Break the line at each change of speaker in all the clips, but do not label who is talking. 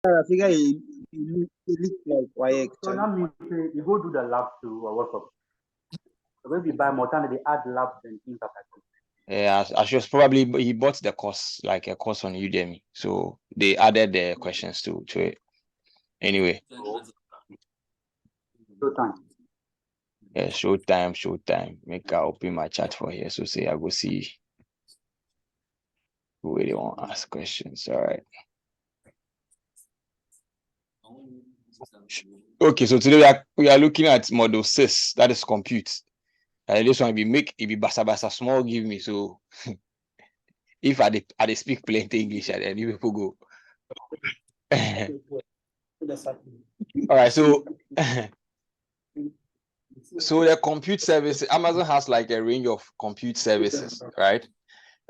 I figure it looks like why
So now you go do the lab too or what's up? So when we buy more time, they add labs and things like that.
Yeah, I was probably he bought the course, like a course on Udemy, so they added the questions to it. Anyway,
Showtime.
yeah, showtime. Make I open my chat for here, so say I go see who really want to ask questions. All right. Okay, so today we are looking at model 6, that is compute. And this one if you basa small give me, so if I speak plenty English and then you people go. All right, so so the compute service, Amazon has like a range of compute services, right?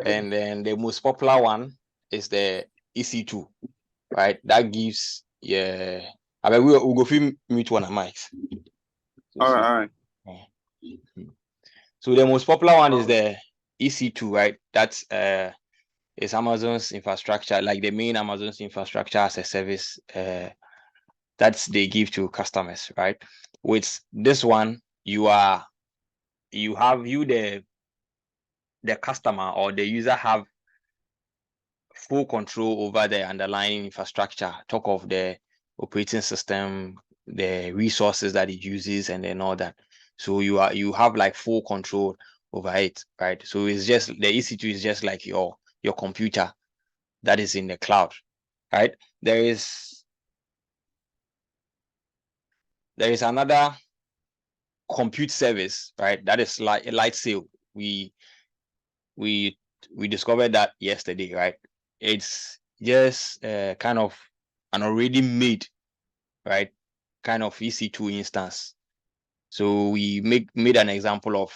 And then the most popular one is the EC2, right? That gives I mean we'll go through mute one of mics.
All right.
So the most popular one is the EC2, right? That's is Amazon's infrastructure, like the main Amazon's infrastructure as a service that they give to customers, right? With this one, the customer or the user have full control over the underlying infrastructure. Talk of the operating system, the resources that it uses, and then all that. So you have like full control over it, right? So it's just the EC2 is just like your computer that is in the cloud, right? There is another compute service, right? That is like a light sail. We discovered that yesterday, right? It's just kind of an already made, right, kind of EC2 instance. So we made an example of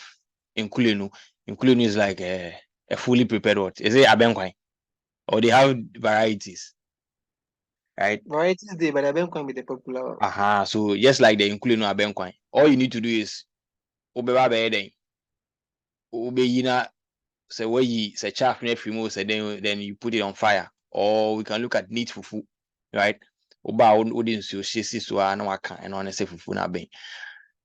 Nkulenu. Nkulenu is like a fully prepared what? Is it Abenkwai? Or they have varieties, right?
Varieties there, but Abenkwai be the popular one.
So just like the Nkulenu Abenkwai, all you need to do is obeba beden. Obeyina say where you say chaff net remove, say then you put it on fire. Or we can look at neat fufu, right? Oba odin so shesi so na waka and on say fufu na ben.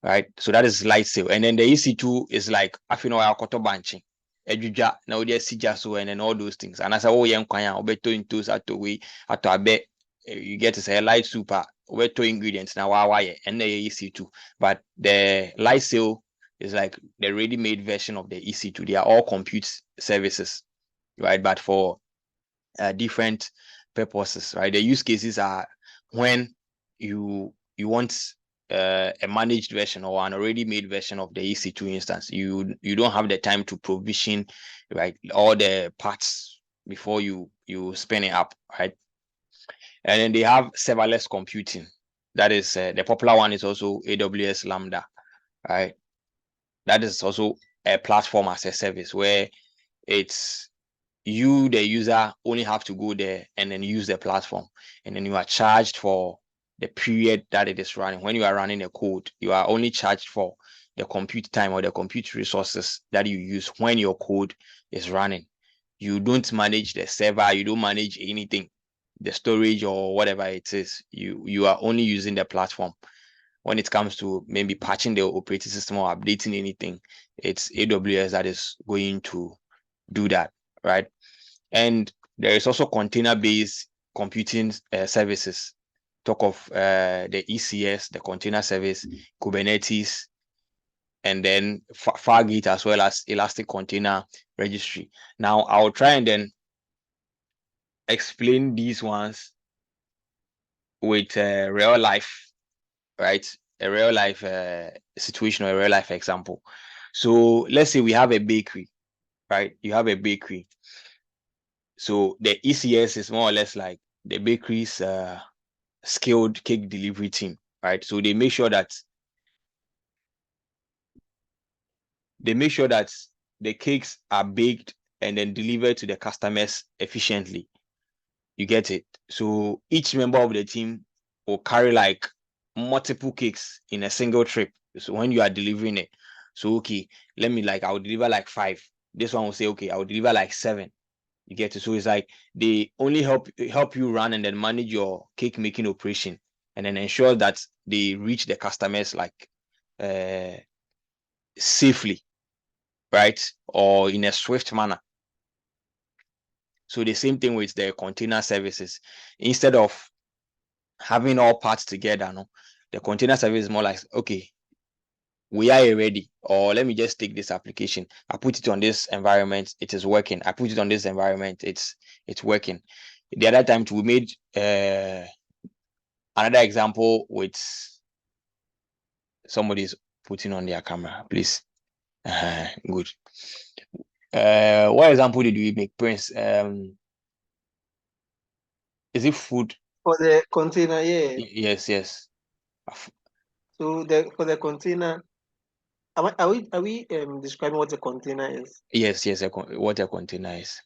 Right? So that is light sail. And then the EC2 is like afino akoto banching. Edwidwa na odi asija so and then all those things. And as I yen kwan obeto into ato we ato abe you get to say light super obeto ingredients na wa and the EC2. But the light sail is like the ready-made version of the EC2. They are all compute services, right? But for different purposes, right? The use cases are when you want a managed version or an already made version of the EC2 instance. You don't have the time to provision, right, all the parts before you spin it up, right? And then they have serverless computing. That is the popular one is also AWS Lambda, right? That is also a platform as a service where it's you, the user, only have to go there and then use the platform. And then you are charged for the period that it is running. When you are running a code, you are only charged for the compute time or the compute resources that you use when your code is running. You don't manage the server, you don't manage anything, the storage or whatever it is. You are only using the platform. When it comes to maybe patching the operating system or updating anything, it's AWS that is going to do that, right? And there is also container-based computing services. Talk of the ECS, the container service, Kubernetes, and then Fargate as well as Elastic Container Registry. Now I'll try and then explain these ones with real life, right? A real life situation or a real life example. So let's say we have a bakery, right? You have a bakery. So the ECS is more or less like the bakery's skilled cake delivery team, right? So they make sure that the cakes are baked and then delivered to the customers efficiently. You get it? So each member of the team will carry like multiple cakes in a single trip. So when you are delivering it, so okay, I'll deliver like 5. This one will say, okay, I'll deliver like 7. You get it? So it's like they only help you run and then manage your cake making operation, and then ensure that they reach the customers like safely, right? Or in a swift manner. So the same thing with the container services. Instead of having all parts together, no, the container service is more like, okay, we are ready, or let me just take this application, I put it on this environment, it is working. I put it on this environment, it's working. The other time we made another example with somebody's putting on their camera, please. Good. What example did we make, Prince? Is it food?
For the container, yeah.
Yes.
So for the container, are we describing what a container is?
Yes, what a container is.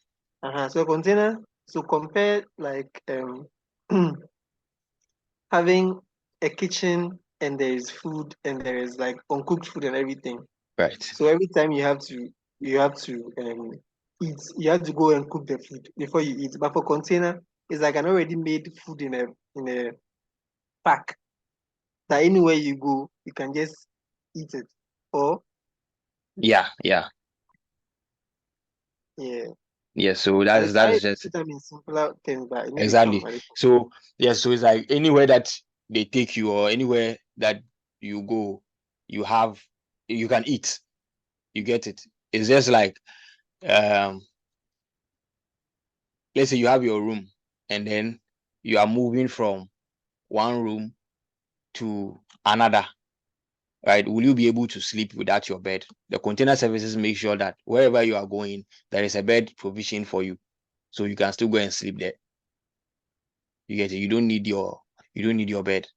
So a container, so compare like having a kitchen and there is food and there is like uncooked food and everything.
Right.
So every time you have to eat, you have to go and cook the food before you eat. But for container, it's like an already made food in a pack that anywhere you go, you can just eat it. Or
yeah. So that's just
put them in simpler terms, but
exactly. So so it's like anywhere that they take you or anywhere that you go, you can eat. You get it? It's just like let's say you have your room and then you are moving from one room to another, right? Will you be able to sleep without your bed? The container services make sure that wherever you are going, there is a bed provision for you, so you can still go and sleep there. You get it? You don't need your bed,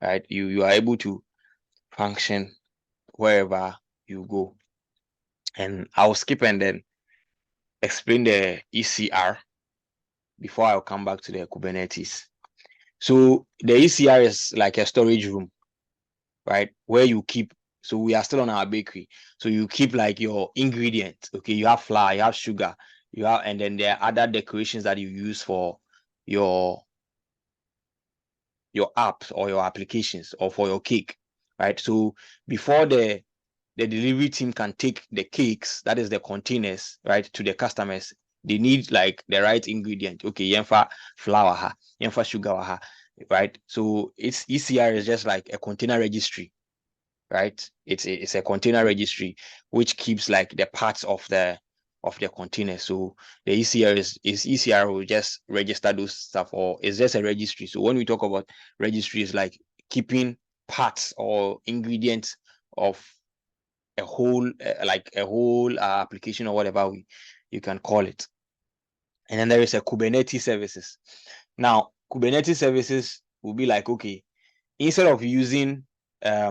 right? You are able to function wherever you go. And I'll skip and then explain the ECR before I'll come back to the Kubernetes. So the ECR is like a storage room, right? Where you keep, so we are still on our bakery. So you keep like your ingredients. Okay, you have flour, you have sugar, and then there are other decorations that you use for your apps or your applications or for your cake, right? So before the delivery team can take the cakes, that is the containers, right, to the customers, they need like the right ingredient. Okay, yemfa flour, yemfa sugar, right? So it's ECR is just like a container registry, right? It's a container registry which keeps like the parts of the container. So the ECR is ECR will just register those stuff, or it's just a registry. So when we talk about registry, is like keeping parts or ingredients of a whole application or whatever you can call it. And then there is a Kubernetes services. Now Kubernetes services will be like, okay, instead of using like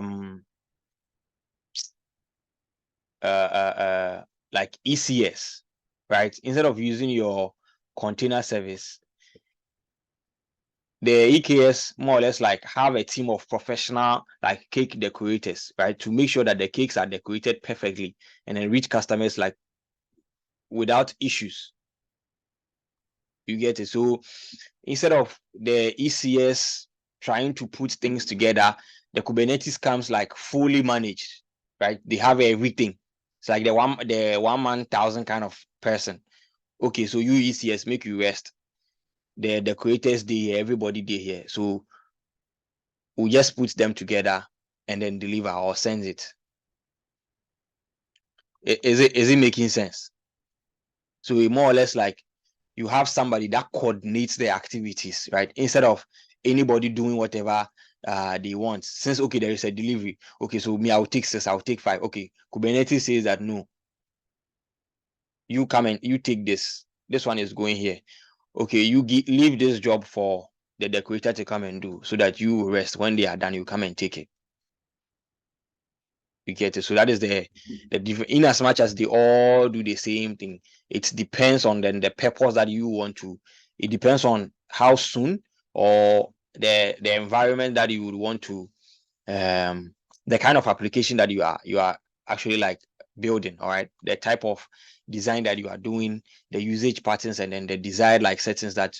ECS, right? Instead of using your container service, the EKS more or less like have a team of professional like cake decorators, right? To make sure that the cakes are decorated perfectly and then reach customers like without issues. You get it? So instead of the ECS trying to put things together, the Kubernetes comes like fully managed, right? They have everything. It's like the 1,000 kind of person. Okay, so you ECS make you rest. The creators they here, everybody they here. So we just put them together and then deliver or send it. Is it making sense? So we more or less like you have somebody that coordinates the activities, right? Instead of anybody doing whatever they want. Since okay, there is a delivery. Okay, so me, I'll take 6, I'll take 5. Okay, Kubernetes says that no. You come and you take this. This one is going here. Okay, you leave this job for the decorator to come and do, so that you rest. When they are done, you come and take it. You get it? So that is the difference. In as much as they all do the same thing, it depends on the purpose that you want to. It depends on how soon or the environment that you would want to, the kind of application that you are actually like building. All right, the type of design that you are doing, the usage patterns, and then the desired like settings that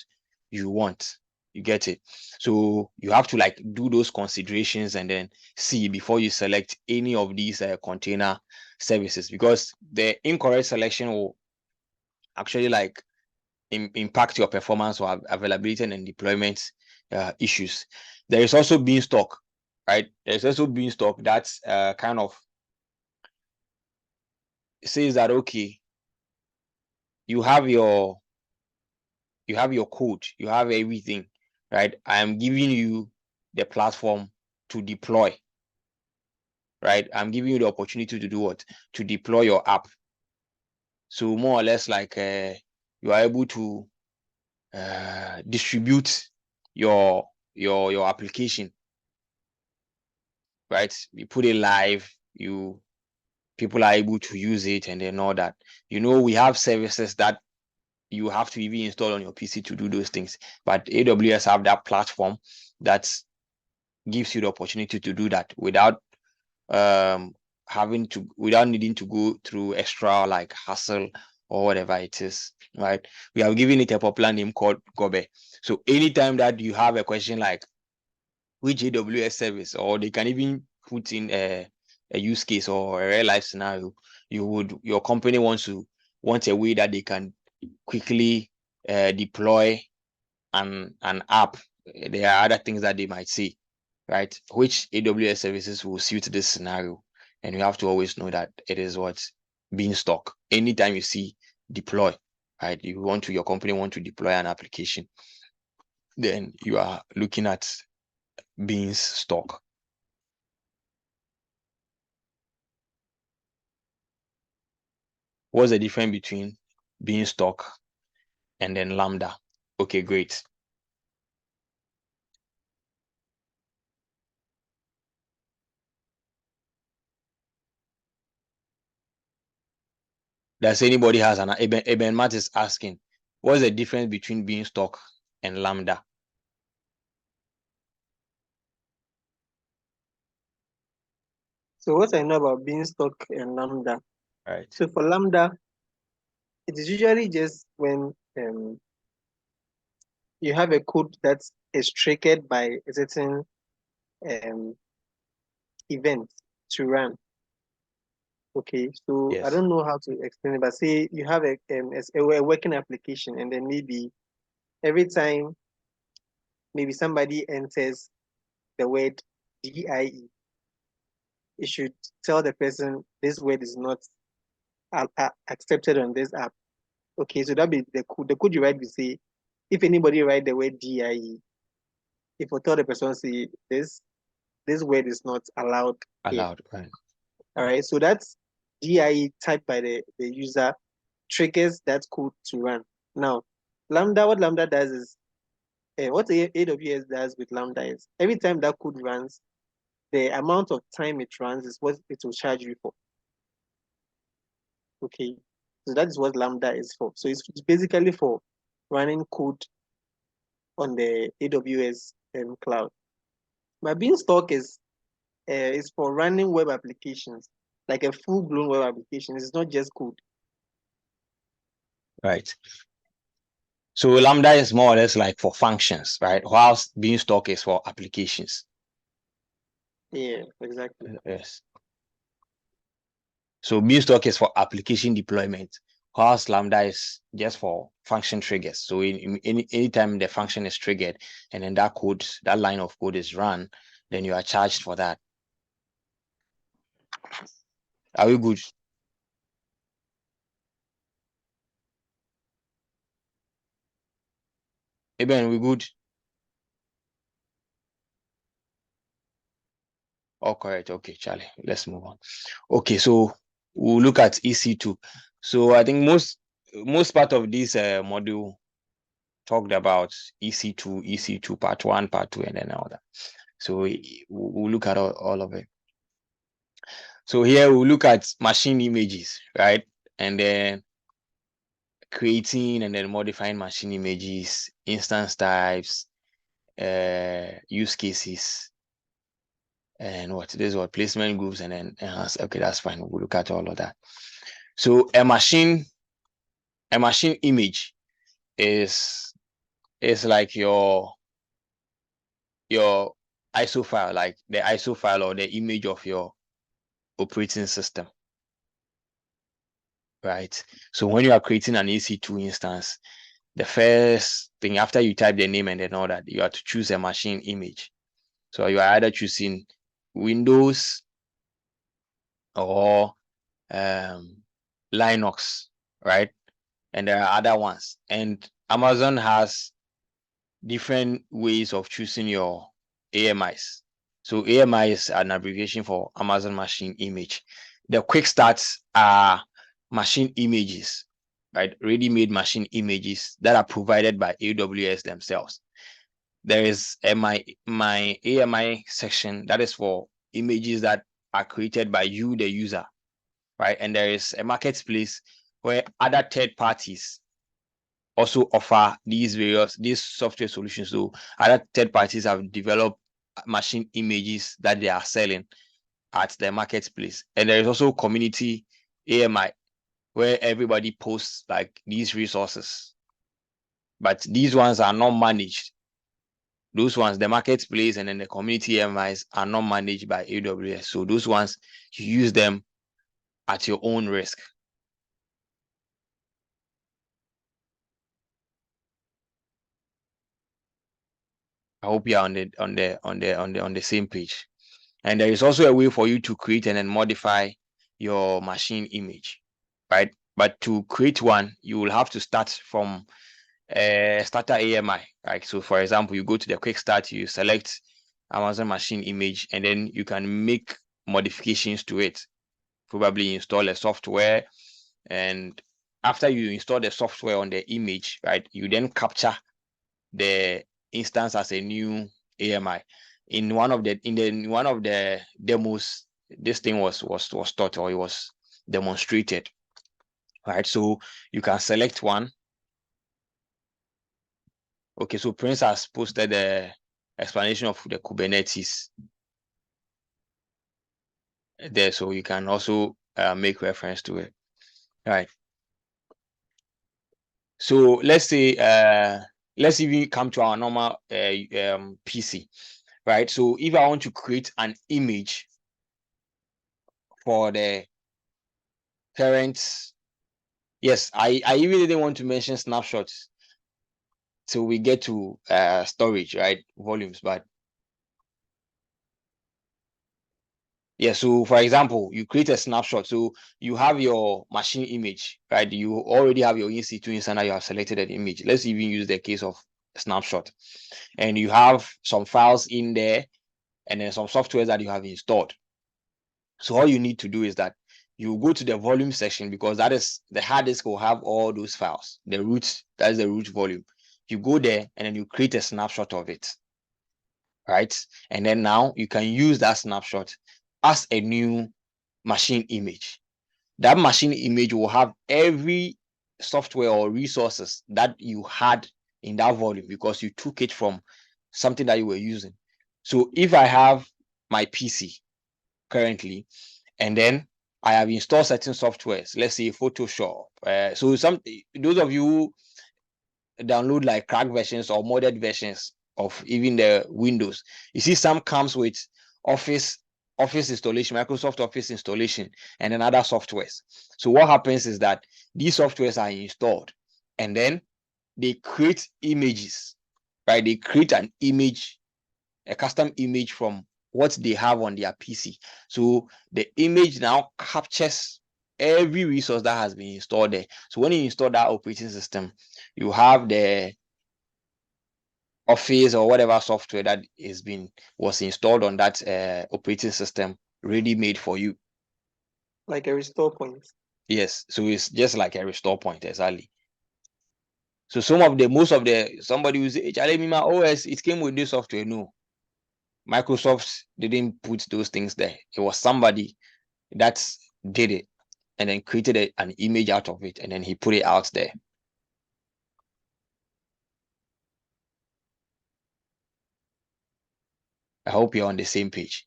you want. You get it? So you have to like do those considerations and then see before you select any of these container services, because the incorrect selection will actually like impact your performance or availability and deployment issues. There is also beanstalk, right? There's also beanstalk that's kind of says that, okay, you have your code, you have everything, right? I am giving you the platform to deploy, right? I'm giving you the opportunity to do what? To deploy your app. So more or less like you are able to distribute your application, right? You put it live, people are able to use it, and then all that. We have services that you have to even install on your PC to do those things, but AWS have that platform that gives you the opportunity to do that without without needing to go through extra like hassle or whatever it is, right? We have given it a popular name called Gobe. So anytime that you have a question like which AWS service, or they can even put in a use case or a real life scenario, your company wants a way that they can quickly deploy an app. There are other things that they might say, right? Which AWS services will suit this scenario? And you have to always know that it is what beanstalk. Anytime you see deploy, right? Your company want to deploy an application, then you are looking at beanstalk. What's the difference between beanstalk and then Lambda? Okay, great. Does anybody has an Eben Matt is asking, what's the difference between beanstalk and Lambda?
So what I know about beanstalk and Lambda.
Right.
So for Lambda, it is usually just when you have a code that is triggered by a certain event to run. Okay, so I
Yes.
don't know how to explain it, but say you have a working application, and then maybe every time maybe somebody enters the word DIE, it should tell the person this word is not accepted on this app. Okay, so that be the code. The code you write will say, if anybody write the word DIE, if you tell the person say this word is not allowed here.
Allowed, right?
All right, so that's DIE typed by the user triggers that code to run. Now, what Lambda does is, what AWS does with Lambda is, every time that code runs, the amount of time it runs is what it will charge you for. Okay, so that is what Lambda is for. So it's basically for running code on the AWS cloud. But Beanstalk is for running web applications, like a full-blown web application. It's not just code.
Right. So Lambda is more or less like for functions, right? Whilst Beanstalk is for applications.
Yeah, exactly.
Yes. So Beanstalk is for application deployment, whilst Lambda is just for function triggers. So anytime the function is triggered and then that line of code is run, then you are charged for that. Are we good? Eben, we good? Oh, correct. Okay, Charlie, let's move on. Okay, so we'll look at EC2. So I think most part of this module talked about EC2 part 1, part 2, and then all that. So we'll look at all of it. So here we'll look at machine images, right? And then creating and then modifying machine images, instance types, use cases, and placement groups, and then enhance. Okay, that's fine. We'll look at all of that. So a machine a machine image is like your ISO file, like the ISO file or the image of your operating system, right? So when you are creating an EC2 instance, the first thing after you type the name and then all that, you have to choose a machine image. So you are either choosing Windows or Linux, right? And there are other ones. And Amazon has different ways of choosing your AMIs. So AMI is an abbreviation for Amazon Machine Image. The quick starts are machine images, right? Ready-made machine images that are provided by AWS themselves. There is my AMI section that is for images that are created by you, the user, right? And there is a marketplace where other third parties also offer these software solutions. So other third parties have developed machine images that they are selling at the marketplace. And there is also community AMI where everybody posts like these resources. But these ones are not managed. Those ones, the marketplace and then the community AMIs are not managed by AWS. So those ones, you use them at your own risk. I hope you're on the same page. And there is also a way for you to create and then modify your machine image, right? But to create one, you will have to start from a starter AMI, right? So for example, you go to the quick start, you select Amazon machine image, and then you can make modifications to it. Probably install a software, and after you install the software on the image, right, you then capture the instance as a new AMI. In one of the demos, this thing was taught, or it was demonstrated, right? So you can select one. Okay, so Prince has posted the explanation of the Kubernetes there, so you can also make reference to it, right? So let's say let's even come to our normal PC, right? So if I want to create an image for the current, yes, I even didn't want to mention snapshots till we get to storage, right? Volumes, but yeah, so for example, you create a snapshot. So you have your machine image, right? You already have your EC2 inside, you have selected an image. Let's even use the case of snapshot. And you have some files in there and then some software that you have installed. So all you need to do is that you go to the volume section, because that is the hard disk will have all those files. The root, that is the root volume. You go there and then you create a snapshot of it, right? And then now you can use that snapshot as a new machine image. That machine image will have every software or resources that you had in that volume, because you took it from something that you were using. So if I have my PC currently, and then I have installed certain softwares, let's say Photoshop. So those of you who download like cracked versions or modded versions of even the Windows, you see some comes with Office installation, Microsoft Office installation, and then other softwares. So what happens is that these softwares are installed, and then they create images, right? They create an image, a custom image from what they have on their PC. So the image now captures every resource that has been installed there. So when you install that operating system, you have the Office or whatever software that was installed on that operating system ready made for you.
Like a restore point.
Yes, so it's just like a restore point, exactly. So somebody who say, "Charlie, my OS, it came with this software." No, Microsoft didn't put those things there. It was somebody that did it and then created an image out of it, and then he put it out there. I hope you're on the same page.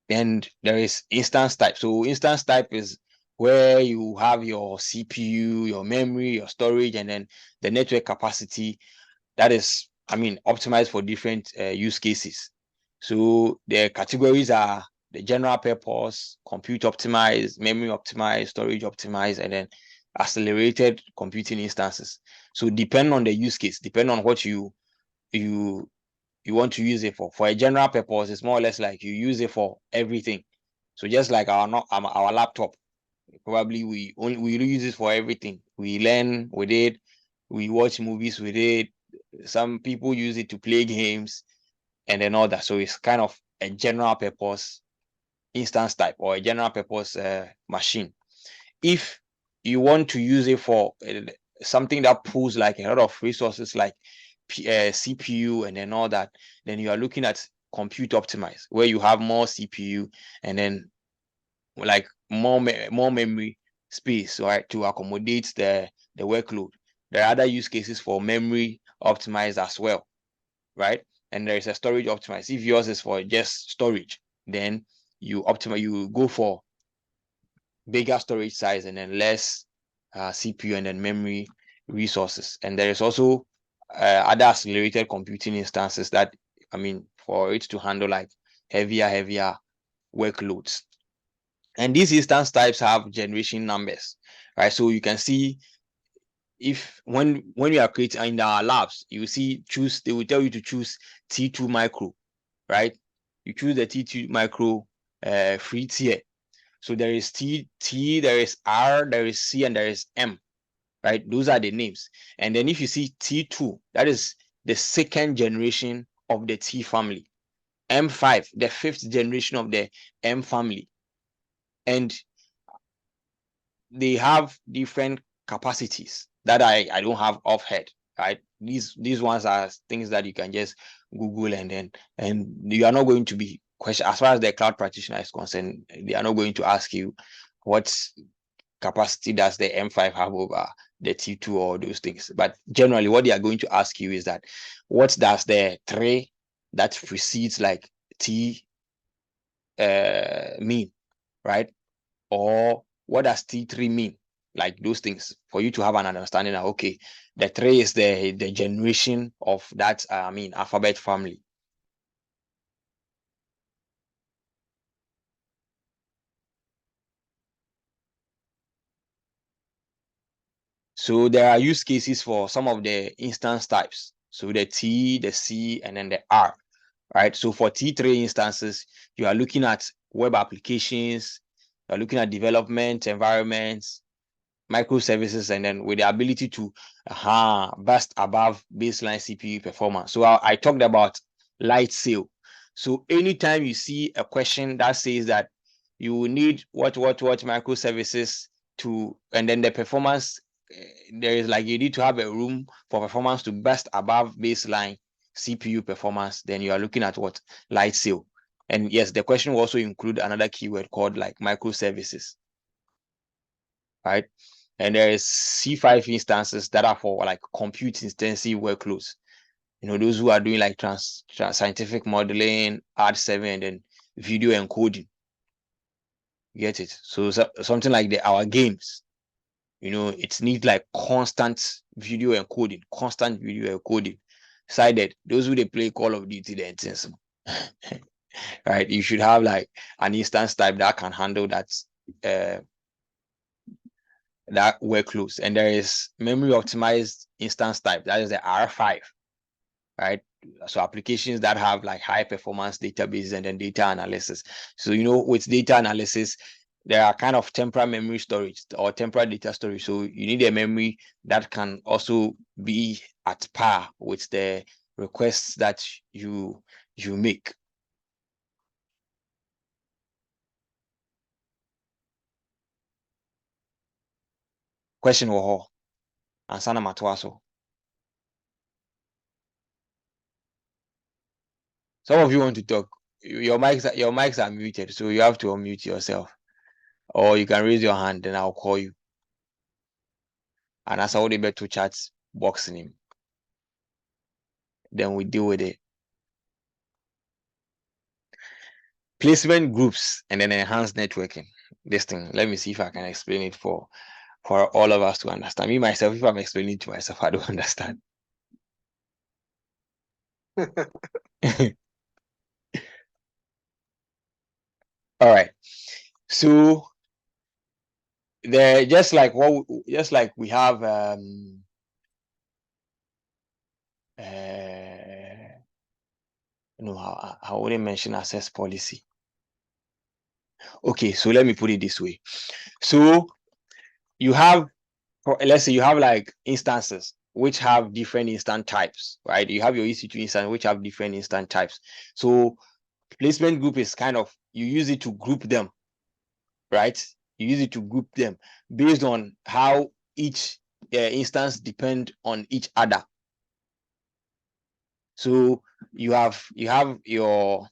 And there is instance type. So instance type is where you have your CPU, your memory, your storage, and then the network capacity that is, I mean, optimized for different use cases. So the categories are the general purpose, compute optimized, memory optimized, storage optimized, and then accelerated computing instances. So depend on the use case, depend on what you want to use it for. For a general purpose, it's more or less like you use it for everything. So just like our laptop, probably we use it for everything. We learn with it, we watch movies with it. Some people use it to play games and then all that. So it's kind of a general purpose instance type or a general purpose machine. If you want to use it for something that pulls like a lot of resources like CPU and then all that, then you are looking at compute optimized, where you have more CPU and then like more memory space, right, to accommodate the workload. There are other use cases for memory optimized as well, right? And there is a storage optimized. If yours is for just storage, then you go for bigger storage size and then less CPU and then memory resources. And there is also other accelerated computing instances that, I mean, for it to handle like heavier workloads. And these instance types have generation numbers, right? So you can see if when you are creating in our labs, you see they will tell you to choose T2 micro, right? You choose the T2 micro free tier. So there is T, there is R, there is C, and there is M, right? Those are the names. And then if you see T2, that is the second generation of the T family. M5, the fifth generation of the M family. And they have different capacities that I don't have off head, right? These ones are things that you can just Google and you are not going to be question as far as the cloud practitioner is concerned. They are not going to ask you what capacity does the M5 have over the T2 or those things. But generally, what they are going to ask you is that what does the tray that precedes like T mean, right? Or what does T3 mean? Like those things for you to have an understanding of, okay, the tray is the generation of that, alphabet family. So there are use cases for some of the instance types. So the T, the C, and then the R, right? So for T3 instances, you are looking at web applications, you are looking at development environments, microservices, and then with the ability to burst above baseline CPU performance. So I talked about light sail. So anytime you see a question that says that you need what microservices to, and then the performance, there is like you need to have a room for performance to burst above baseline CPU performance, then you are looking at what? Light sail. And yes, the question will also include another keyword called like microservices, right? And there is C5 instances that are for like compute intensive workloads. You know, those who are doing like scientific modeling, R7, and then video encoding. You get it? So something like our games, you know, it needs like constant video encoding. Sided, those who they play Call of Duty, the intensive. Right? You should have like an instance type that can handle that workloads. And there is memory optimized instance type, that is the R5, right? So applications that have like high performance databases and then data analysis. So, you know, with data analysis, there are kind of temporary memory storage or temporary data storage. So you need a memory that can also be at par with the requests that you make. Question or ansana matwaso. Some of you want to talk. Your mics are muted, so you have to unmute yourself. Or you can raise your hand and I'll call you. And as I would able to chat boxing him. Then we deal with it. Placement groups and then enhanced networking. this thing. Let me see if I can explain it for all of us to understand. Me myself, if I'm explaining to myself, I don't understand. All right. So there, just like we have no, I wouldn't mention access policy. Okay, so let me put it this way. So you have, let's say you have like instances which have different instance types, right? You have your EC2 instance which have different instance types. So placement group is kind of, you use it to group them, right? You use it to group them based on how each instance depend on each other. So you have your,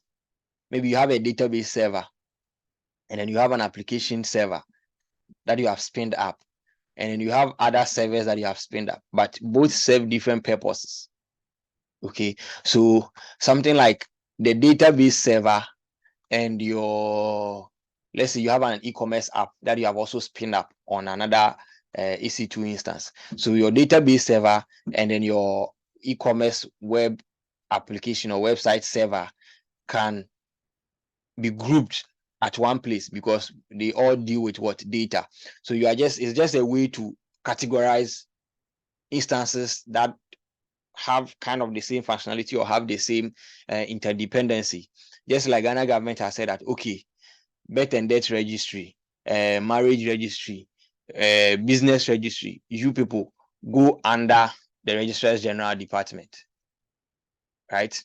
maybe you have a database server, and then you have an application server that you have spinned up, and then you have other servers that you have spinned up, but both serve different purposes. Okay, so something like the database server and your, let's say you have an e-commerce app that you have also spinned up on another EC2 instance. So your database server and then your e-commerce web application or website server can be grouped at one place because they all deal with what? Data. So you are just, it's just a way to categorize instances that have kind of the same functionality or have the same interdependency. Just like Ghana government has said that, okay, birth and death registry, marriage registry, business registry, you people go under the registrar's general department, right?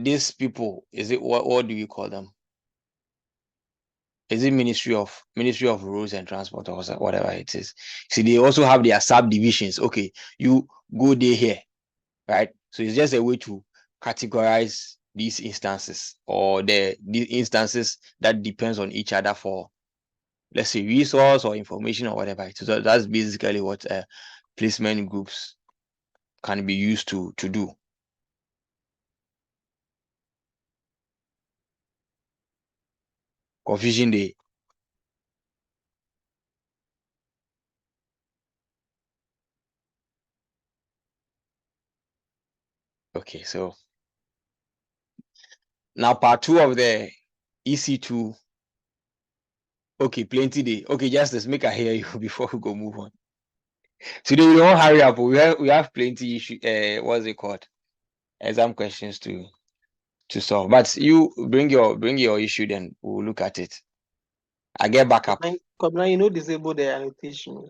These people, is it, what do you call them? Is it Ministry of Roads and Transport or whatever it is? See, they also have their subdivisions. Okay, you go there here, right? So it's just a way to categorize these instances or these instances that depends on each other for, let's say, resource or information or whatever it is. So that's basically what placement groups can be used to do. Confusion day. Okay, so now part 2 of the EC2. Okay, plenty day. Okay, Justice, make I hear you before we go move on. Today we don't hurry up. We have plenty issue. What's it called? Exam questions to solve. But you bring your issue, then we'll look at it. I get back up.
Now you know disable the annotation.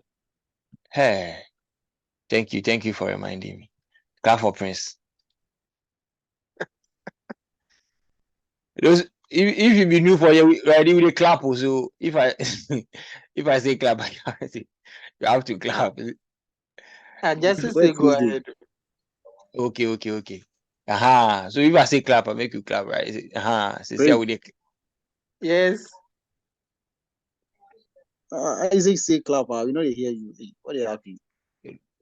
Hey, thank you for reminding me. Clap for Prince. Those, if you be new for you, ready with a clap. So if I if I say clap, you have to clap.
Just to say go ahead.
Okay. So if I say clap, I make you clap, right? So say with it.
Yes.
Isaac say clap. We know they hear you. What are you happy?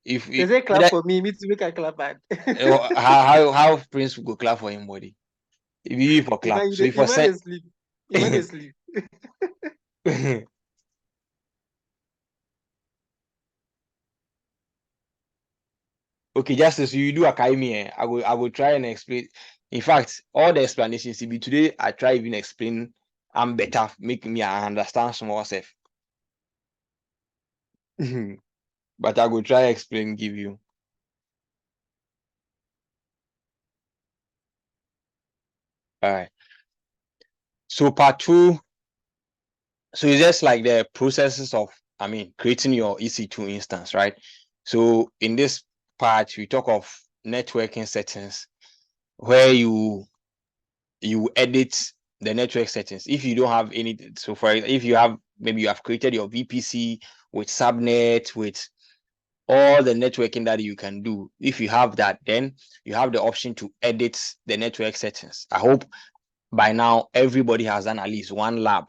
If they say clap for me to make a clap at.
how Prince will go clap for him body? If you for clap, so if I say
sleep, you might sleep.
Okay, Justice, you do academia. I will try and explain. In fact, all the explanations be today, I try even explain. I'm better, make me understand small self. But I will try explain, give you. All right. So part 2. So it's just like the processes of, creating your EC2 instance, right? So in this part, we talk of networking settings, where you edit the network settings. If you don't have any, so for if you have, maybe you have created your VPC with subnet, with all the networking that you can do. If you have that, then you have the option to edit the network settings. I hope by now everybody has done at least one lab.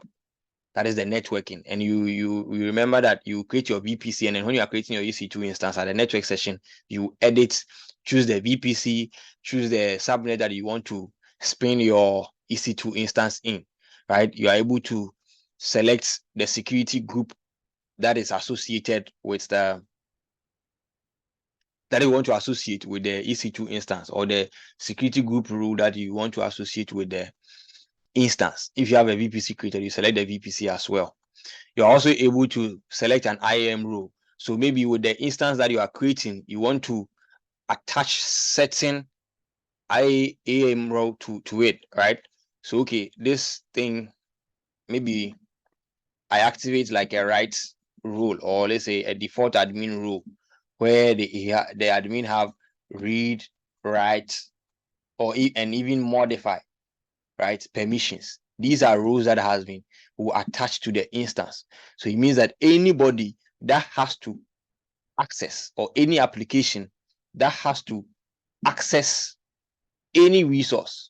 That is the networking. And you remember that you create your VPC, and then when you are creating your EC2 instance at the network session, you edit, choose the VPC, choose the subnet that you want to spin your EC2 instance in, right? You are able to select the security group that is associated with the that you want to associate with the EC2 instance, or the security group rule that you want to associate with the instance. If you have a VPC created, you select the VPC as well. You're also able to select an IAM rule. So maybe with the instance that you are creating, you want to attach certain IAM role to it, right? So okay, this thing, maybe I activate like a rights rule, or let's say a default admin rule, where the admin have read, write, and even modify, right, permissions. These are rules that has been attached to the instance. So it means that anybody that has to access, or any application that has to access any resource,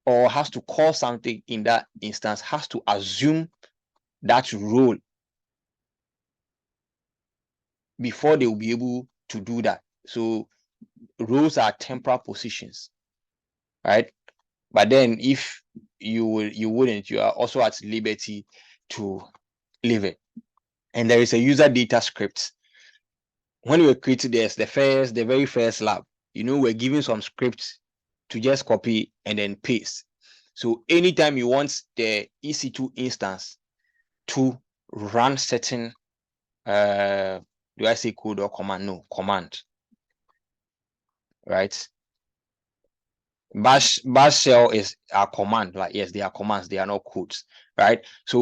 or has to call something in that instance, has to assume that role before they will be able to do that. So roles are temporal positions, right? But then if you wouldn't, you are also at liberty to leave it. And there is a user data script. When we created this, the very first lab, we're giving some scripts to just copy and then paste. So anytime you want the EC2 instance to run certain, do I say code or command? No, command, right? Bash shell is a command. Like, yes, they are commands, they are not codes, right? So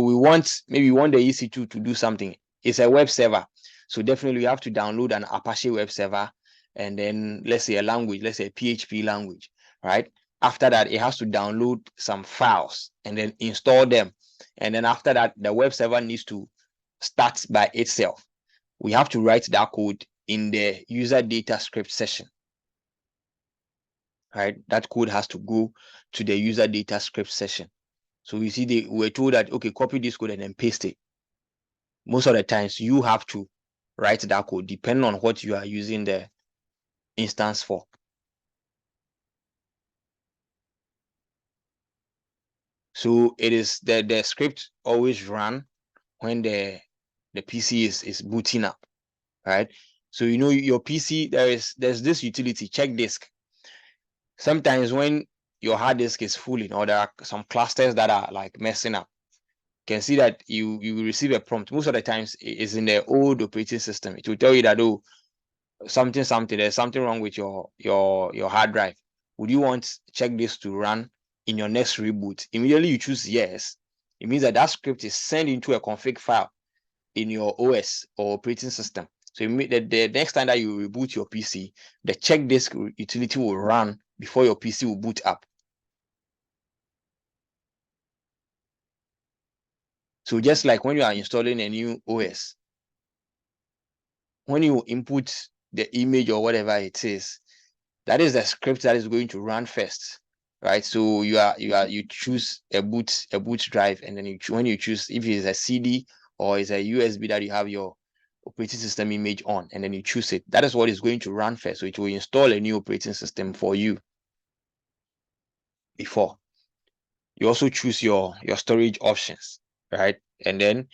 maybe we want the EC2 to do something. It's a web server, so definitely you have to download an Apache web server, and then let's say a language, let's say a PHP language, right? After that, it has to download some files and then install them, and then after that, the web server needs to start by itself. We have to write that code in the user data script session. Right, that code has to go to the user data script session. So you see, we're told that, okay, copy this code and then paste it. Most of the times you have to write that code depending on what you are using the instance for. So it is the script always run when the PC is booting up, right? So your PC, there's this utility, check disk. Sometimes when your hard disk is fooling, or there are some clusters that are like messing up, you can see that you receive a prompt. Most of the times it's in the old operating system. It will tell you that, oh, something, there's something wrong with your hard drive. Would you want check this to run in your next reboot? Immediately you choose yes. It means that script is sent into a config file in your OS or operating system. So the next time that you reboot your PC, the check disk utility will run before your PC will boot up. So just like when you are installing a new OS, when you input the image or whatever it is, that is the script that is going to run first, right? So you choose a boot drive, and then when you choose if it's a CD or it's a USB that you have your operating system image on, and then you choose it, that is what is going to run first. So it will install a new operating system for you before. You also choose your storage options, right? And then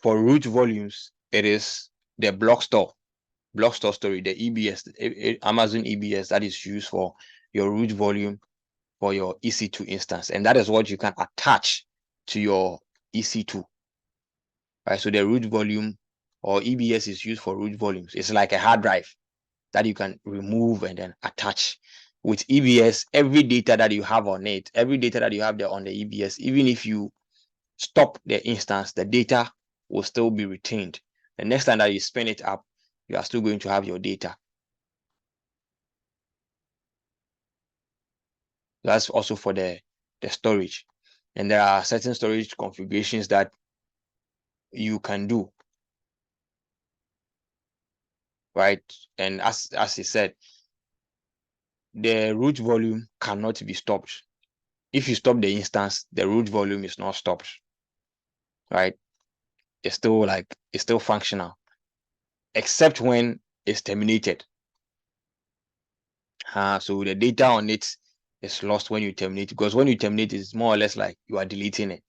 for root volumes, it is the block store storage, the EBS, Amazon EBS, that is used for your root volume for your EC2 instance, and that is what you can attach to your EC2, right? So the root volume, or EBS, is used for root volumes. It's like a hard drive that you can remove and then attach. With EBS, every data that you have on it, every data that you have there on the EBS, even if you stop the instance, the data will still be retained. The next time that you spin it up, you are still going to have your data. That's also for the storage. And there are certain storage configurations that you can do, right? And as he said, the root volume cannot be stopped. If you stop the instance, the root volume is not stopped, right? It's still functional, except when it's terminated. So the data on it is lost when you terminate, because when you terminate, it's more or less like you are deleting it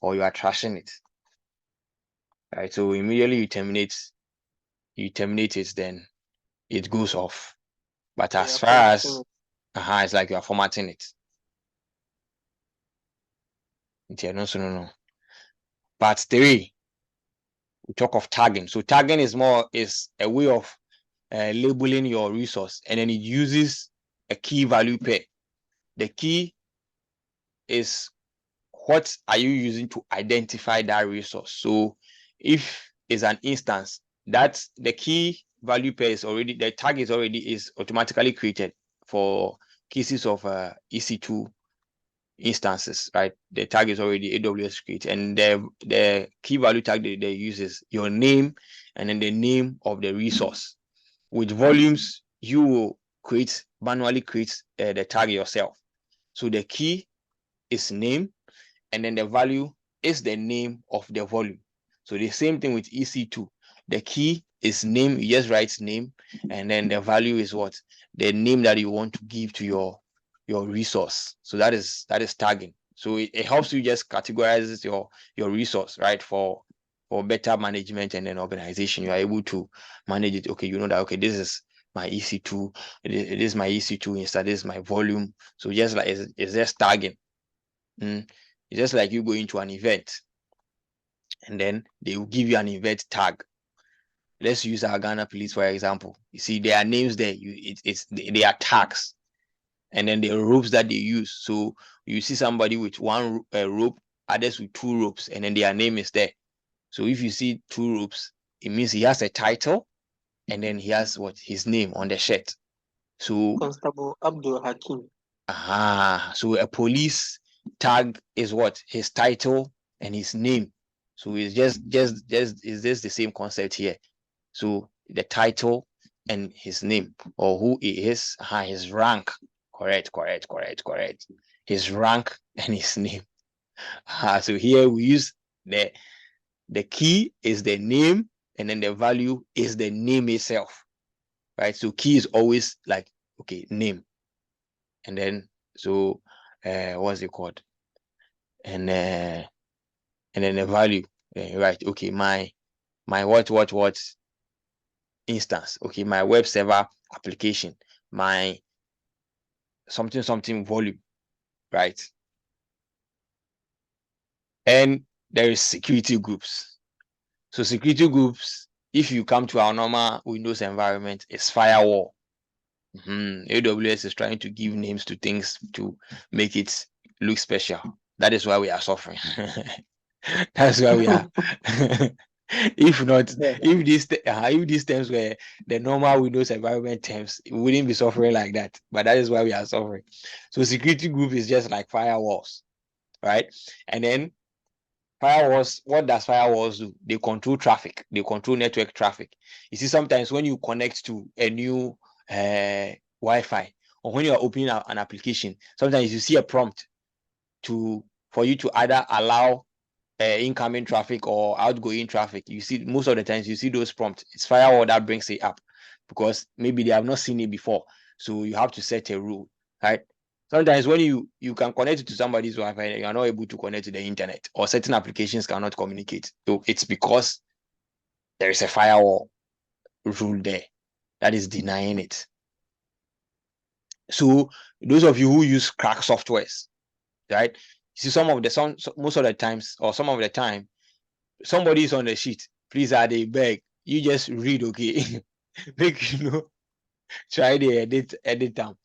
or you are trashing it. Right. So immediately you terminate it, then it goes off. But as far as it's like you are formatting it. No. Part 3, we talk of tagging. So tagging is a way of labeling your resource, and then it uses a key value pair. The key is what are you using to identify that resource. So if it's an instance, that's the key value pair is already, the tag is automatically created for cases of EC2 instances, right? The tag is already AWS created, and the key value tag they use is your name and then the name of the resource. With volumes, you will manually create the tag yourself. So the key is name, and then the value is the name of the volume. So the same thing with EC2. The key is name, you just write name, and then the value is what? The name that you want to give to your resource. So that is tagging. So it helps you just categorize your resource, right? For better management and then organization. You are able to manage it. Okay, you know that, okay, this is my EC2, it is my EC2 instead, this is my volume. So just like it's just tagging. It's just like you go into an event and then they will give you an event tag. Let's use our Ghana police, for example. You see, there are names there. They are tags, and then the ropes that they use. So you see somebody with one rope, others with 2 ropes, and then their name is there. So if you see 2 ropes, it means he has a title, and then he has his name on the shirt. So
Constable Abdul Hakim.
So a police tag is his title and his name. So it's just the same concept here. So the title and his name, or who he is, his rank. Correct. His rank and his name. So here we use the key is the name, and then the value is the name itself. Right? So key is always like, okay, name. And then so what's it called? And then the value, right? Okay, my what instance. Okay, my web server application, my something volume, right? And there is security groups. So security groups, if you come to our normal Windows environment, it's firewall. AWS is trying to give names to things to make it look special. That is why we are suffering. That's why we are. If not, if these terms were the normal Windows environment terms, we wouldn't be suffering like that. But that is why we are suffering. So security group is just like firewalls, right? And then firewalls, what does firewalls do? They control traffic. They control network traffic. You see, sometimes when you connect to a new Wi-Fi, or when you are opening an application, sometimes you see a prompt for you to either allow incoming traffic or outgoing traffic. You see, most of the times you see those prompts. It's firewall that brings it up, because maybe they have not seen it before. So you have to set a rule, right? Sometimes when you can connect to somebody's Wi-Fi, you are not able to connect to the internet, or certain applications cannot communicate. So it's because there is a firewall rule there that is denying it. So those of you who use crack softwares, right? See, most of the times, or some of the time, somebody is on the sheet. Please, I beg you, just read, okay? Make try the edit them.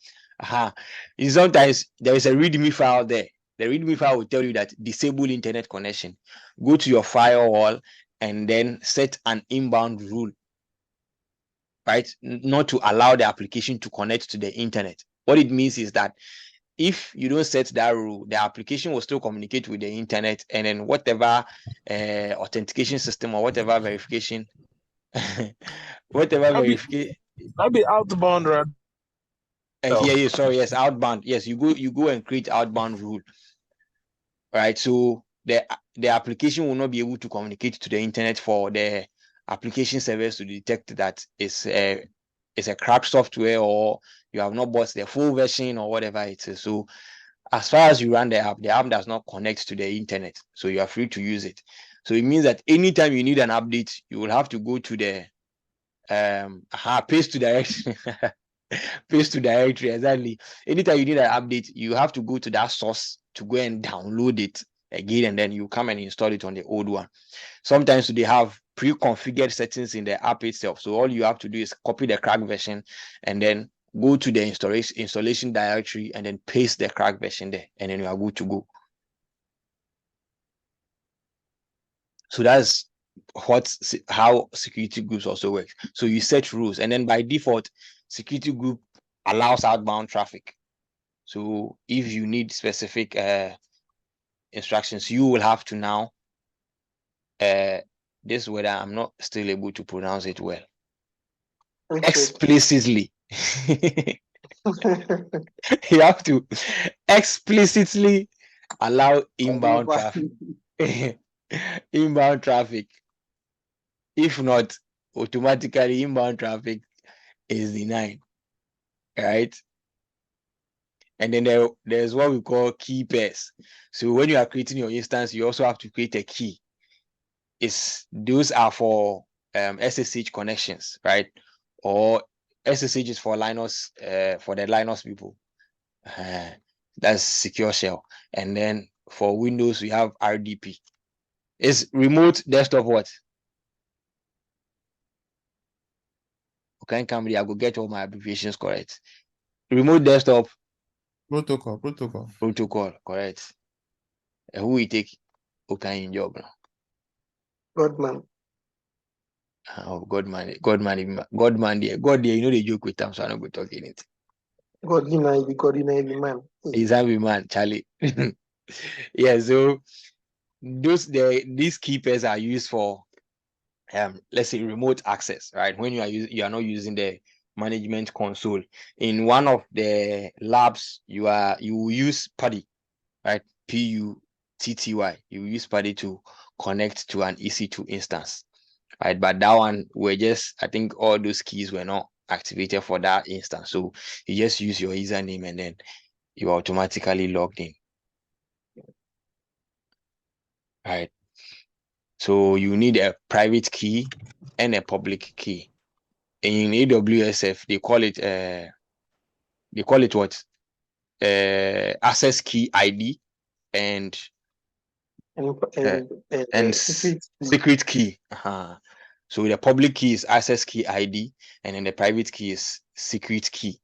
Sometimes there is a readme file there. The readme file will tell you that disable internet connection. Go to your firewall and then set an inbound rule, right? Not to allow the application to connect to the internet. What it means is that if you don't set that rule, the application will still communicate with the internet, and then whatever authentication system or whatever verification, verification.
That'd be outbound, right?
Yes, outbound. Yes, you go and create outbound rule, right? So the application will not be able to communicate to the internet for the application servers to detect that it's it's a cracked software, or you have not bought the full version, or whatever it is. So as far as you run the app does not connect to the internet, so you are free to use it. So it means that anytime you need an update, you will have to go to the paste to directory. Paste to directory, exactly. Anytime you need an update, you have to go to that source to go and download it again, and then you come and install it on the old one. Sometimes they have pre-configured settings in the app itself, so all you have to do is copy the cracked version and then go to the installation directory and then paste the cracked version there, and then you are good to go. So that's how security groups also work. So you set rules, and then by default, security group allows outbound traffic. So if you need specific instructions, you will have to now this word I'm not still able to pronounce it well. Explicitly. You have to explicitly allow inbound traffic. Inbound traffic. If not, automatically inbound traffic is denied, right? And then there's what we call key pairs. So when you are creating your instance, you also have to create a key. Those are for SSH connections, right? Or SSH is for Linux, for the Linux people. That's secure shell. And then for Windows, we have RDP. It's remote desktop what? Okay, Camry, I go get all my abbreviations correct. Remote desktop.
Protocol,
correct. Who we take okay in job now?
Godman.
Oh, Godman, God there, you know they joke with them, so I'm not going to talk anything.
God deny man.
He's happy man, Charlie. Yeah, so these key pairs are used for let's say remote access, right? When you are not using the management console. In one of the labs, you will use PuTTY, right? PuTTY. You use PuTTY to connect to an EC2 instance, right? But that one, I think all those keys were not activated for that instance. So you just use your username and then you are automatically logged in. Right. So you need a private key and a public key. In AWSF, they call it what? Access key ID and secret key. So the public key is access key ID, and then the private key is secret key.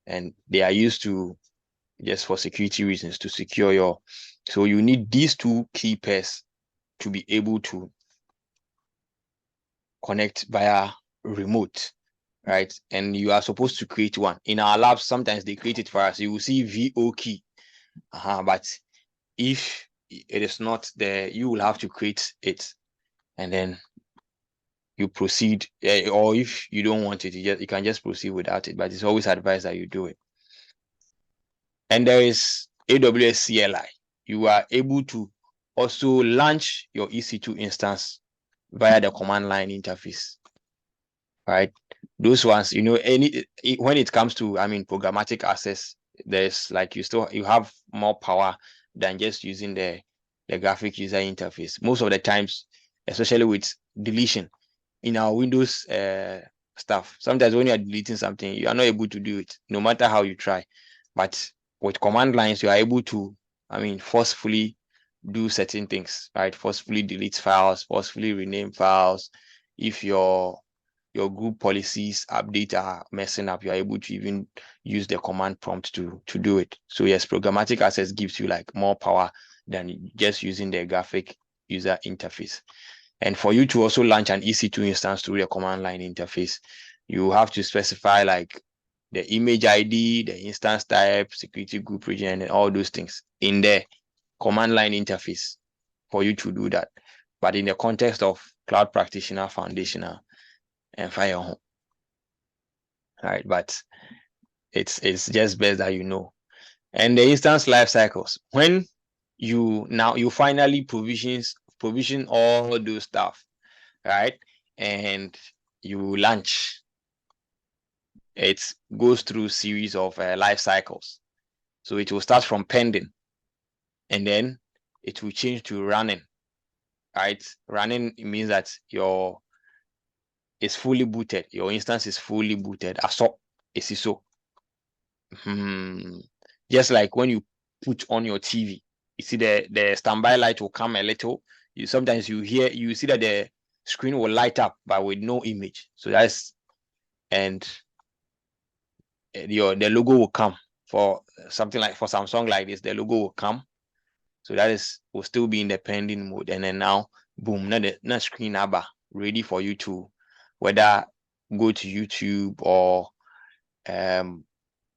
And they are used to just for security reasons to secure your. So you need these two key pairs to be able to connect via remote, right? And you are supposed to create one. In our labs, sometimes they create it for us. You will see VO key, but if it is not there, you will have to create it, and then you proceed. Or if you don't want it, you can just proceed without it. But it's always advised that you do it. And there is AWS CLI. You are able to also launch your EC2 instance via the command line interface, right? Those ones, when it comes to, programmatic access, there's like you have more power than just using the graphic user interface. Most of the times, especially with deletion in our Windows stuff, sometimes when you are deleting something, you are not able to do it, no matter how you try. But with command lines, you are able to, forcefully do certain things, right? Forcefully delete files, forcefully rename files. If your group policies update are messing up, you're able to even use the command prompt to do it. So yes, programmatic access gives you like more power than just using the graphic user interface. And for you to also launch an EC2 instance through the command line interface, you have to specify like the image ID, the instance type, security group region, and all those things in the command line interface for you to do that. But in the context of Cloud Practitioner Foundational and Fire Home, right? But it's just best that you know. And the instance life cycles, when you finally provision all those stuff, right? And you launch. it goes through series of life cycles. So it will start from pending, and then it will change to running. Right? Running means that it's fully booted. Your instance is fully booted. Aso, so. Just like when you put on your TV, you see the standby light will come a little. You sometimes you see that the screen will light up, but with no image. So that's, and the logo will come for something like, for Samsung like this, the logo will come. So that will still be in the pending mode, and then now boom, now screen abba ready for you to whether go to YouTube or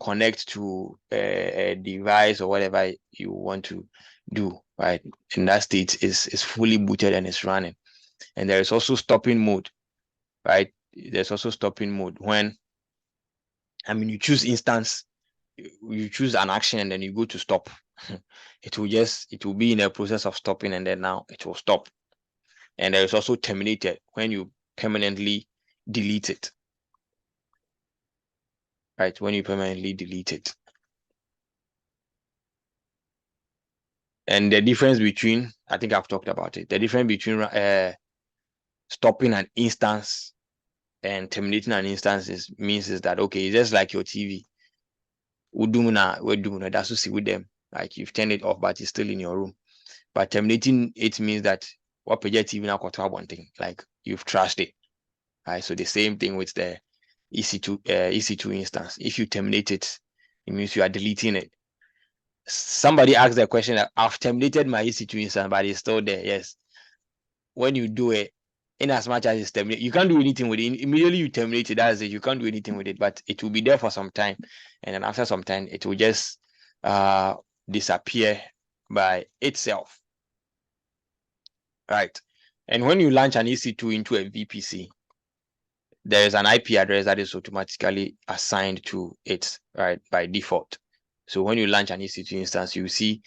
connect to a device or whatever you want to do, right? In that state is fully booted and it's running. And there is also stopping mode, right? There's also stopping mode when, you choose instance, you choose an action and then you go to stop. It will be in a process of stopping, and then now it will stop. And there is also terminated when you permanently delete it, right? When you permanently delete it. And the difference between, I think I've talked about it, the difference between stopping an instance and terminating an instance means that, okay, it's just like your TV. That's to see with them. Like you've turned it off, but it's still in your room. But terminating it means that what project TV now got one thing, like you've trashed it. Right. So the same thing with the EC2 instance. If you terminate it, it means you are deleting it. Somebody asked the question that I've terminated my EC2 instance, but it's still there. Yes. When you do it, in as much as it's terminated, you can't do anything with it. Immediately you terminate it, that's it. You can't do anything with it, but it will be there for some time. And then after some time, it will just disappear by itself. Right. And when you launch an EC2 into a VPC, there is an IP address that is automatically assigned to it, right, by default. So when you launch an EC2 instance, you see,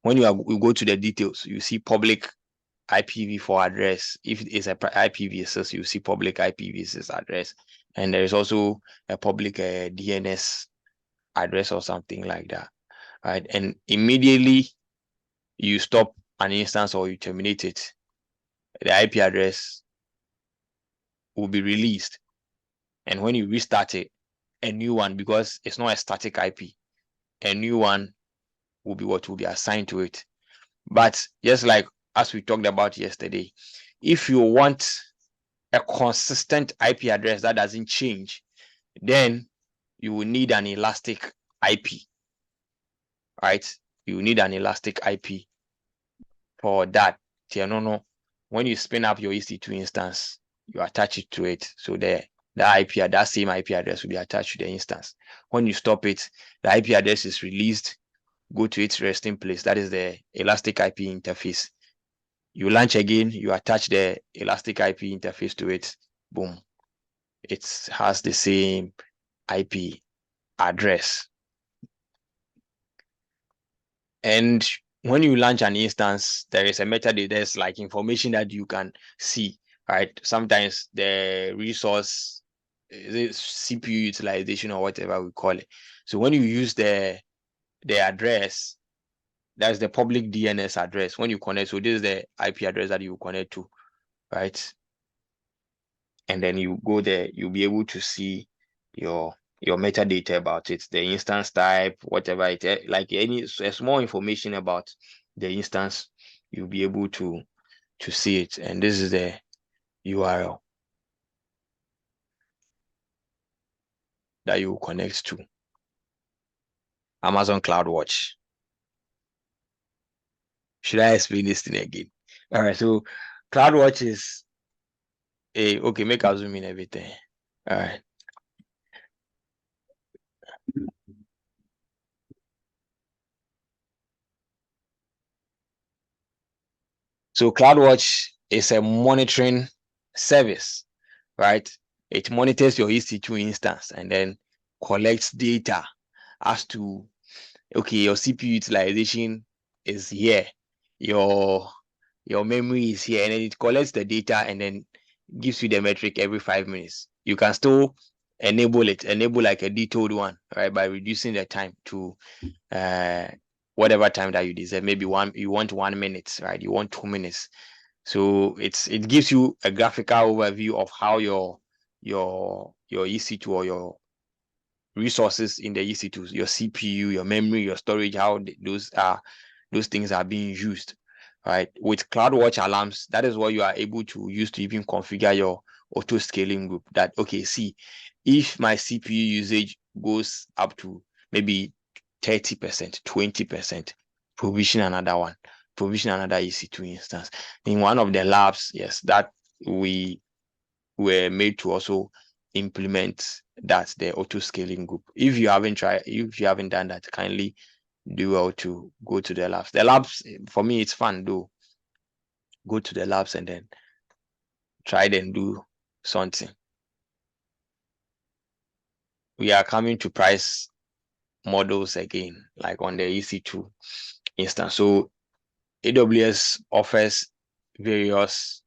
when you go to the details, you see public IPv4 address. If it's a IPv6, you see public IPv6 address, and there is also a public DNS address or something like that, right? And immediately you stop an instance or you terminate it, the IP address will be released, and when you restart it, a new one, because it's not a static IP, a new one will be assigned to it. But just like as we talked about yesterday, if you want a consistent IP address that doesn't change, then you will need an elastic IP, right? You need an elastic IP for that. When you spin up your EC2 instance, you attach it to it. So that same IP address will be attached to the instance. When you stop it, the IP address is released, go to its resting place. That is the elastic IP interface. You launch again, you attach the elastic IP interface to it, boom. It has the same IP address. And when you launch an instance, there is a metadata, there's like information that you can see, right? Sometimes the resource, the CPU utilization or whatever we call it. So when you use the address, that's the public DNS address. When you connect, so this is the IP address that you connect to, right? And then you go there, you'll be able to see your metadata about it, the instance type, whatever it is, like any small information about the instance, you'll be able to see it. And this is the URL that you connect to. Amazon CloudWatch. Should I explain this thing again? All right, so CloudWatch is okay, make us zoom in everything. All right. So CloudWatch is a monitoring service, right? It monitors your EC2 instance and then collects data as to, okay, your CPU utilization is here, your memory is here, and then it collects the data and then gives you the metric every 5 minutes. You can still enable like a detailed one, right? By reducing the time to whatever time that you deserve. Maybe you want 1 minute, right? You want 2 minutes. So it gives you a graphical overview of how your EC2 or your resources in the EC2, your CPU, your memory, your storage, how those things are being used, right? With CloudWatch alarms, that is what you are able to use to even configure your auto scaling group. That, okay, see, if my CPU usage goes up to maybe 30%, 20%, provision another EC2 instance. In one of the labs, yes, that we were made to also implement that, the auto scaling group. If you haven't done that, kindly do well to go to the labs. The labs, for me, it's fun though. Go to the labs and then try and do something. We are coming to price models again, like on the EC2 instance. So AWS offers various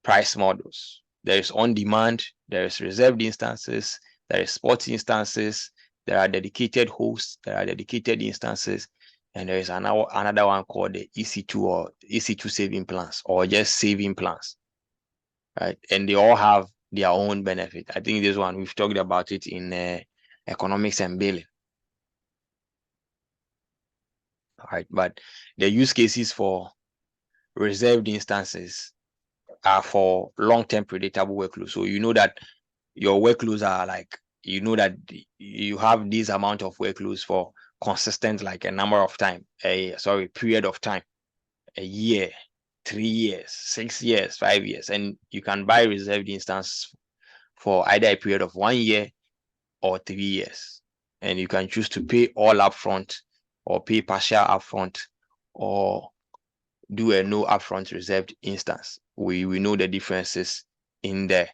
price models. There is on demand, there is reserved instances, there is spot instances, there are dedicated hosts, there are dedicated instances, and there is another one called the EC2 or EC2 saving plans, or just saving plans, right? And they all have their own benefit. I think this one, we've talked about it in economics and billing. All right, but the use cases for reserved instances are for long-term predictable workloads. So you know that your workloads are like, you know that you have this amount of workloads for consistent, like a number of time, period of time, a year, 3 years, 6 years, 5 years, and you can buy reserved instance for either a period of 1 year or 3 years, and you can choose to pay all upfront or pay partial upfront or do a no upfront reserved instance. We know the differences in there.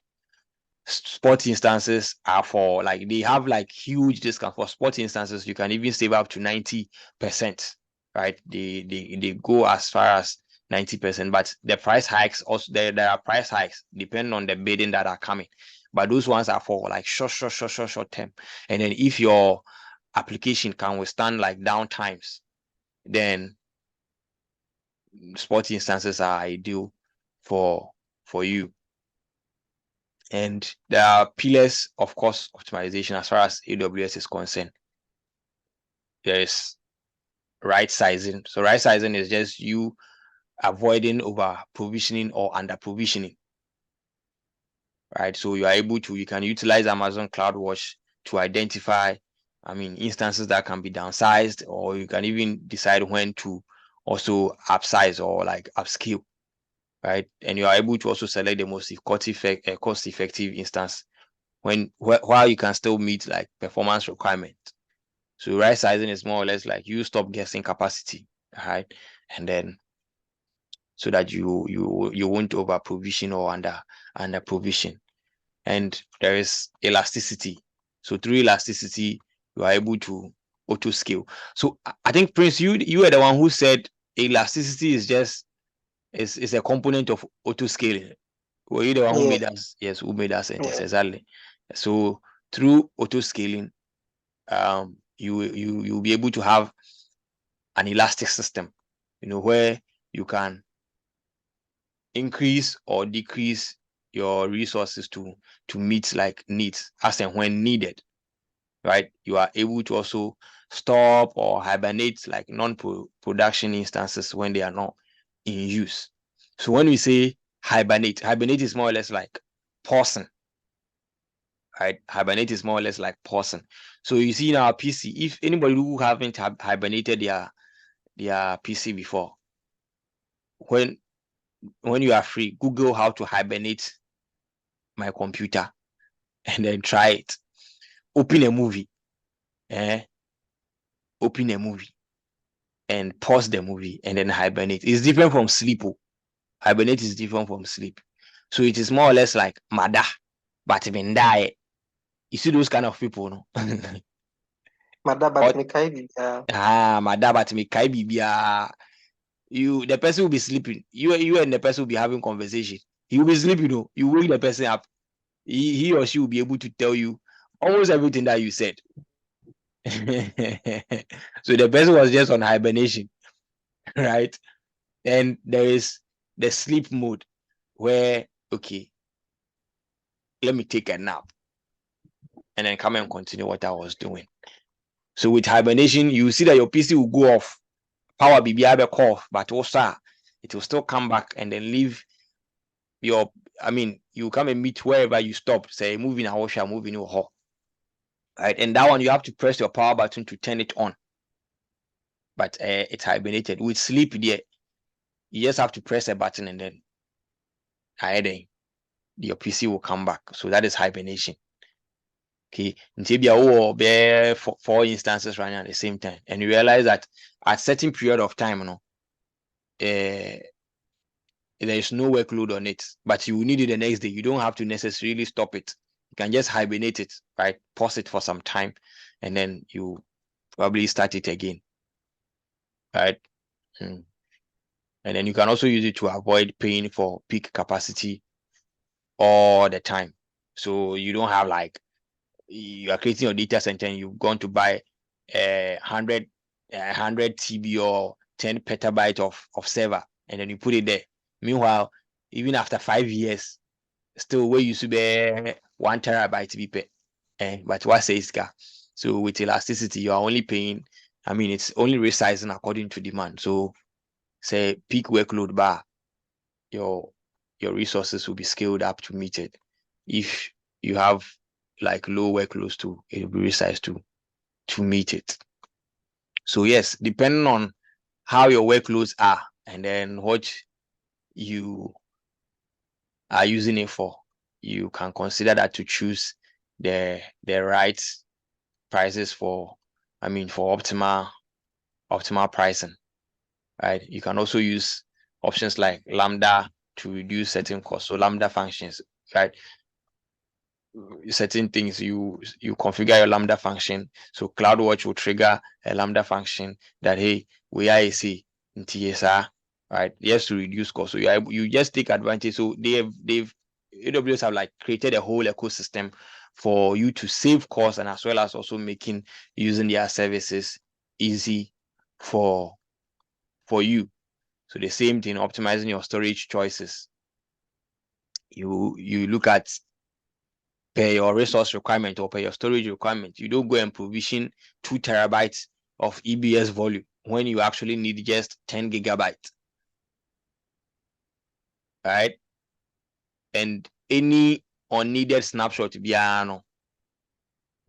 Spot instances are for, like, they have like huge discount. For spot instances, you can even save up to 90%, right? They go as far as 90%, but the price hikes also, there are price hikes depending on the bidding that are coming. But those ones are for like short term. And then if your application can withstand like down times, then spot instances are ideal for you. And there are pillars of cost optimization as far as AWS is concerned. There is right sizing. So right sizing is just you avoiding over provisioning or under provisioning, right? So you are able to, you can utilize Amazon CloudWatch to identify, instances that can be downsized, or you can even decide when to also upsize or like upscale, right? And you are able to also select the most cost-effective instance while you can still meet like performance requirements. So right sizing is more or less like you stop guessing capacity, right? And then so that you won't over provision or under provision. And there is elasticity. So through elasticity, you are able to auto scale. So I think, Prince, you are the one who said elasticity is a component of auto scaling. Were you the one who made us? Yes, who made us sentence? Exactly. So through auto scaling, you'll be able to have an elastic system, where you can increase or decrease your resources to meet like needs as and when needed, right? You are able to also stop or hibernate like non-production instances when they are not in use. So when we say hibernate is more or less like pausing, right? Hibernate is more or less like pausing. So you see in our PC, if anybody who haven't hibernated their PC before, when you are free, Google how to hibernate my computer and then try it. Open a movie, open a movie and pause the movie and then hibernate. It's different from sleep. Hibernate is different from sleep. So it is more or less like mada, but even die. You see those kind of people, no?
Mada, but me kai
mada, but me kai bibia. The person will be sleeping. You and the person will be having conversation. He will be sleeping, you wake the person up. he or she will be able to tell you almost everything that you said. So the person was just on hibernation, right? And there is the sleep mode where, okay, let me take a nap and then come and continue what I was doing. So with hibernation, you see that your PC will go off, power BBI off, but also it will still come back and then leave your, I mean, you come and meet wherever you stop, say moving a washer, moving your hall. Right, and that one you have to press your power button to turn it on. But it's hibernated. With sleep there, you just have to press a button and then your PC will come back. So that is hibernation. Okay, until be 4 instances running at the same time, and you realize that at certain period of time, there is no workload on it, but you will need it the next day. You don't have to necessarily stop it. You can just hibernate it, right? Pause it for some time, and then you probably start it again, right? And then you can also use it to avoid paying for peak capacity all the time. So you don't have like, you are creating your data center and you've gone to buy 100 TB or 10 petabyte of server, and then you put it there. Meanwhile, even after 5 years, still where you should be 1 terabyte be pay. But what says ka? So with elasticity, you are only paying, I mean, it's only resizing according to demand. So say peak workload bar, your resources will be scaled up to meet it. If you have like low workloads too, it will be resized to meet it. So yes, depending on how your workloads are and then what you are using it for, you can consider that to choose the right prices for, I mean, for optimal pricing, right? You can also use options like Lambda to reduce certain costs. So Lambda functions, right? Certain things you configure your Lambda function. So CloudWatch will trigger a Lambda function that, hey, we are AC in TSR, right? Yes, to reduce cost. So you just take advantage. So they've AWS have like created a whole ecosystem for you to save costs, and as well as also making using their services easy for you. So the same thing, optimizing your storage choices. You look at per your resource requirement or per your storage requirement. You don't go and provision 2 terabytes of EBS volume when you actually need just 10 gigabytes. Right? And any unneeded snapshot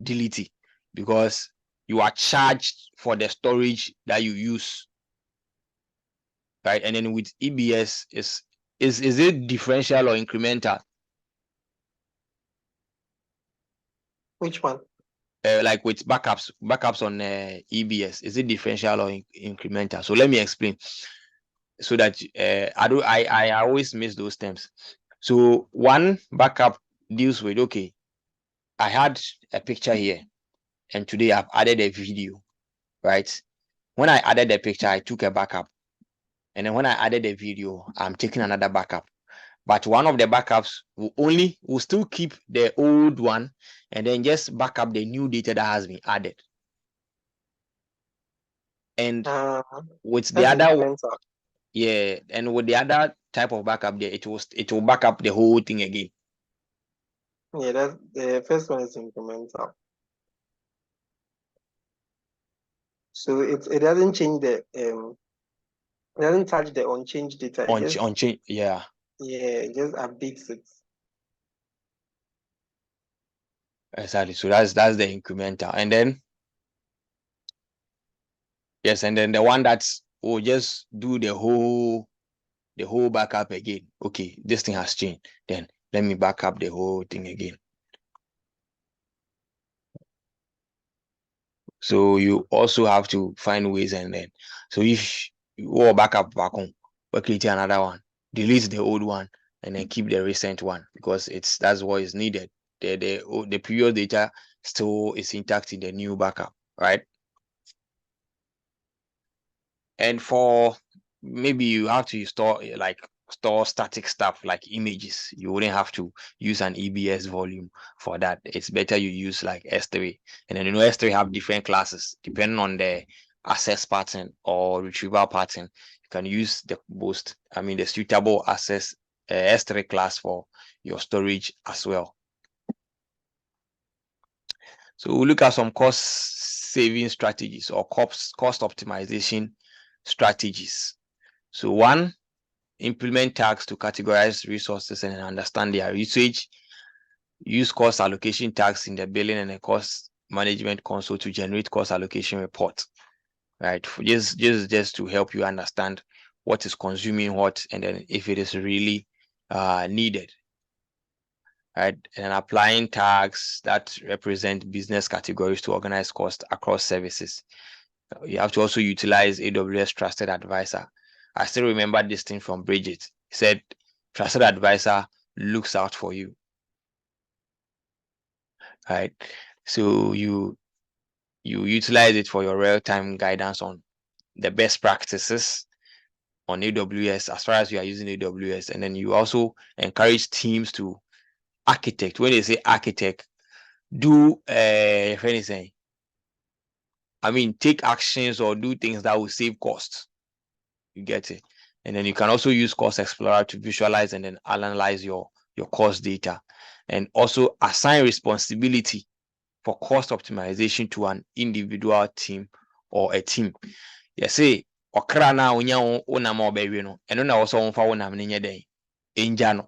delete it, because you are charged for the storage that you use. Right? And then with EBS, is it differential or incremental?
Which one?
Like with backups on EBS, is it differential or incremental? So let me explain, so that I always miss those terms. So one backup deals with, okay, I had a picture here, and today I've added a video, right? When I added the picture, I took a backup, and then when I added the video, I'm taking another backup. But one of the backups will still keep the old one and then just back up the new data that has been added. And with the other, yeah, and with the other type of backup there, it will back up the whole thing again.
Yeah, that's the first one is incremental. So it doesn't change the it doesn't touch the unchanged data.
Unchanged, yeah.
Yeah, it just updates it.
Exactly. So that's the incremental. And then yes, and then the one that's will just do the whole backup again. Okay, this thing has changed. Then let me back up the whole thing again. So you also have to find ways, and then so if you go back up, we're creating another one, delete the old one, and then keep the recent one, because that's what is needed. The previous data still is intact in the new backup, right? And for maybe you have to store like store static stuff like images. You wouldn't have to use an EBS volume for that. It's better you use like S3. And then S3 have different classes depending on the access pattern or retrieval pattern. You can use the suitable access S3 class for your storage as well. So we'll look at some cost saving strategies or cost optimization strategies. So one, implement tags to categorize resources and understand their usage. Use cost allocation tags in the billing and the cost management console to generate cost allocation report. Right, just to help you understand what is consuming what, and then if it is really needed. Right, and applying tags that represent business categories to organize cost across services. You have to also utilize AWS Trusted Advisor. I still remember this thing from Bridget. He said, Trusted Advisor looks out for you. Right, so you utilize it for your real-time guidance on the best practices on AWS as far as you are using AWS, and then you also encourage teams to architect. When they say architect, do anything. Take actions or do things that will save costs. You get it? And then you can also use Cost Explorer to visualize and then analyze your cost data, and also assign responsibility for cost optimization to an individual team or a team. You say, okra na unya unama obewe no, eno na also unfa unam ninye den. Enjano.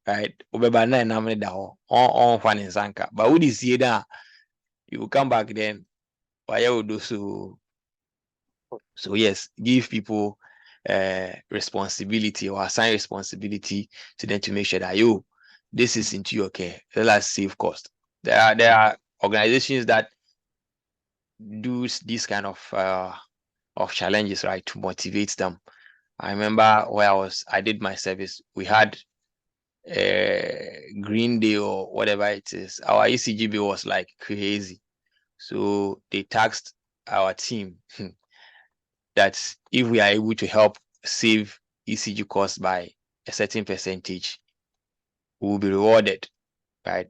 Right? Ubeba na enamne da ho. On fan insanka. But would you see that you will come back then? Why would do so? So yes, give people responsibility or assign responsibility to them to make sure that this is into your care. Let us save cost. There are organizations that do this kind of challenges, right, to motivate them. I remember where I did my service. We had Green Day or whatever it is. Our ECG bill was like crazy, so they taxed our team that if we are able to help save ECG costs by a certain percentage, we will be rewarded, right?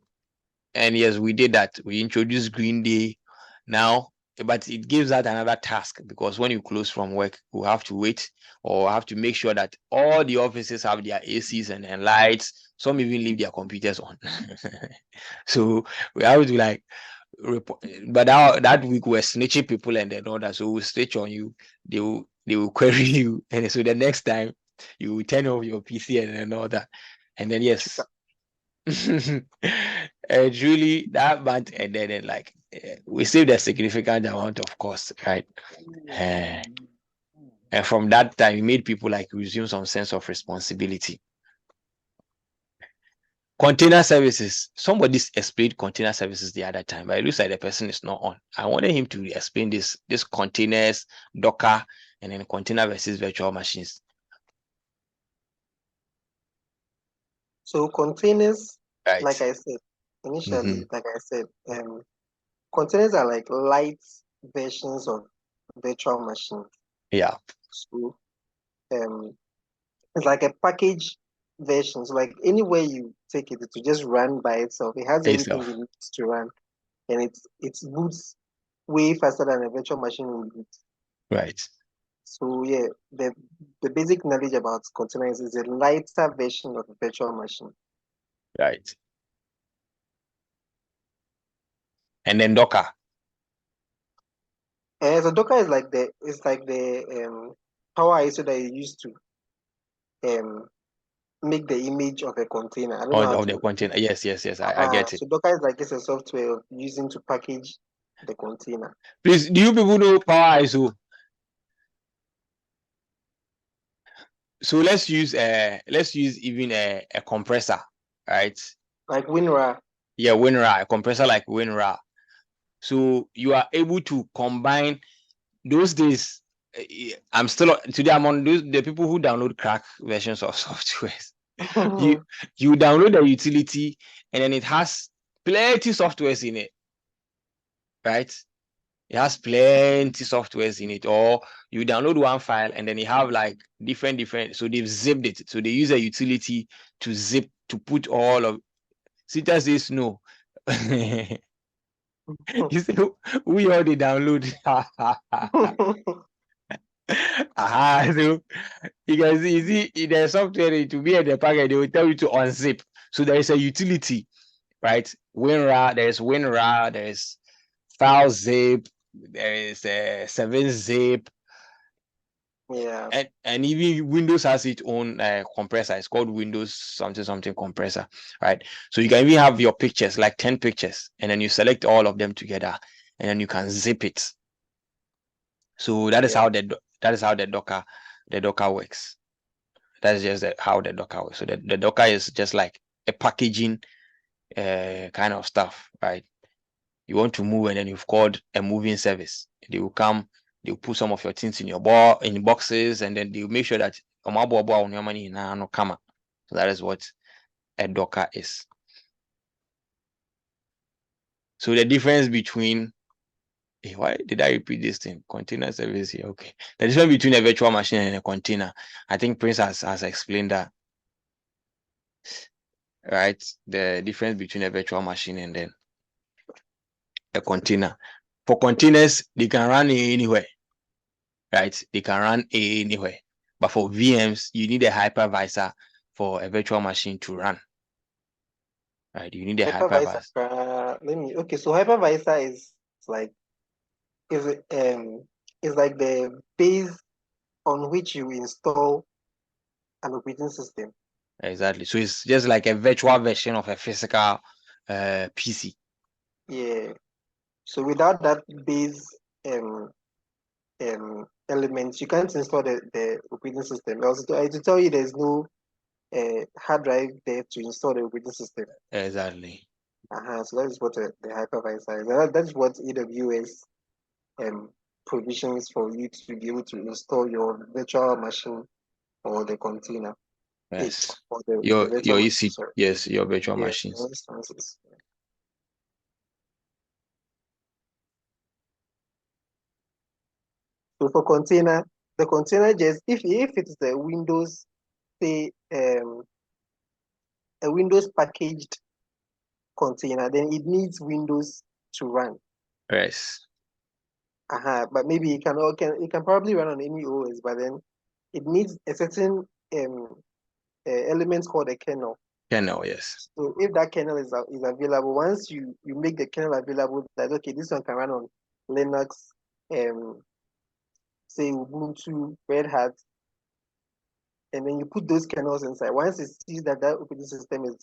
And yes, we did that. We introduced Green Day now, but it gives that another task, because when you close from work, we have to wait or have to make sure that all the offices have their ACs and lights. Some even leave their computers on. So we have to like report. But that week we're snitching people and then all that. So we'll snitch on you. They will query you, and so the next time you will turn off your PC and all that. And then yes. And really that month, and then like we saved a significant amount of cost, right? And from that time, it made people like resume some sense of responsibility. Container services. Somebody explained container services the other time, but it looks like the person is not on. I wanted him to explain this containers, Docker, and then container versus virtual machines.
So containers,
Right.
like I said initially, containers are like light versions of virtual machines.
Yeah.
So it's like a package version. So like anywhere you take it, it will just run by itself. It has everything it needs to run, and it boots way faster than a virtual machine will boot.
Right.
So yeah, the basic knowledge about containers is a lighter version of a virtual machine.
Right. And then Docker.
So Docker is like the Power ISO that you use to make the image of a container. I don't know
Of the container. Yes. I get it.
So Docker is like a software of using to package the container.
Please, do you people know Power ISO? So let's use even a compressor, right?
Like WinRAR.
Yeah, WinRAR, a compressor like WinRAR. So you are able to combine those days. I'm on the people who download crack versions of softwares. you download the utility, and then it has plenty softwares in it, right? It has plenty softwares in it, or you download one file and then you have like different. So they've zipped it. So they use a utility to zip to put all of. Sita says no. You say we all they download. So you can see in the software to be at the packet, they will tell you to unzip. So there is a utility, right? WinRAR, there's WinRAR, there's file zip, there is a 7-zip,
Yeah.
and even Windows has its own compressor. It's called Windows something compressor, right? So you can even have your pictures, like 10 pictures, and then you select all of them together, and then you can zip it. So that is how the Docker works. That's just how the Docker works. So the Docker is just like a packaging kind of stuff, right? You want to move, and then you've called a moving service. They will come, they'll put some of your things in your in boxes, and then they'll make sure that on your money no come up. So that is what a Docker is. So the difference between why did I repeat this thing? Container service here. Okay. The difference between a virtual machine and a container. I think Prince has explained that. Right? The difference between a virtual machine and then a container. For containers, they can run anywhere. Right? They can run anywhere. But for VMs, you need a hypervisor for a virtual machine to run. Right? You need a hypervisor.
Okay, so hypervisor is like the base on which you install an operating system.
Exactly. So it's just like a virtual version of a physical PC.
Yeah. So without that base elements, you can't install the operating system. Also, to tell you, there's no hard drive there to install the operating system.
Exactly.
So that is what the hypervisor is. That's what AWS provisions for you to be able to install your virtual machine or the container.
Yes.
Or the
Your
virtual
EC,
machine, sorry.
yes, your virtual
Yeah,
machines.
instances. So for container, the container just if it is a Windows, say a Windows packaged container, then it needs Windows to run.
Yes.
But maybe it can probably run on any OS, but then it needs a certain element called a kernel.
Kernel, yes.
So if that kernel is available, once you make the kernel available, that okay, this one can run on Linux, say Ubuntu, Red Hat, and then you put those kernels inside. Once it sees that operating system is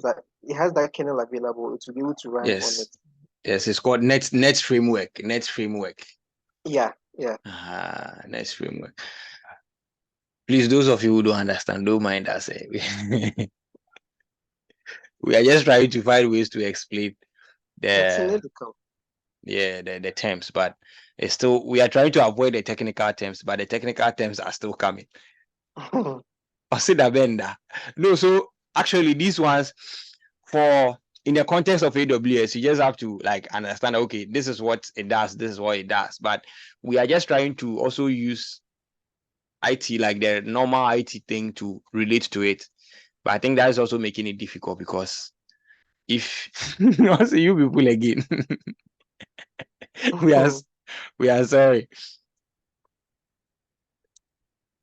that it has that kernel available, it will be able to run on it.
Yes, it's called Net Framework. Net Framework.
Yeah.
Net Framework. Please, those of you who don't understand, don't mind us. We are just trying to find ways to explain the terms, but it's still we are trying to avoid the technical terms, but the technical terms are still coming. No, so actually these ones for in the context of AWS, you just have to like understand, okay, this is what it does, this is what it does. But we are just trying to also use IT, like the normal IT thing, to relate to it. But I think that is also making it difficult because if also you people again, we are sorry.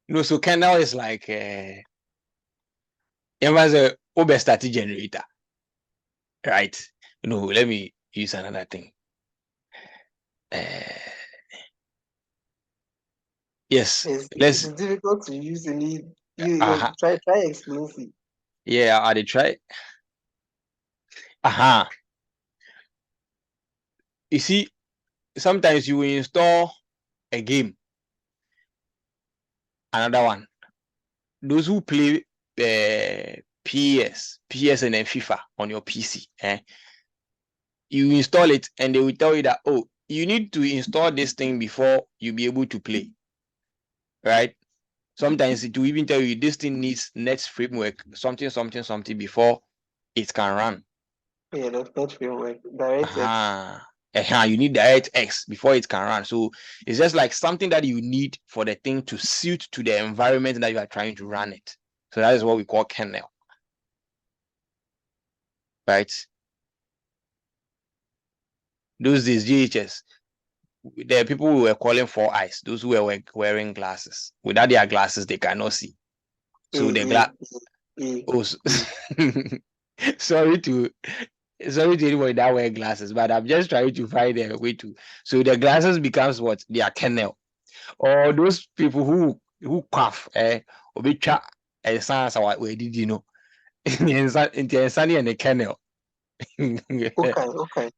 No, so kernel is like it was a overstatic generator, right? Let me use another thing. Yes,
it's difficult to use any. You try explain it.
Yeah, I did try. You see, sometimes you will install a game, another one. Those who play PS and then FIFA on your PC, you install it and they will tell you that, oh, you need to install this thing before you be able to play, right? Sometimes it will even tell you this thing needs Net Framework, something before it can run.
Yeah, that's Net Framework. DirectX.
You need DirectX before it can run. So it's just like something that you need for the thing to suit to the environment that you are trying to run it. So that is what we call kernel, right? Those days, GHS, there are people who were calling 4 eyes, those who were wearing glasses. Without their glasses, they cannot see. So the glass. Oh, sorry to anybody that wear glasses, but I'm just trying to find a way to. So the glasses becomes what? Their kernel. Or those people who cough, obicha, sounds what we did, you know, in sunny and the kernel.
Okay.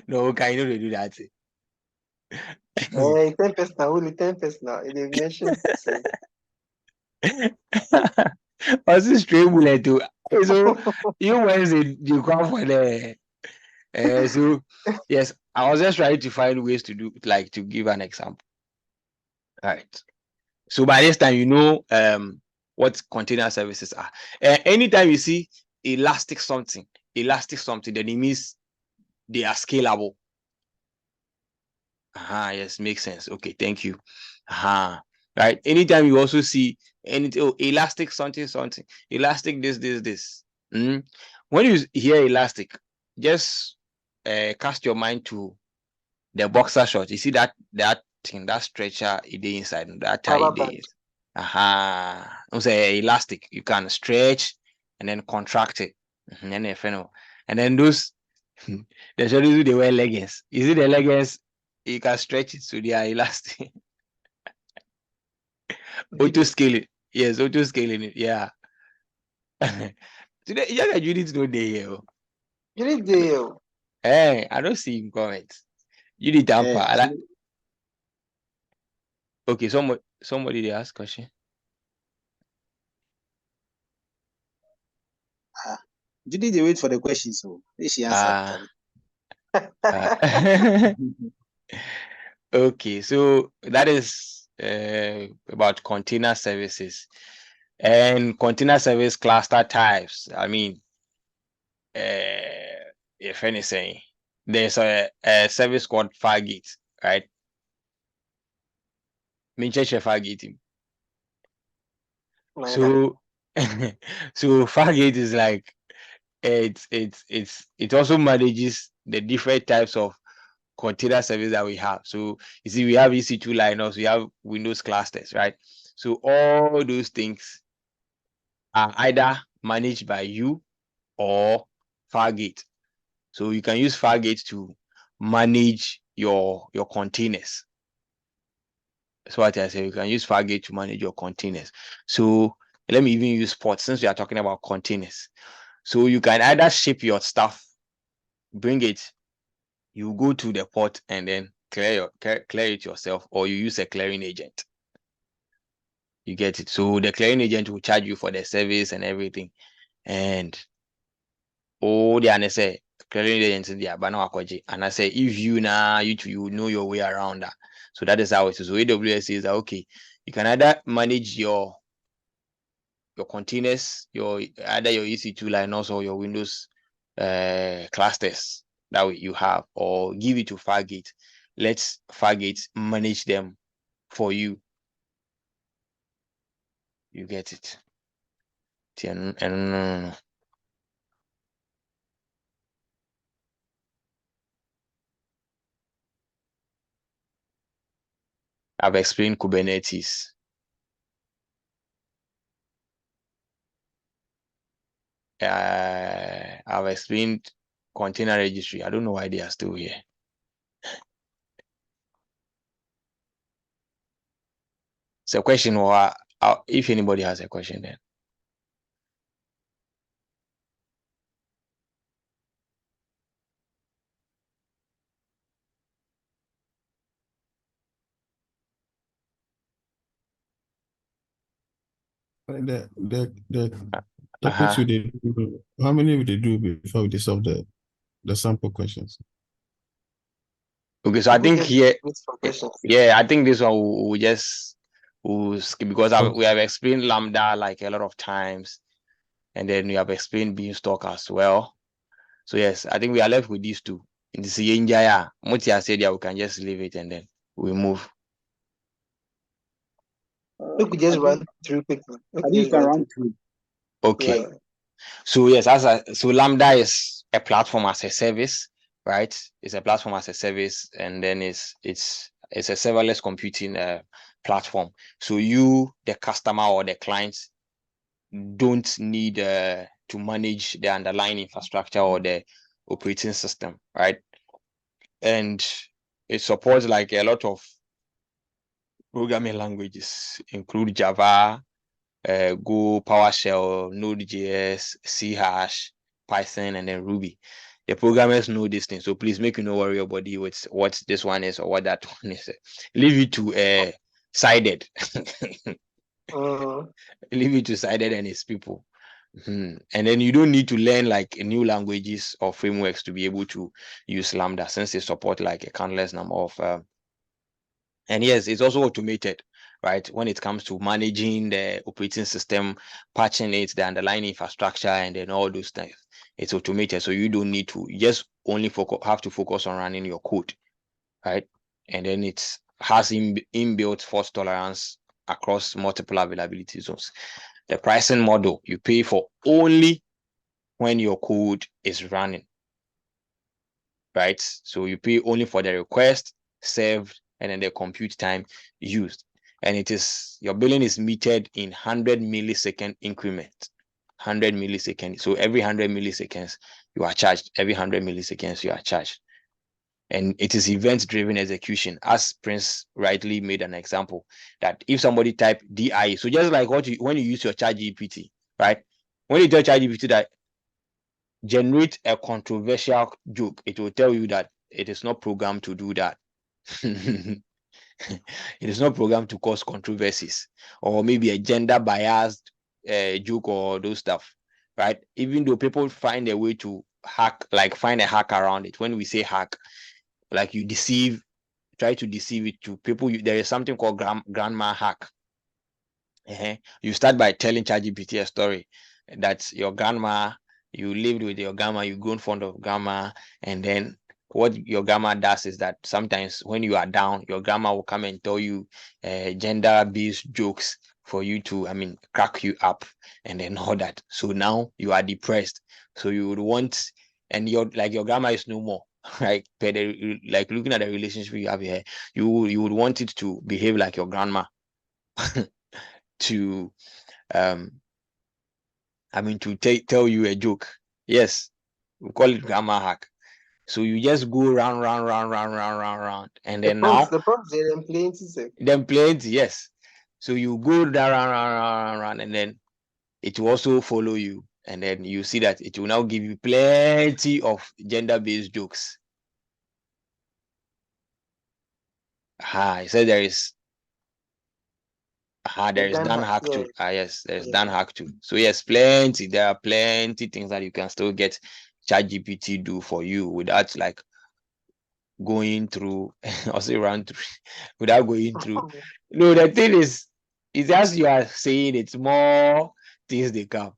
No, can you do that?
10% now, only 10% now. They mentioned so.
Also straight bullet too. So you Wednesday you come for the so yes, I was just trying to find ways to do like to give an example. All right. So by this time you know what container services are. Anytime you see elastic something, then it means they are scalable. Yes, makes sense. Okay, thank you. Right. Anytime you also see anything, elastic something, elastic this. When you hear elastic, just cast your mind to the boxer short. You see that thing, that stretcher it is inside, that tie
Rubber
it is. Say elastic, you can stretch and then contract it. And then those there's always they wear leggings. You see the leggings, you can stretch it so they are elastic. Auto scaling. Yes, auto scaling it. Yeah. Today, yeah, you need to know the here.
You need the
Hey, I don't see him comments. You need tamper. Okay, somebody they ask question.
Judy, they wait for the question, so she answered.
Okay, so that is about container services and container service cluster types. I mean, if anything, there's a service called Fargate, right? Fargate. So, so Fargate is like it also manages the different types of container service that we have. So you see, we have EC2 Linux, we have Windows clusters, right? So all those things are either managed by you or Fargate. So you can use Fargate to manage your containers. That's what I say. You can use Fargate to manage your containers. So let me even use ports since we are talking about containers. So you can either ship your stuff, bring it, you go to the port and then clear it yourself, or you use a clearing agent. You get it. So the clearing agent will charge you for the service and everything. And they say clearing agents in there, but no akwaji. And I say if you you know your way around that. So that is how it is. So AWS says that okay, you can either manage your containers, either your EC2 Linux or your Windows clusters that you have, or give it to Fargate. Let Fargate manage them for you. You get it. And I've explained Kubernetes. I've explained container registry. I don't know why they are still here. So question, or if anybody has a question then.
The topics we did, how many would they do before we solve the sample questions?
Okay, so I think here, I think this one we just skip because we have explained Lambda like a lot of times, and then we have explained Beanstalk as well. So yes, I think we are left with these two. In the CNJIA, Mutia said, yeah, we can just leave it and then we move.
We could just run through quickly. We
I
could
think you
just
can
run
run
through.
through.
Okay.
Yeah.
So yes, so Lambda is a platform as a service, right? It's a platform as a service, and then it's a serverless computing platform. So you, the customer or the clients, don't need to manage the underlying infrastructure or the operating system, right? And it supports like a lot of programming languages, include Java, Go, PowerShell, Node.js, C#, Python, and then Ruby. The programmers know this thing, so please make you no worry about what this one is or what that one is. Leave it to Sided. Leave it to Sided and his people. And then you don't need to learn like new languages or frameworks to be able to use Lambda, since they support like a countless number of and yes, it's also automated, right? When it comes to managing the operating system, patching it, the underlying infrastructure, and then all those things, it's automated. So you don't need to, you just only have to focus on running your code, right? And then it has inbuilt fault tolerance across multiple availability zones. The pricing model, you pay for only when your code is running, right? So you pay only for the request served and then the compute time used. And it is, your billing is metered in 100 millisecond increment. 100 milliseconds. So every 100 milliseconds you are charged. Every 100 milliseconds you are charged. And it is event-driven execution, as Prince rightly made an example, that if somebody type DI, so just like when you use your ChatGPT, right? When you tell ChatGPT that generate a controversial joke, it will tell you that it is not programmed to do that. It is not programmed to cause controversies, or maybe a gender biased joke or those stuff, right? Even though people find a way to hack, like find a hack around it. When we say hack, like you try to deceive it to people. There is something called grandma hack. You start by telling ChatGPT a story that your grandma, you lived with your grandma, you grown fond of grandma, and then what your grandma does is that sometimes when you are down, your grandma will come and tell you gender-based jokes for you to, crack you up, and then all that. So now you are depressed. So you would want, and your grandma is no more, right? But like looking at the relationship you have here, you would want it to behave like your grandma. To to tell you a joke. Yes, we call it grammar hack. So you just go round, and then now
The prompts are in plenty, sir.
then plenty, yes. So you go down round, and then it will also follow you, and then you see that it will now give you plenty of gender-based jokes. It said there is Dan hack
Yeah.
too. Yes, there's
Yeah.
Dan hack too. So yes, plenty. There are plenty things that you can still get ChatGPT do for you without like going through or say run through without going through. No, the thing is as you are saying, it's more things they come.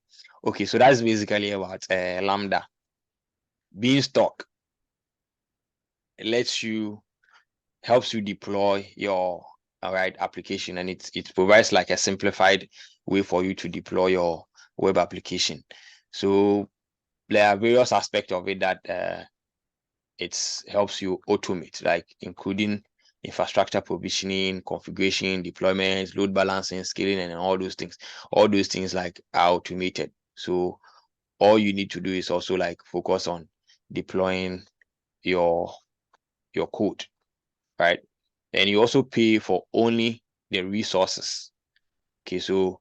Okay, so that's basically about Lambda. Beanstalk helps you deploy your application, and it provides like a simplified way for you to deploy your web application. So there are various aspects of it that it helps you automate, like including infrastructure provisioning, configuration, deployment, load balancing, scaling, and all those things. All those things like are automated. So all you need to do is also like focus on deploying your code, right? And you also pay for only the resources. Okay, so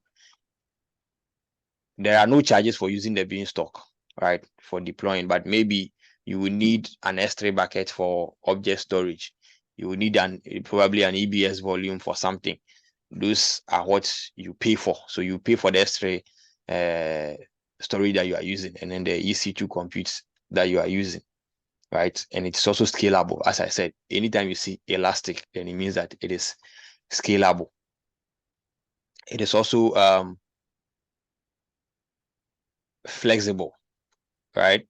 there are no charges for using the beanstalk, right, for deploying, but maybe you will need an S3 bucket for object storage. You will need probably an EBS volume for something. Those are what you pay for. So you pay for the S3 storage that you are using, and then the EC2 computes that you are using, right? And it's also scalable. As I said, anytime you see elastic, then it means that it is scalable. It is also flexible, right?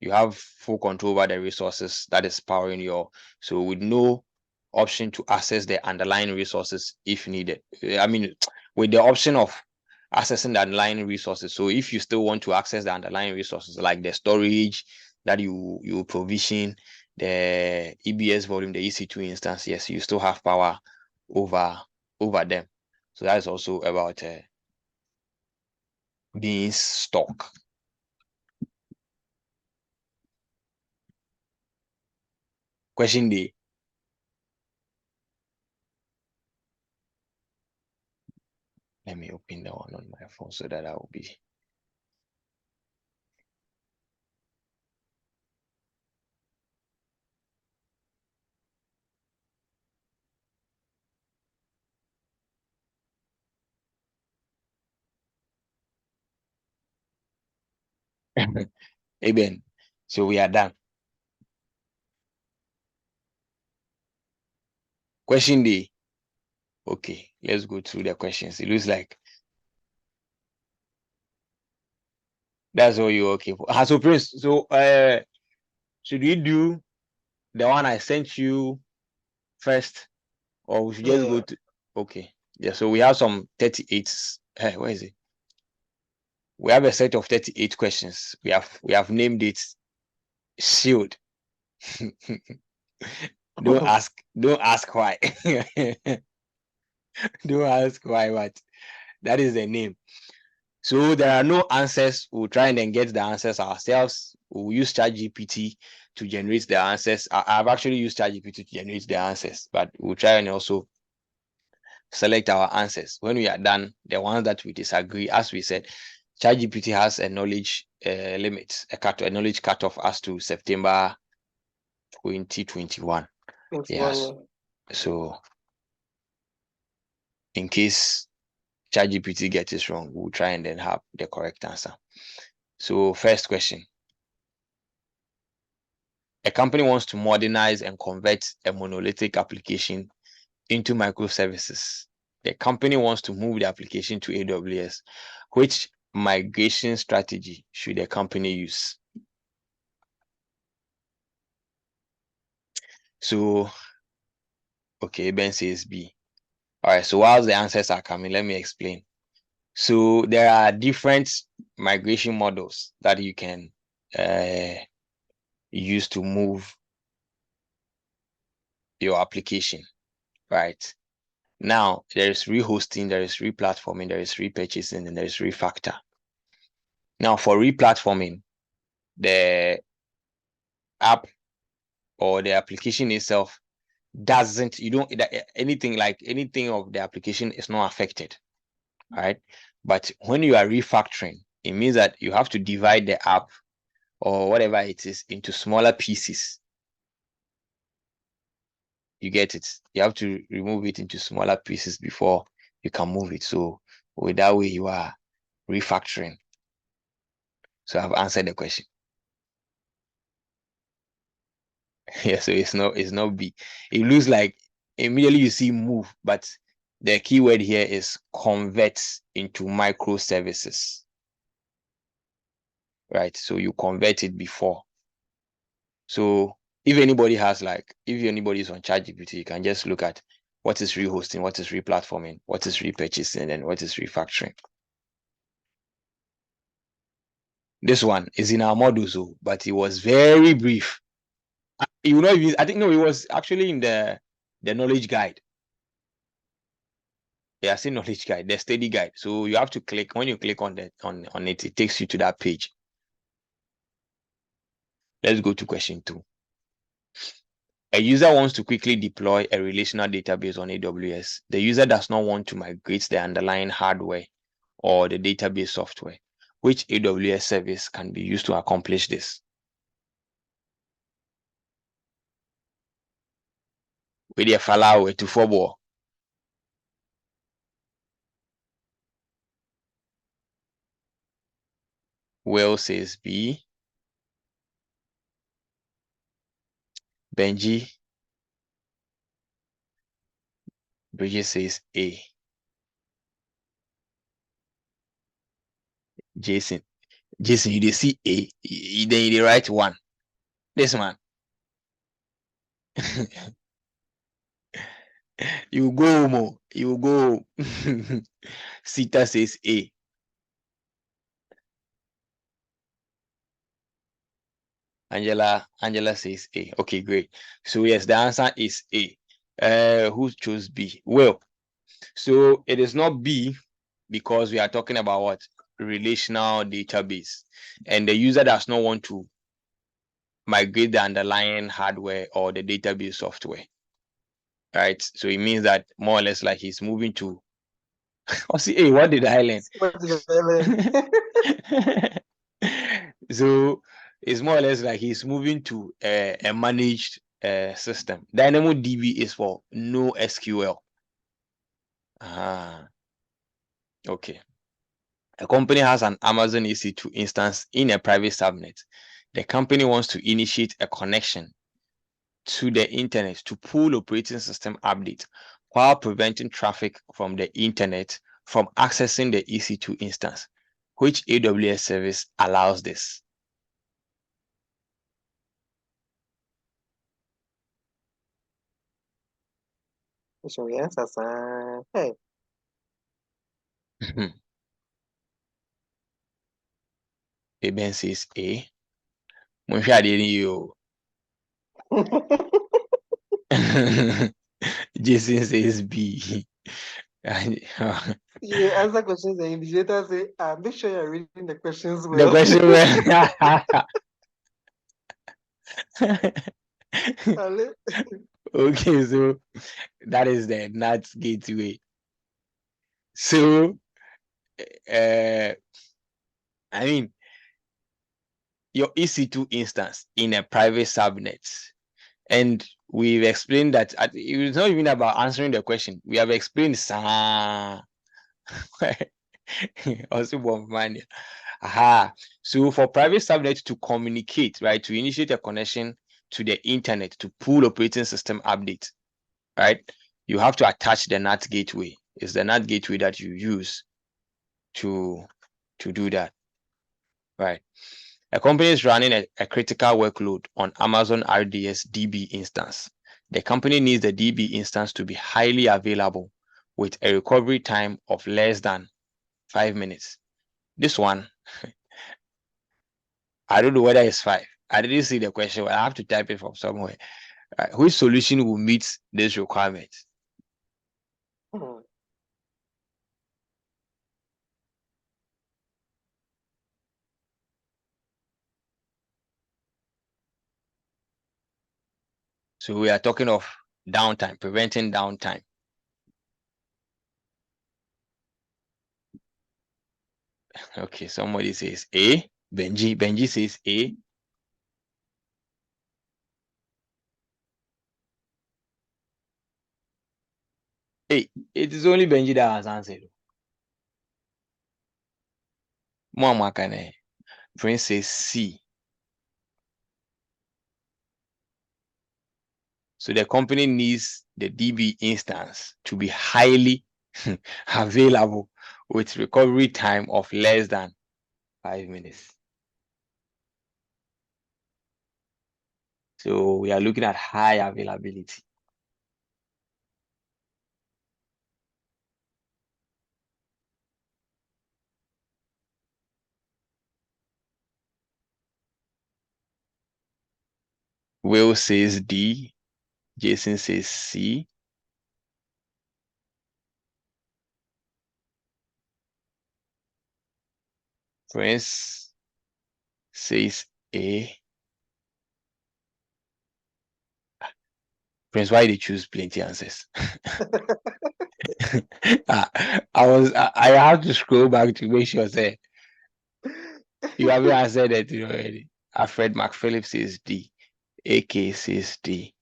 You have full control over the resources that is powering your, so with no option to access the underlying resources if needed. I mean, with the option of accessing the underlying resources. So if you still want to access the underlying resources, like the storage that you provision, the EBS volume, the EC2 instance, yes, you still have power over them. So that is also about being stuck. Question D. Let me open that one on my phone so that I will be. Amen. So we are done. Question D. Okay, let's go through the questions. It looks like that's all you're okay for. So Prince, so should we do the one I sent you first, or we should just go to? Okay, yeah. So we have some 38. Where is it? We have a set of 38 questions. We have named it Shield. Don't ask why. Don't ask why, but that is the name. So there are no answers. We'll try and then get the answers ourselves. We'll use ChatGPT to generate the answers. I've actually used ChatGPT to generate the answers, but we'll try and also select our answers. When we are done, the ones that we disagree, as we said, ChatGPT has a knowledge limit, a knowledge cutoff as to September 2021. Yes. So in case ChatGPT gets it wrong, we'll try and then have the correct answer. So first question. A company wants to modernize and convert a monolithic application into microservices. The company wants to move the application to AWS. Which migration strategy should the company use? So, okay, Ben says B. All right, so while the answers are coming, let me explain. So there are different migration models that you can use to move your application, right? Now, there is rehosting, there is replatforming, there is repurchasing, and there is refactor. Now, for replatforming, the app or the application itself doesn't, you don't, anything of the application is not affected, right? But when you are refactoring, it means that you have to divide the app or whatever it is into smaller pieces. You get it? You have to remove it into smaller pieces before you can move it. So with that way, you are refactoring. So I've answered the question. Yeah, so it's not B. It looks like immediately you see move, but the keyword here is convert into microservices. Right? So you convert it before. So if anybody is on ChatGPT, you can just look at what is rehosting, what is replatforming, what is repurchasing, and what is refactoring. This one is in our module, so but it was very brief. You know, I think no, it was actually in the knowledge guide. Yeah, see knowledge guide, the study guide. So you have to click, when you click on it, it takes you to that page. Let's go to question 2. A user wants to quickly deploy a relational database on AWS. The user does not want to migrate the underlying hardware or the database software. Which AWS service can be used to accomplish this? With the follow to forward. Will says B. Benji. Bridget says A. Jason. Jason, you see A, then you write 1. This man. You go home. You go home. Sita says A. Angela says A. Okay, great. So yes, the answer is A. Who chose B? Well, so it is not B because we are talking about what? Relational database. And the user does not want to migrate the underlying hardware or the database software. Right? So it means that more or less like he's moving to oh, see, hey, what did I learn?
What did I learn?
So it's more or less like he's moving to a managed system. DynamoDB is for no SQL. Okay. A company has an Amazon EC2 instance in a private subnet. The company wants to initiate a connection to the internet to pull operating system update while preventing traffic from the internet from accessing the EC2 instance. Which AWS service allows this?
So the answer hey.
Ben says A. Jason says B.
You answer questions and the invigilator say, make sure you're reading the questions
The
well.
question okay, so that is the NAT gateway. So, I mean, your EC2 instance in a private subnet, and we've explained that it's not even about answering the question. We have explained also aha. So for private subnet to communicate, right, to initiate a connection to the internet to pull operating system update, right, you have to attach the NAT gateway. It's the NAT gateway that you use to do that, right? A company is running a critical workload on Amazon RDS DB instance. The company needs the DB instance to be highly available with a recovery time of less than 5 minutes. This one, I don't know whether it's 5. I didn't see the question, but I have to type it from somewhere. Which solution will meet this requirement? So we are talking of downtime, preventing downtime. Okay, somebody says A. Benji says A. Hey, it is only Benji that has answered. Mama Kane. Prince says C. So the company needs the DB instance to be highly available with recovery time of less than 5 minutes. So we are looking at high availability. Will says D. Jason says C. Prince says A. Prince, why did you choose plenty answers? I have to scroll back to make sure say you haven't answered it already. Alfred McPhillips says D. AK says D.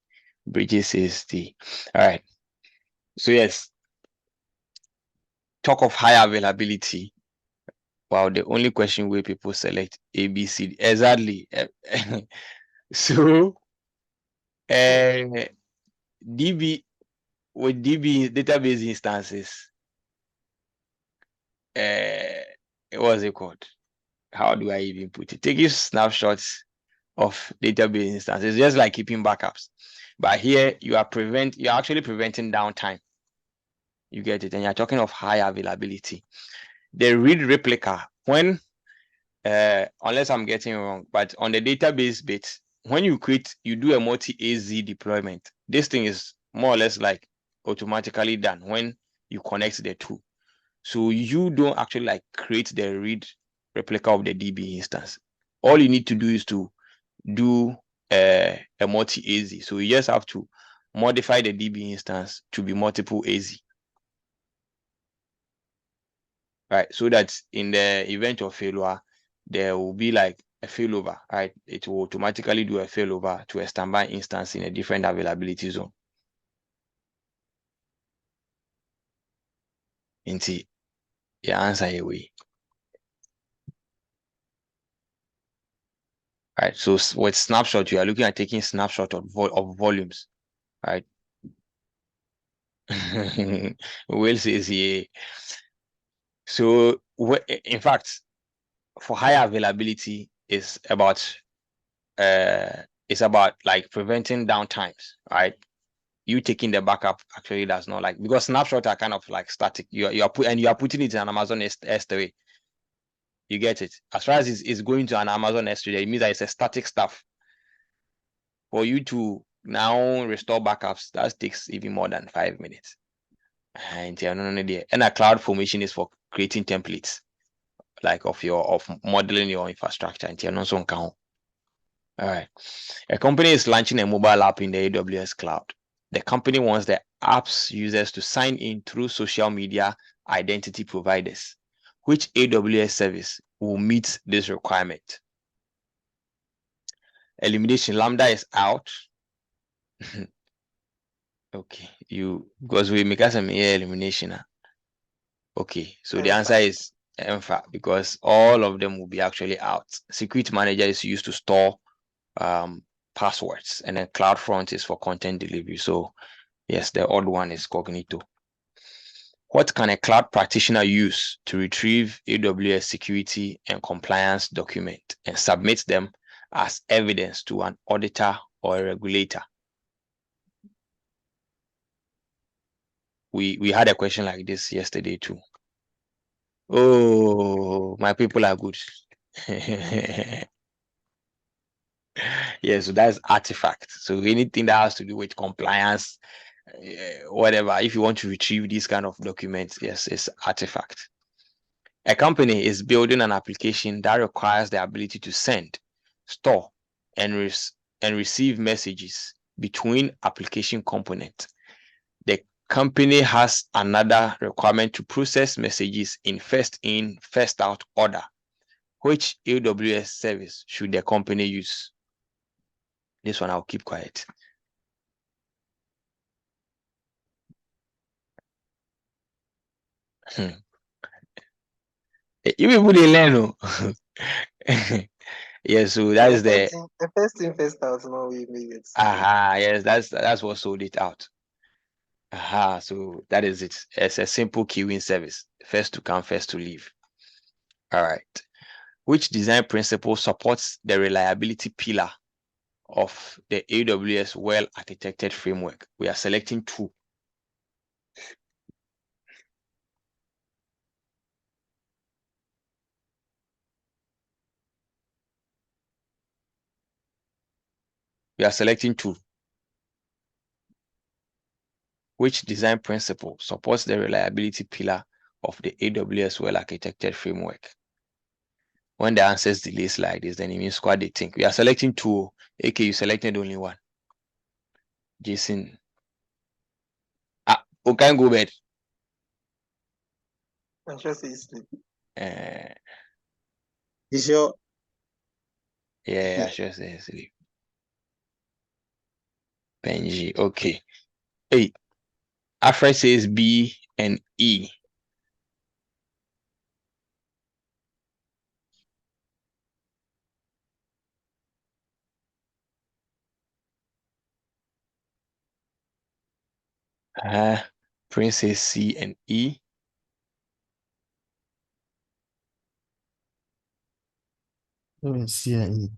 Bridget says D. All right. So yes, talk of high availability. Wow, the only question where people select A, B, C, D. Exactly. So DB with DB database instances, what was it called? how do I even put it? Taking snapshots of database instances. It's just like keeping backups. But here you're actually preventing downtime. You get it? And you're talking of high availability. The read replica, when unless I'm getting it wrong, but on the database bit, when you do a multi-AZ deployment, this thing is more or less like automatically done when you connect the two. So you don't actually like create the read replica of the DB instance. All you need to do is to do a multi-AZ. So you just have to modify the DB instance to be multiple AZ. Right, so that in the event of failure, there will be like a failover, right? It will automatically do a failover to a standby instance in a different availability zone. Into your answer away. Right, so with snapshot, you are looking at taking snapshot of volumes, right? Will says yeah. So in fact, for higher availability is about like preventing downtimes, right? You taking the backup actually does not, like, because snapshots are kind of like static. You are putting it in an Amazon S3. You get it? As far as it's going to an Amazon S3, it means that it's a static stuff. For you to now restore backups, that takes even more than 5 minutes. And a cloud formation is for creating templates, like of modeling your infrastructure. All right. A company is launching a mobile app in the AWS cloud. The company wants the app's users to sign in through social media identity providers. Which AWS service will meet this requirement? Elimination, Lambda is out. Okay, because we make some elimination. Okay, so the answer is Enfa, because all of them will be actually out. Security manager is used to store passwords, and then CloudFront is for content delivery. So yes, the odd one is Cognito. What can a cloud practitioner use to retrieve AWS security and compliance document and submit them as evidence to an auditor or a regulator? We had a question like this yesterday too. Oh, my people are good. Yeah, so that's artifact. So anything that has to do with compliance, whatever, if you want to retrieve these kind of documents, yes, it's artifact. A company is building an application that requires the ability to send, store, and receive messages between application components. The company has another requirement to process messages in, first out order. Which AWS service should the company use? This one I'll keep quiet. You people dey learn. Yeah, so that is the
first in, first out. No, we made it.
yes, that's what sold it out. So that is it. It's a simple queuing service. First to come, first to leave. All right. Which design principle supports the reliability pillar of the AWS well-architected framework? We are selecting two. We are selecting two. Which design principle supports the reliability pillar of the AWS well-architected framework? When the answers delays like this, then it means what they think. We are selecting two. AK, you selected only one. Jason. We can't go bed.
I'm sure he's sleep.
You sure?
Yeah, I should say sleep. Benji, okay. Hey, Afra says B and E. Prince says C and E.
Let me see. And E.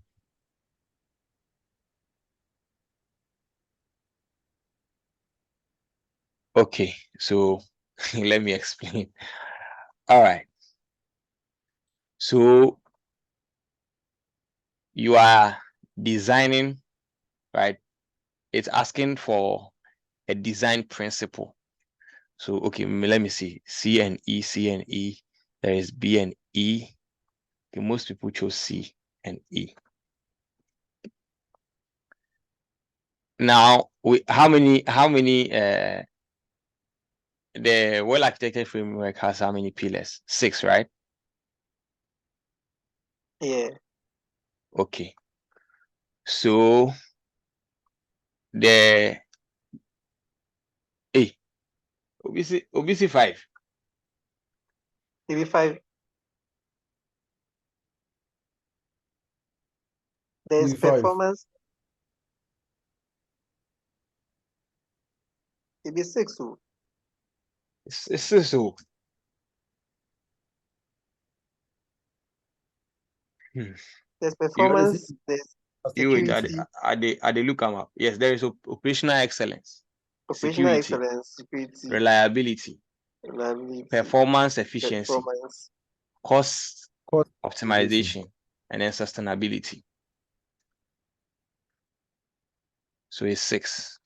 Okay, so let me explain. All right. So you are designing, right? It's asking for a design principle. So, okay, let me see. C and E, C and E. There is B and E. Okay, most people chose C and E. Now, how many the well-architected framework has how many pillars? 6, right?
Yeah.
Okay. So the OBC 5.
Maybe 5. There's
E5.
performance. Maybe 6. So
It's so.
there's
You
What is
performance.
it?
There's
you wait,
security,
are they look them up? Yes, there is operational excellence,
operational
security,
excellence, security,
reliability,
reliability,
performance efficiency,
performance.
cost
Cost
optimization, and then sustainability. So it's 6.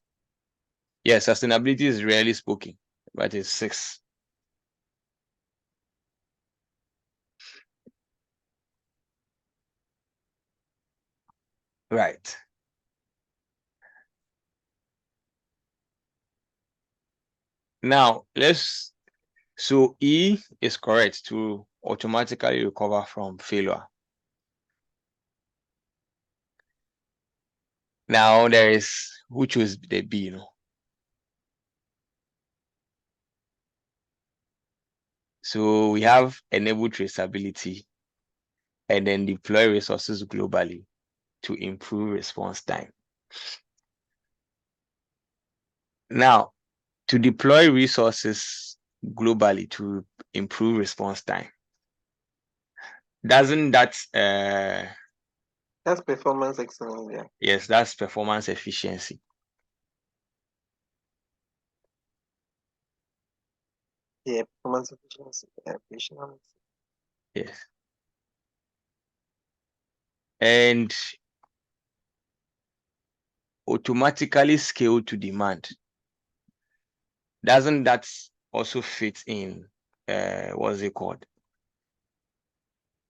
Yes, sustainability is rarely spoken, but it's 6. Right. Now so E is correct to automatically recover from failure. Now there is who chose the B, you know. So we have enable traceability and then deploy resources globally to improve response time. Now, to deploy resources globally to improve response time, doesn't that
That's performance excellence. Yeah.
yes, that's performance efficiency.
Yeah. Performance efficiency. Yeah, operational.
Yes. And automatically scale to demand. Doesn't that also fit in what's it called?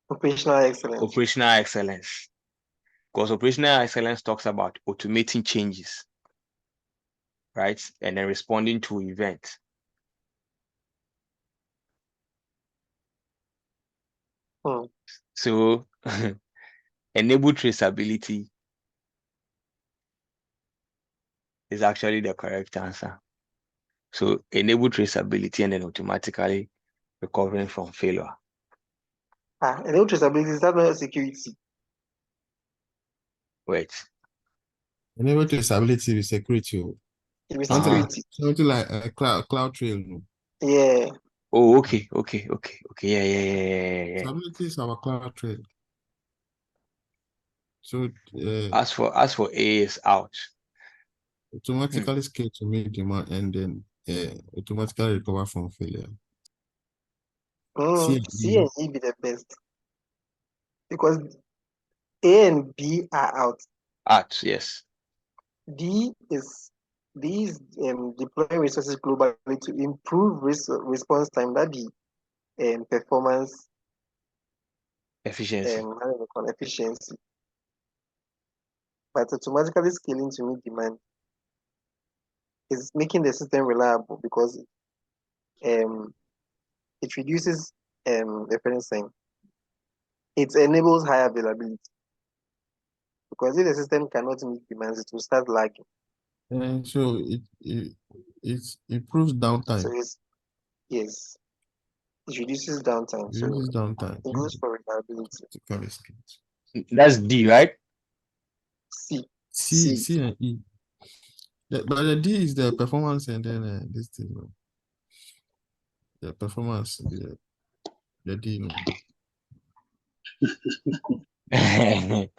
Operational excellence.
Operational excellence. Because operational excellence talks about automating changes, right? And then responding to events. So enable traceability is actually the correct answer. So enable traceability and then automatically recovering from failure.
Enable traceability, is that not security?
Wait.
Enable traceability with security.
It is
Something like
security.
something like a cloud trail. No?
Yeah.
Oh, okay. Yeah.
Traceability is our cloud trail. So
As for A is out.
automatically scale to meet demand and then automatically recover from failure.
C and E be the best because A and B are out.
Out, yes.
D is deploying resources globally to improve response time. That be performance
Efficiency.
how do you call it? Efficiency. But automatically scaling to meet demand is making the system reliable because it reduces reference time. It enables high availability because if the system cannot meet demands, it will start lagging.
And so it improves downtime.
So yes, it reduces downtime. So
Reduces downtime.
it goes for reliability.
That's D, right?
C and E. But the D is the performance and then this thing. The performance, the D. No. But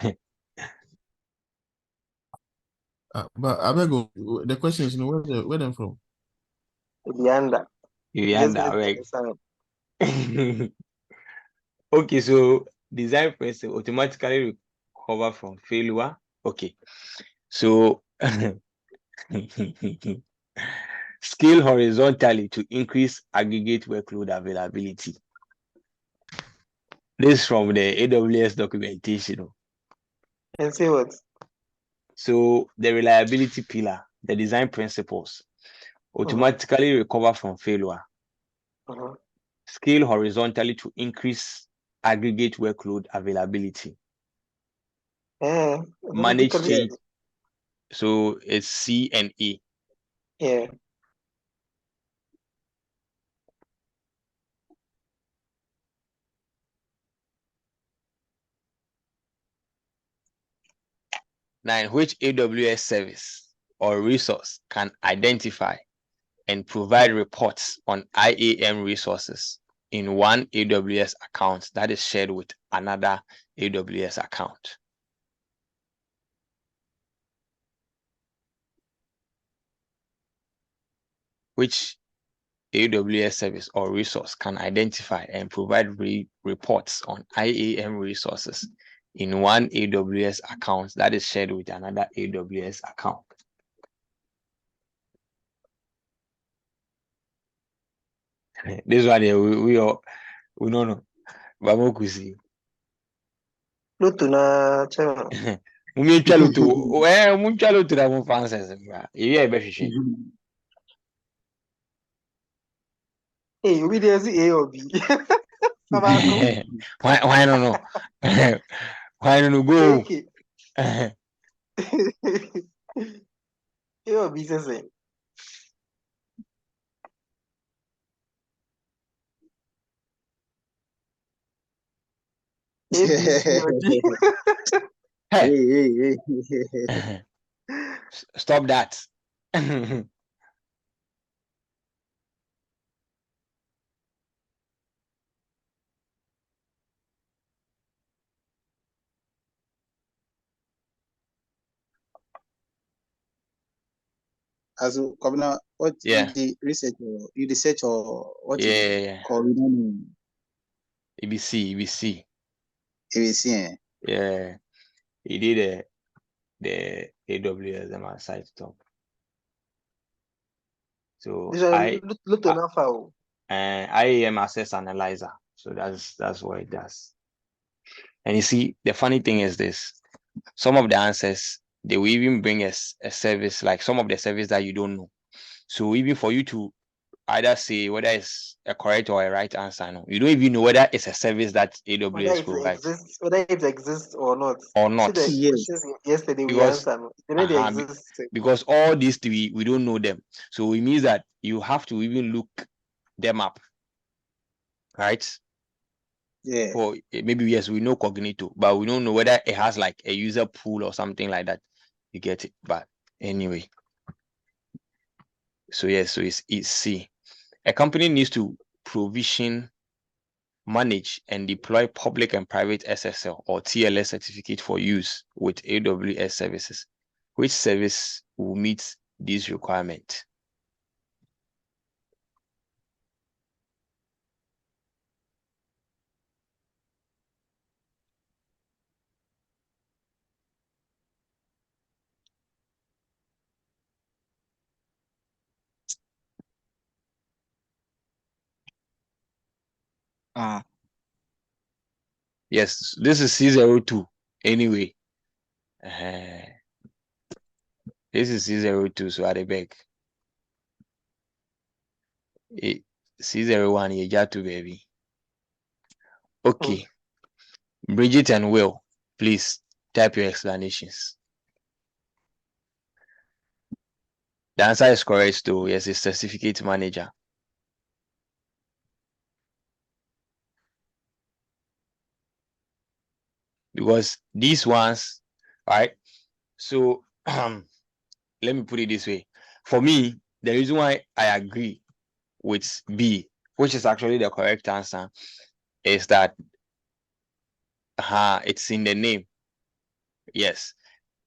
I beg you, the question is, where them from?
The under.
You
Just
that
made
way.
the sound.
Okay, so design principle automatically recover from failure. Okay, so scale horizontally to increase aggregate workload availability. This is from the AWS documentation.
And say what?
So the reliability pillar, the design principles, automatically recover from failure. Scale horizontally to increase aggregate workload availability. Manage change. So it's C and E.
Yeah.
Now, which AWS service or resource can identify and provide reports on IAM resources in one AWS account that is shared with another AWS account? Which AWS service or resource can identify and provide reports on IAM resources in one AWS account that is shared with another AWS account? This one here, we don't know. Bamokusi.
Lutuna channel.
Mumichalo to muchalo to that fancies. Yeah, beshi.
Hey, you be there see A or B.
Why no no? Why no go?
Okay. A or B says A, B, C, or D.
Hey,
Hey.
stop that.
As Governor, what
Yeah.
you the research or what you
Yeah.
call
EBC.
ABC?
Yeah. He did the AWS site top. So
Lutuna foul.
IAM access analyzer. So that's what it does. And you see, the funny thing is this: some of the answers they will even bring us a service, like some of the service that you don't know. So even for you to either say whether it's a correct or a right answer, no, you don't even know whether it's a service that AWS provides
Whether it exists or not.
or not.
See the
Yes.
questions yesterday we
Because
answered. They exist.
because all these three we don't know them, so it means that you have to even look them up, right?
Yeah.
Or maybe yes, we know Cognito, but we don't know whether it has like a user pool or something like that. You get it? But anyway, so yes, so it's C. A company needs to provision, manage, and deploy public and private SSL or TLS certificate for use with AWS services. Which service will meet this requirement? Yes, this is C02 anyway. This is C02, so at the back. C01, you got to baby. Okay. Bridget and Will, please type your explanations. The answer is correct too. Yes, it's certificate manager. Because these ones, right? So let me put it this way. For me, the reason why I agree with B, which is actually the correct answer, is that It's in the name. Yes.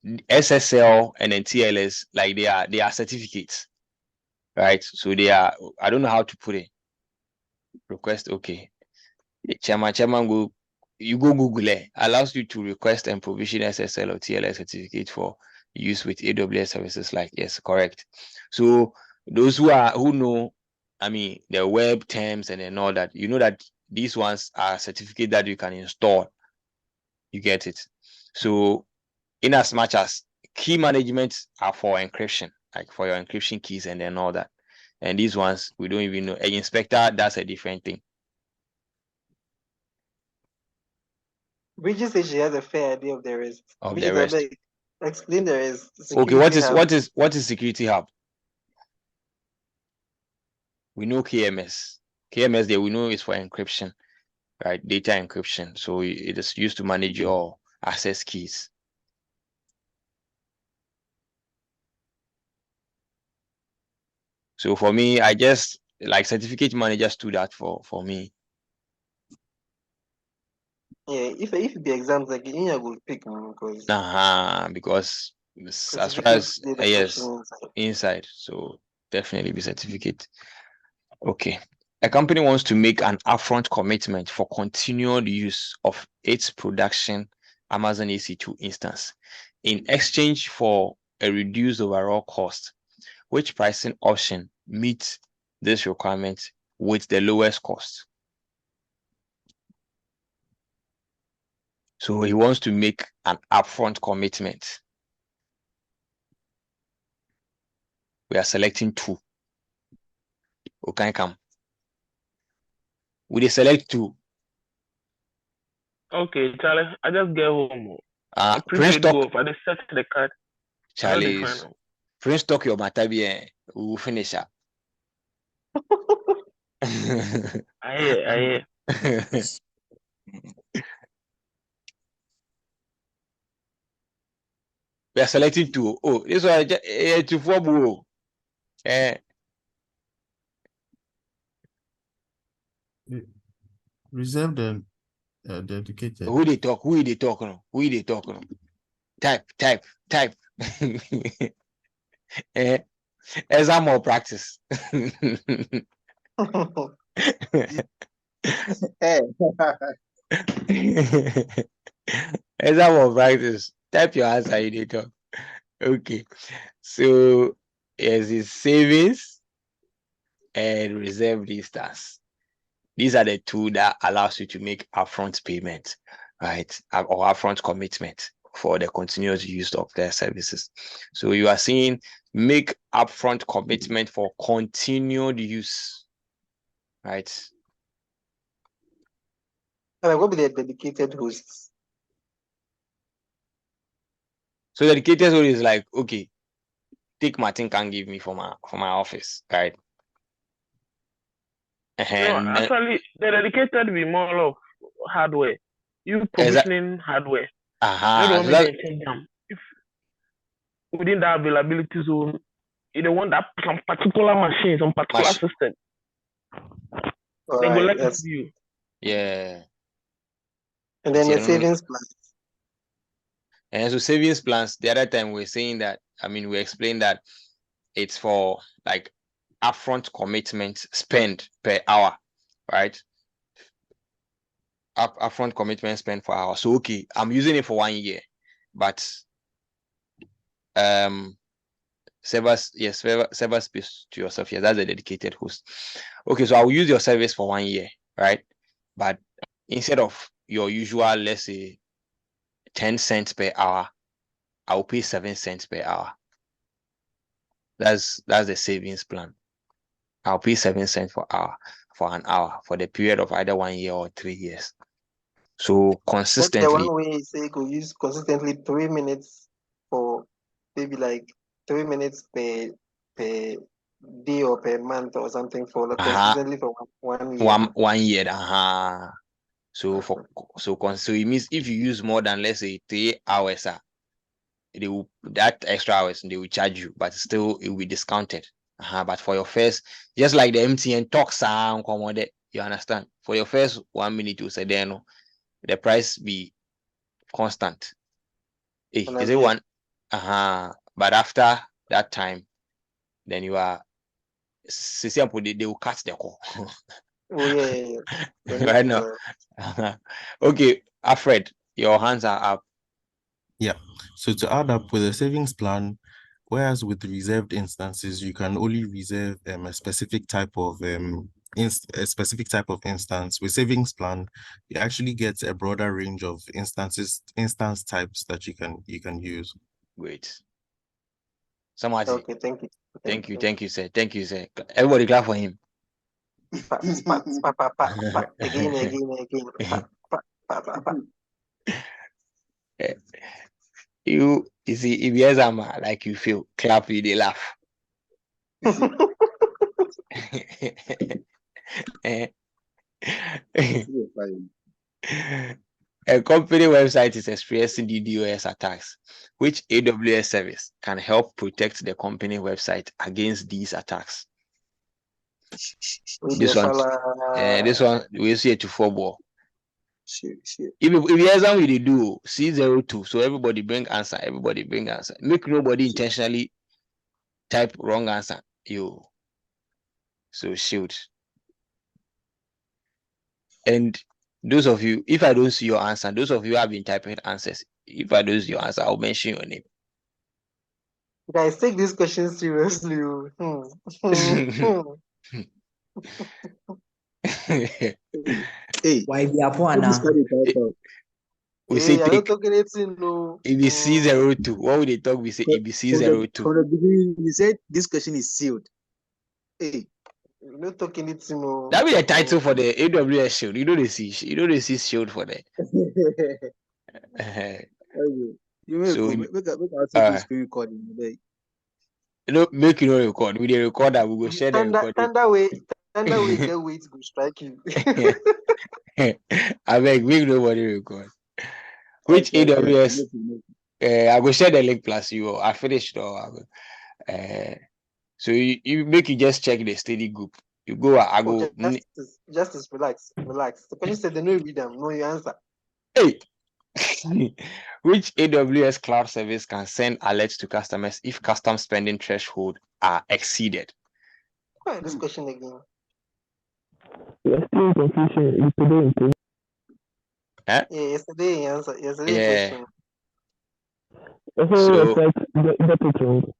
SSL and then TLS, like they are certificates, right? So they are, I don't know how to put it. Request, okay. Chairman you go Google it, allows you to request and provision SSL or TLS certificate for use with AWS services. Like, yes, correct. So those who know, I mean, the web terms and then all that, you know that these ones are certificate that you can install. You get it. So in as much as key management are for encryption, like for your encryption keys and then all that. And these ones, we don't even know. An inspector, that's a different thing.
Bridget says she has a fair idea of the rest.
Of
Bridget,
the rest.
I beg, explain the rest.
Okay,
Security
what is security hub? We know KMS. KMS there we know is for encryption, right? Data encryption. So it is used to manage your access keys. So for me, I just like certificate managers do that for me.
Yeah, if the exams like I will pick because
Because as far as yes, inside. So definitely be certificate. Okay. A company wants to make an upfront commitment for continued use of its production Amazon EC2 instance in exchange for a reduced overall cost. Which pricing option meets this requirement with the lowest cost? So he wants to make an upfront commitment. We are selecting two. Okay, come. We select two.
Okay, Charlie, I just get home.
Prince talk.
I just set the card.
Charlie, Prince talk your matter bien. We will finish up.
I
We are selecting two. Oh, this one to four.
Reserve the dedicated.
Who they talk? Who they talk? No? Who they talk? No? Type. Exam or practice. Exam or practice. Type your answer. You they talk. Okay. So as is savings and reserve distance. These are the two that allows you to make upfront payment, right? Or upfront commitment for the continuous use of their services. So you are seeing make upfront commitment for continued use, right?
What be the dedicated hosts?
So the dedicated host is like, okay, take Martin can give me for my office, right?
No, actually, the dedicated be more of hardware. You provisioning hardware.
So
if within that availability zone, you don't want that some particular machine, some particular system. They will let it view.
Yeah.
And then the savings plans.
And so savings plans, the other time we're saying that, I mean, we explained that it's for like upfront commitment spend per hour, right? Upfront commitment spend per hour. So okay, I'm using it for 1 year, but server space to yourself. Yes, that's a dedicated host. Okay, so I'll use your service for 1 year, right? But instead of your usual, let's say 10 cents per hour, I'll pay 7 cents per hour. That's the savings plan. I'll pay 7 cents for an hour for the period of either 1 year or 3 years. So consistently.
That's the one way you say you could use consistently 3 minutes for maybe like 3 minutes per day or per month or something for like consistently for 1 year.
1 year. So it means if you use more than, let's say, 3 hours, they will, that extra hours they will charge you, but still it will be discounted. But for your first, just like the MTN talks, you understand? For your first 1 minute, you say then the price be constant. Hey,
And
is
as
it
yet.
one? But after that time, then you are they will cut the call.
Oh yeah.
Right now. Okay, Alfred, your hands are up.
Yeah. So to add up with a savings plan, whereas with reserved instances, you can only reserve a specific type of instance. With savings plan, you actually get a broader range of instance types that you can use.
Great. Somebody.
Okay, thank you.
Thank you, sir. Thank you, sir. Everybody clap for him.
Again.
You see, if you are like you feel, clap, you they laugh. A company website is experiencing DDoS attacks. Which AWS service can help protect the company website against these attacks? This one we see it to football. If you exam we do C02, so everybody bring answer. Make nobody intentionally type wrong answer. So shield. And those of you, if I don't see your answer, those of you have been typing answers. If I don't see your answer, I'll mention your name.
Guys, take this question seriously.
Hey,
why be upon
this
now?
We say
I don't
take
talk anything, no.
ABC02. What would they talk? We say ABC02.
From the beginning, you said this question is sealed. Hey,
You don't talk anything, no.
That be the title for the AWS shield. You know they see shield for the. So
make a screen recording.
make you know record. We the record that we go share the recording.
Thunder way get wait go strike you.
I beg, make nobody record. Which AWS? I will share the link plus you. I finished though. So you make you just check the study group. You go. I go.
Justice, relax. The question said they no read them. No, you answer.
Hey. Which AWS cloud service can send alerts to customers if custom spending threshold are exceeded?
This question again.
Yes, confusion.
Huh?
Yeah, yesterday answer.
Yeah.
Question.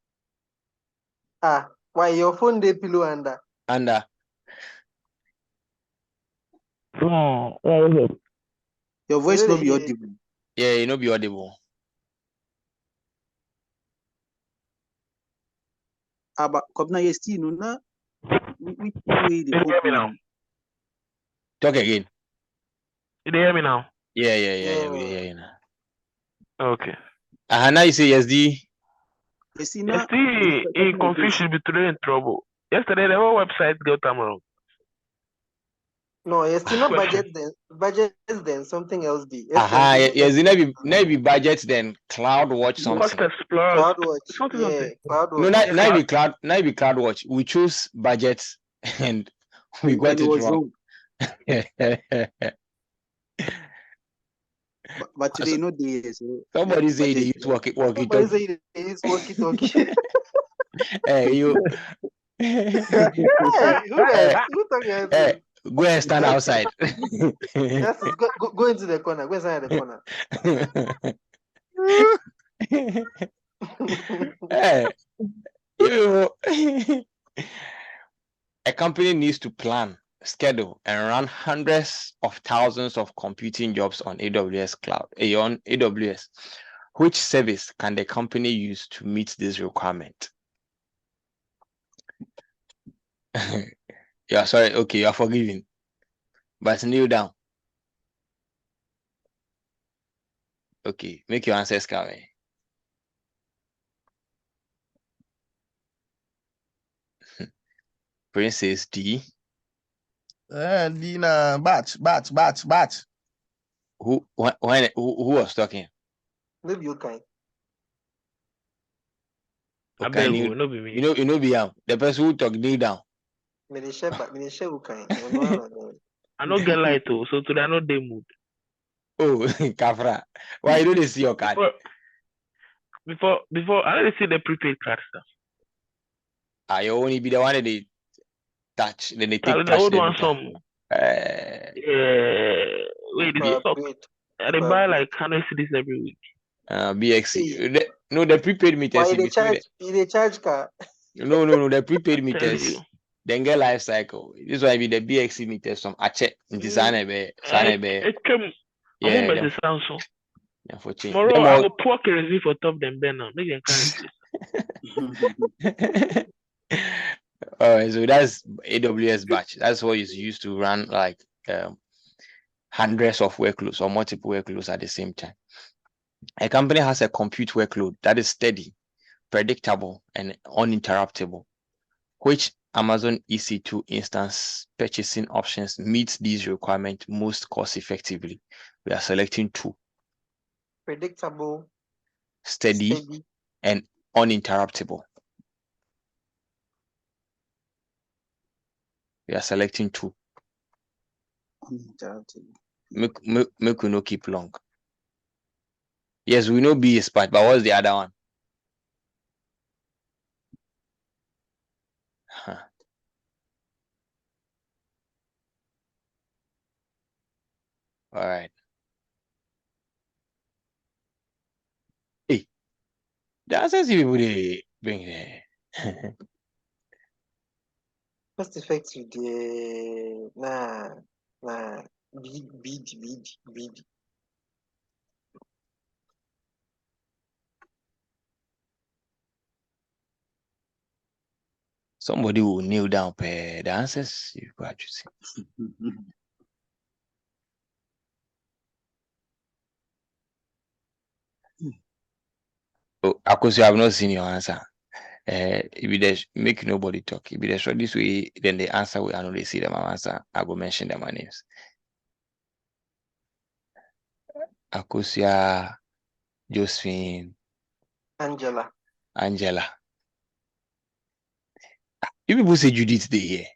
Why your phone dey pillow under?
Under.
No, what is it?
Your voice will be audible.
Yeah, you know be audible.
But Kobna, you still know na. Which way the
hear me now?
Talk again.
You hear me now?
Yeah. We hear you now.
Okay.
Now you say SD.
SD, confusion between in trouble. Yesterday, the whole website got them wrong.
No, it's still not budget then. Budget then something else be.
Yes, maybe budget then CloudWatch something.
Cost Explorer.
CloudWatch.
Something.
CloudWatch.
No, now be CloudWatch. We choose budget and we got it wrong.
But today no day. So
somebody say they use walkie talkie.
Somebody say they use walkie talkie.
Hey, you.
Who talking?
Hey, go and stand outside.
Yes, go into the corner. Go inside the corner.
Hey, a company needs to plan, schedule, and run hundreds of thousands of computing jobs on AWS cloud. On AWS, which service can the company use to meet this requirement? Yeah, sorry. Okay, you are forgiven, but kneel down. Okay, make your answers correct. Princess D.
Dina, batch.
Who was talking?
Maybe you can.
Okay, you know, the person who talk kneel down.
Me share who can.
I don't get light too, so today I know they mood.
Oh, Kafra. Why you don't see your card?
Before I didn't see the prepaid card stuff.
You only be the one that they touch, then they take
The
touch.
old
Then
one some. Wait, is it stop? They buy like 100 cities every week.
BXC. No, the prepaid meters.
Why they charge car?
No, the prepaid meters. Then get life cycle. This why be the BXC meters from Ache.
Yeah,
for change.
Tomorrow I will pour kerosene for top them Ben now. Make them can't
Alright, so that's AWS batch. That's what is used to run like hundreds of workloads or multiple workloads at the same time. A company has a compute workload that is steady, predictable, and uninterruptible, which Amazon EC2 instance purchasing options meets these requirements most cost effectively. We are selecting two.
Predictable,
steady, and uninterruptible. We are selecting two. Make we no keep long. Yes, we know B is part, but what's the other one? Huh. All right. Hey, the answers you people bring there.
Cost effective, nah, bid.
Somebody will kneel down per the answers you got to see. Oh, of course, you have not seen your answer. If you make nobody talk, if you show this way, then the answer will only see them answer. I will mention them names. Akosia, Josephine,
Angela.
You people say Judith they here.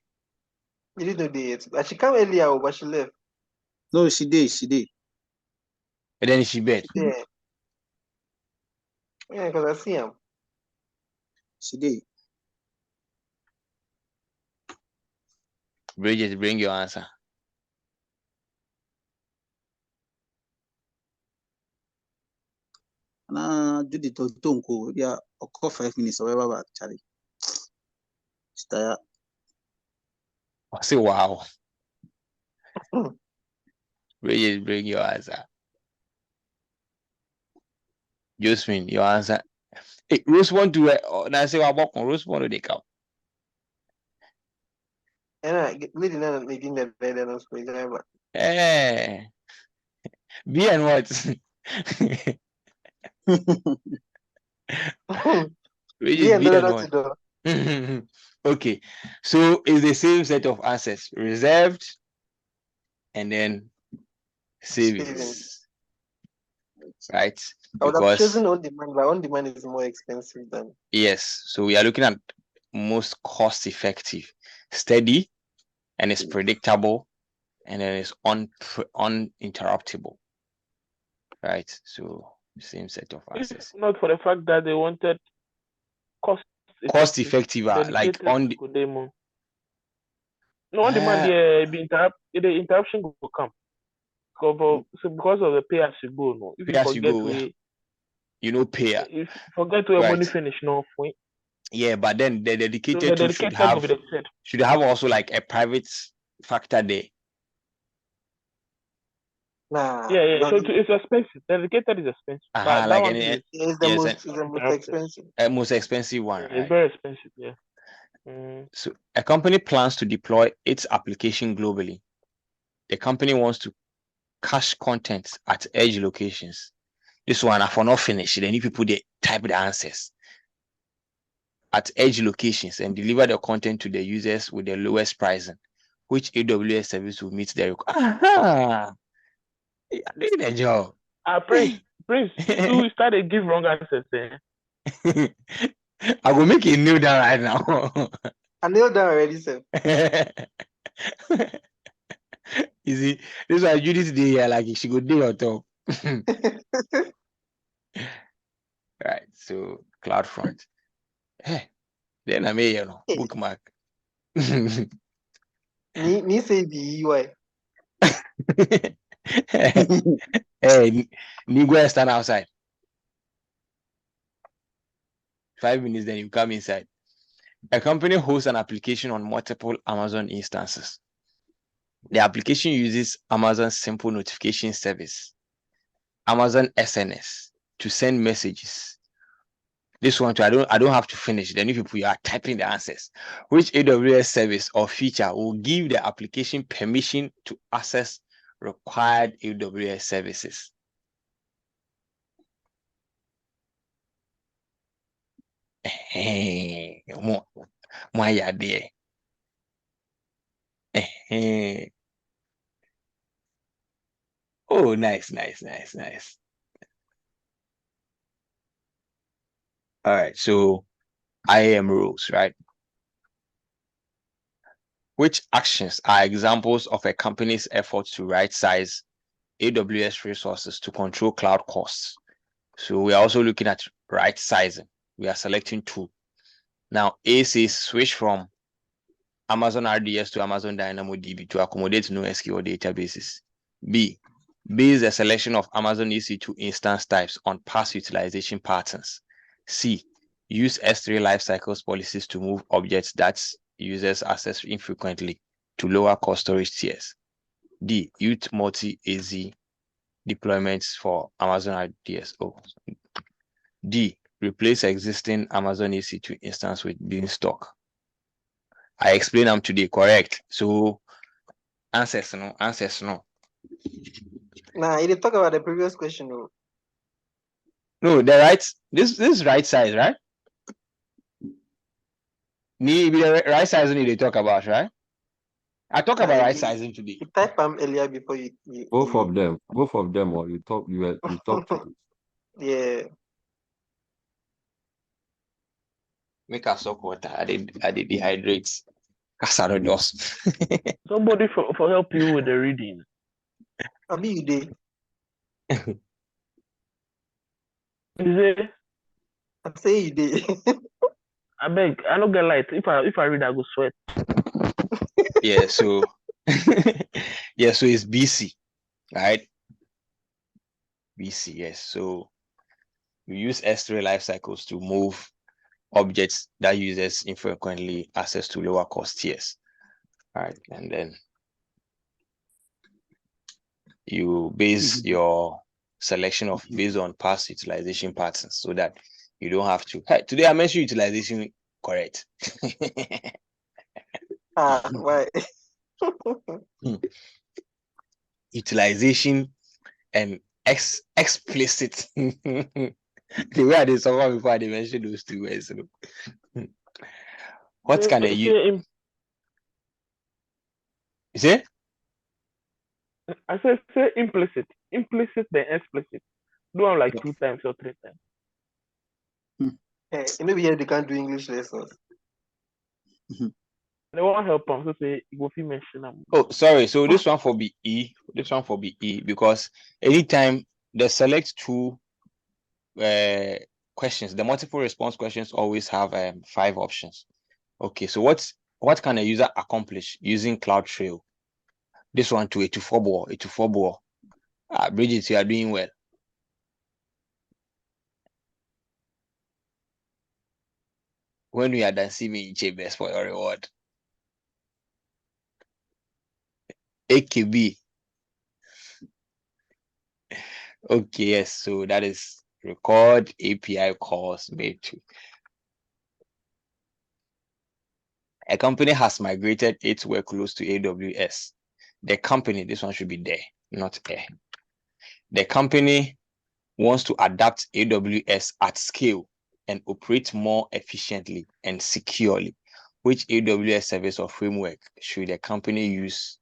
You didn't know it, but she came earlier, but she left.
No, she did.
And then she bet.
Yeah, because I see him.
She did.
Bridget, bring your answer.
Judy Totonko, yeah, or 5 minutes or whatever, Charlie.
I say wow. Bridget, bring your answer. Josephine, your answer. Hey, Rose want to I say what Rose want to take out.
And lady now making the bed and driver.
Eh. B and what? B and what? Okay, so it's the same set of assets: reserved and then savings. Right?
I would have chosen on demand, but on demand is more expensive than.
Yes, so we are looking at most cost effective, steady, and it's predictable, and then it's uninterruptible. Right? So same set of assets.
Not for the fact that they wanted cost
effective, like on the
no on demand the interruption will come. So because of the pay as you go, no. If you forget
pay.
If you forget to money finish, no.
Yeah, but then the dedicated should have also like a private factor there.
Nah.
Yeah. So it's expensive. Dedicated is expensive. But
like it's the most expensive.
Most expensive one.
Right? It's very expensive. Yeah.
So a company plans to deploy its application globally. The company wants to cache contents at edge locations. This one, if not finished, then if you put the type the answers at edge locations and deliver the content to the users with the lowest pricing, which AWS service will meet their requirements. You're doing a job.
Prince, you started give wrong answers.
I will make it kneel down right now.
I kneel down already, sir.
You see, this was Judith day here, like she go day on top. Right. So CloudFront. Hey, then I made bookmark.
Ni say be UI.
Hey, Nigga stand outside. 5 minutes, then you come inside. A company hosts an application on multiple Amazon instances. The application uses Amazon's simple notification service, Amazon SNS, to send messages. This one too, I don't have to finish. Then if you are typing the answers, which AWS service or feature will give the application permission to access required AWS services. More there. Oh, nice. All right, so IAM rules, right? Which actions are examples of a company's efforts to right-size AWS resources to control cloud costs? So we are also looking at right-sizing. We are selecting two. Now, A says switch from Amazon RDS to Amazon DynamoDB to accommodate NoSQL databases. B, base a selection of Amazon EC2 instance types on past utilization patterns. C, use S3 lifecycles policies to move objects that users access infrequently to lower cost storage tiers. D, use multi-AZ deployments for Amazon RDS. D, replace existing Amazon EC2 instance with Beanstalk. I explained them today, correct? So answers no.
Nah, you talk about the previous question.
No, the right. This is right size, right? Need be the right sizing they talk about, right? I talk about right sizing today.
You type them earlier before you
both of them, or you talk to.
Yeah.
Make us suck water. I did dehydrate. Casarodos.
Somebody for help you with the reading.
I'll be you day.
Is it?
I say you day.
I beg, I don't get light. If I read, I go sweat.
Yeah, so so it's BC, right? BC, yes. So we use S3 life cycles to move objects that users infrequently access to lower cost tiers. All right, and then you base your selection of based on past utilization patterns so that you don't have to. Hey, today I mentioned utilization correct.
Why?
Utilization and explicit. The way I did someone before I mentioned those two words. What can I use? You say?
I say implicit then explicit. Do them like 2 times or 3 times.
Hey, maybe here they can't do English lessons.
They won't help them. So say you go mention them.
Oh, sorry. So this one for BE. This one for BE because anytime they select two questions, the multiple response questions always have 5 options. Okay, so what can a user accomplish using CloudTrail? This one to 84 ball. Bridget, you are doing well. When we are done, see me in chambers for your reward. AKB. Okay, yes, so that is record API calls made to. A company has migrated its workloads to AWS. The company, this one should be there, not A. The company wants to adapt AWS at scale and operate more efficiently and securely. Which AWS service or framework should the company use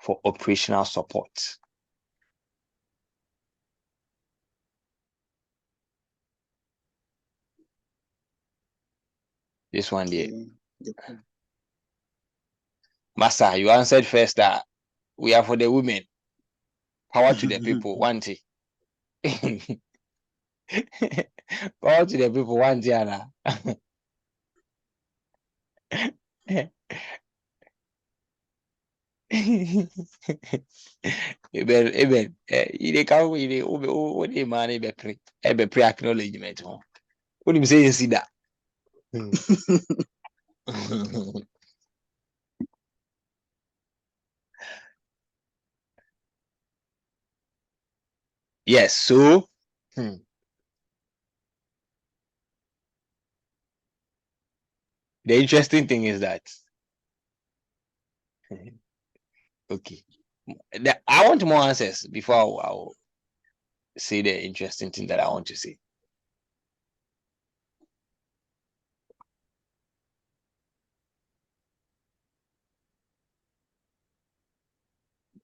for operational support? This one there. Master, you answered first. We are for the women. Power to the people, one thing. Power to the people, one thing. Amen. You can't what a man be pre acknowledgement. What do you say? You see that? Yes. So, the interesting thing is that, okay, I want more answers before I'll say the interesting thing that I want to say.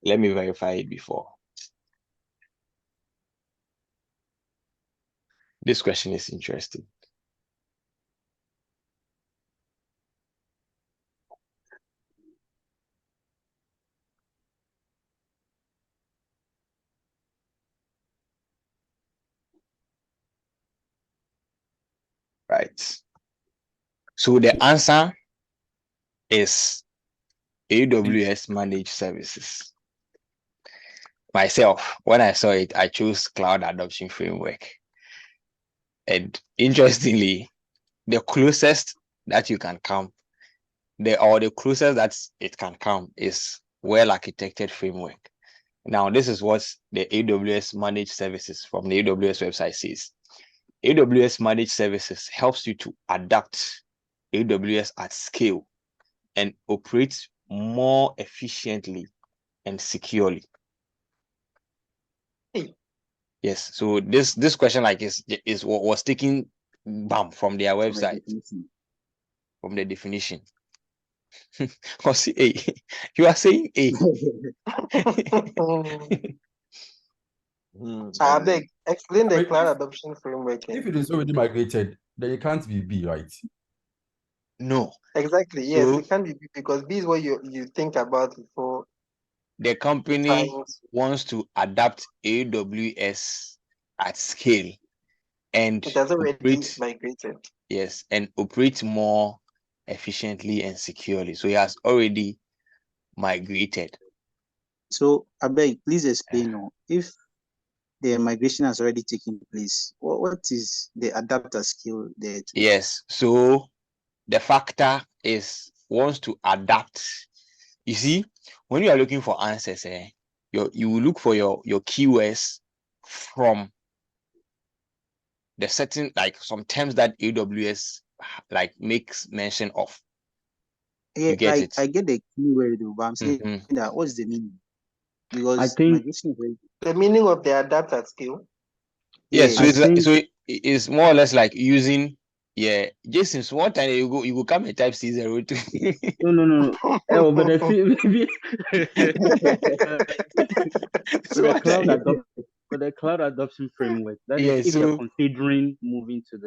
Let me verify it before. This question is interesting. Right. So the answer is AWS managed services. Myself, when I saw it, I chose cloud adoption framework. And interestingly, the closest that you can come, the closest that it can come is well architected framework. Now, this is what the AWS managed services from the AWS website says. AWS managed services helps you to adapt AWS at scale and operate more efficiently and securely. Yes. So this question like is what was taken bam from their website, from the definition. Hey, you are saying A.
So I beg, explain the cloud adoption framework.
If it is already migrated, then it can't be B, right?
No.
Exactly. Yes, it can be B because B is what you think about before.
The company wants to adapt AWS at scale and
it has already migrated.
Yes, and operate more efficiently and securely. So it has already migrated.
So I beg, please explain if the migration has already taken place, what is the adapter skill there?
Yes, so the factor is wants to adapt. You see, when you are looking for answers, you will look for your keywords from the certain, like some terms that AWS like makes mention of.
Yeah,
You get it?
I get the keyword, but I'm saying that what's the meaning? Because I think
the meaning of the adapter skill.
Yes, so it's more or less like using Jason. So one time you go come and type C02.
No. Oh, but I see maybe the cloud adoption framework. That is if you're considering moving to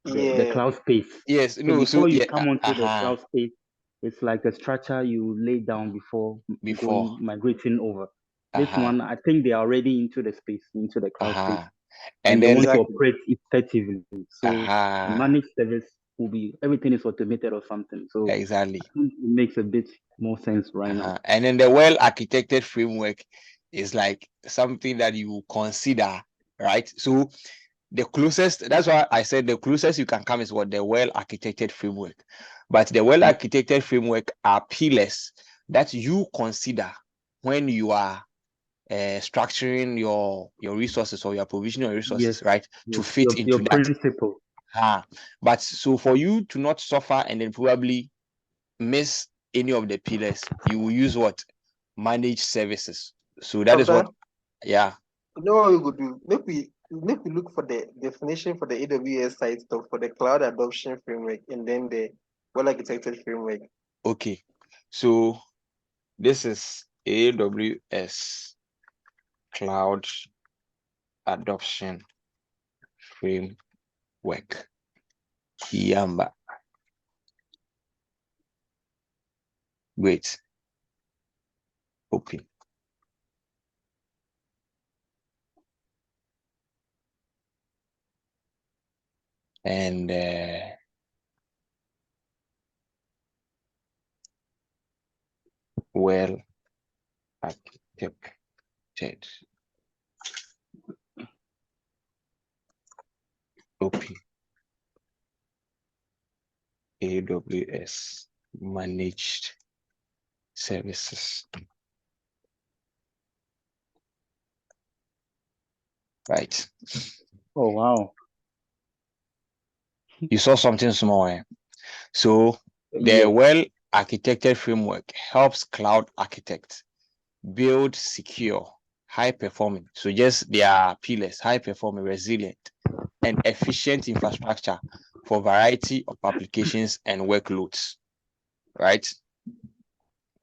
the cloud space.
Yes,
so
no.
before you come onto the cloud space, it's like the structure you lay down before migrating over. This one, I think they are already into the space, into the cloud space, and they want to operate effectively. So managed service will be everything is automated or something. So
exactly,
I think it makes a bit more sense right now.
And then the well architected framework is like something that you consider, right? So the closest, that's why I said the closest you can come is what the well architected framework. But the well architected framework are pillars that you consider when you are structuring your resources or your provisioning your resources, right? To fit into
your principle.
But so for you to not suffer and then probably miss any of the pillars, you will use what? Managed services. So that is what,
You know what we could do? Maybe we look for the definition for the AWS site stuff for the cloud adoption framework and then the well architected framework.
Okay. So this is AWS cloud adoption framework. Yamba. Great. Open. And well architected. Open. AWS managed services. Right.
Oh, wow.
You saw something small. Eh? So the well architected framework helps cloud architects build secure, high performing. So just their pillars, high performing, resilient, and efficient infrastructure for variety of applications and workloads. Right?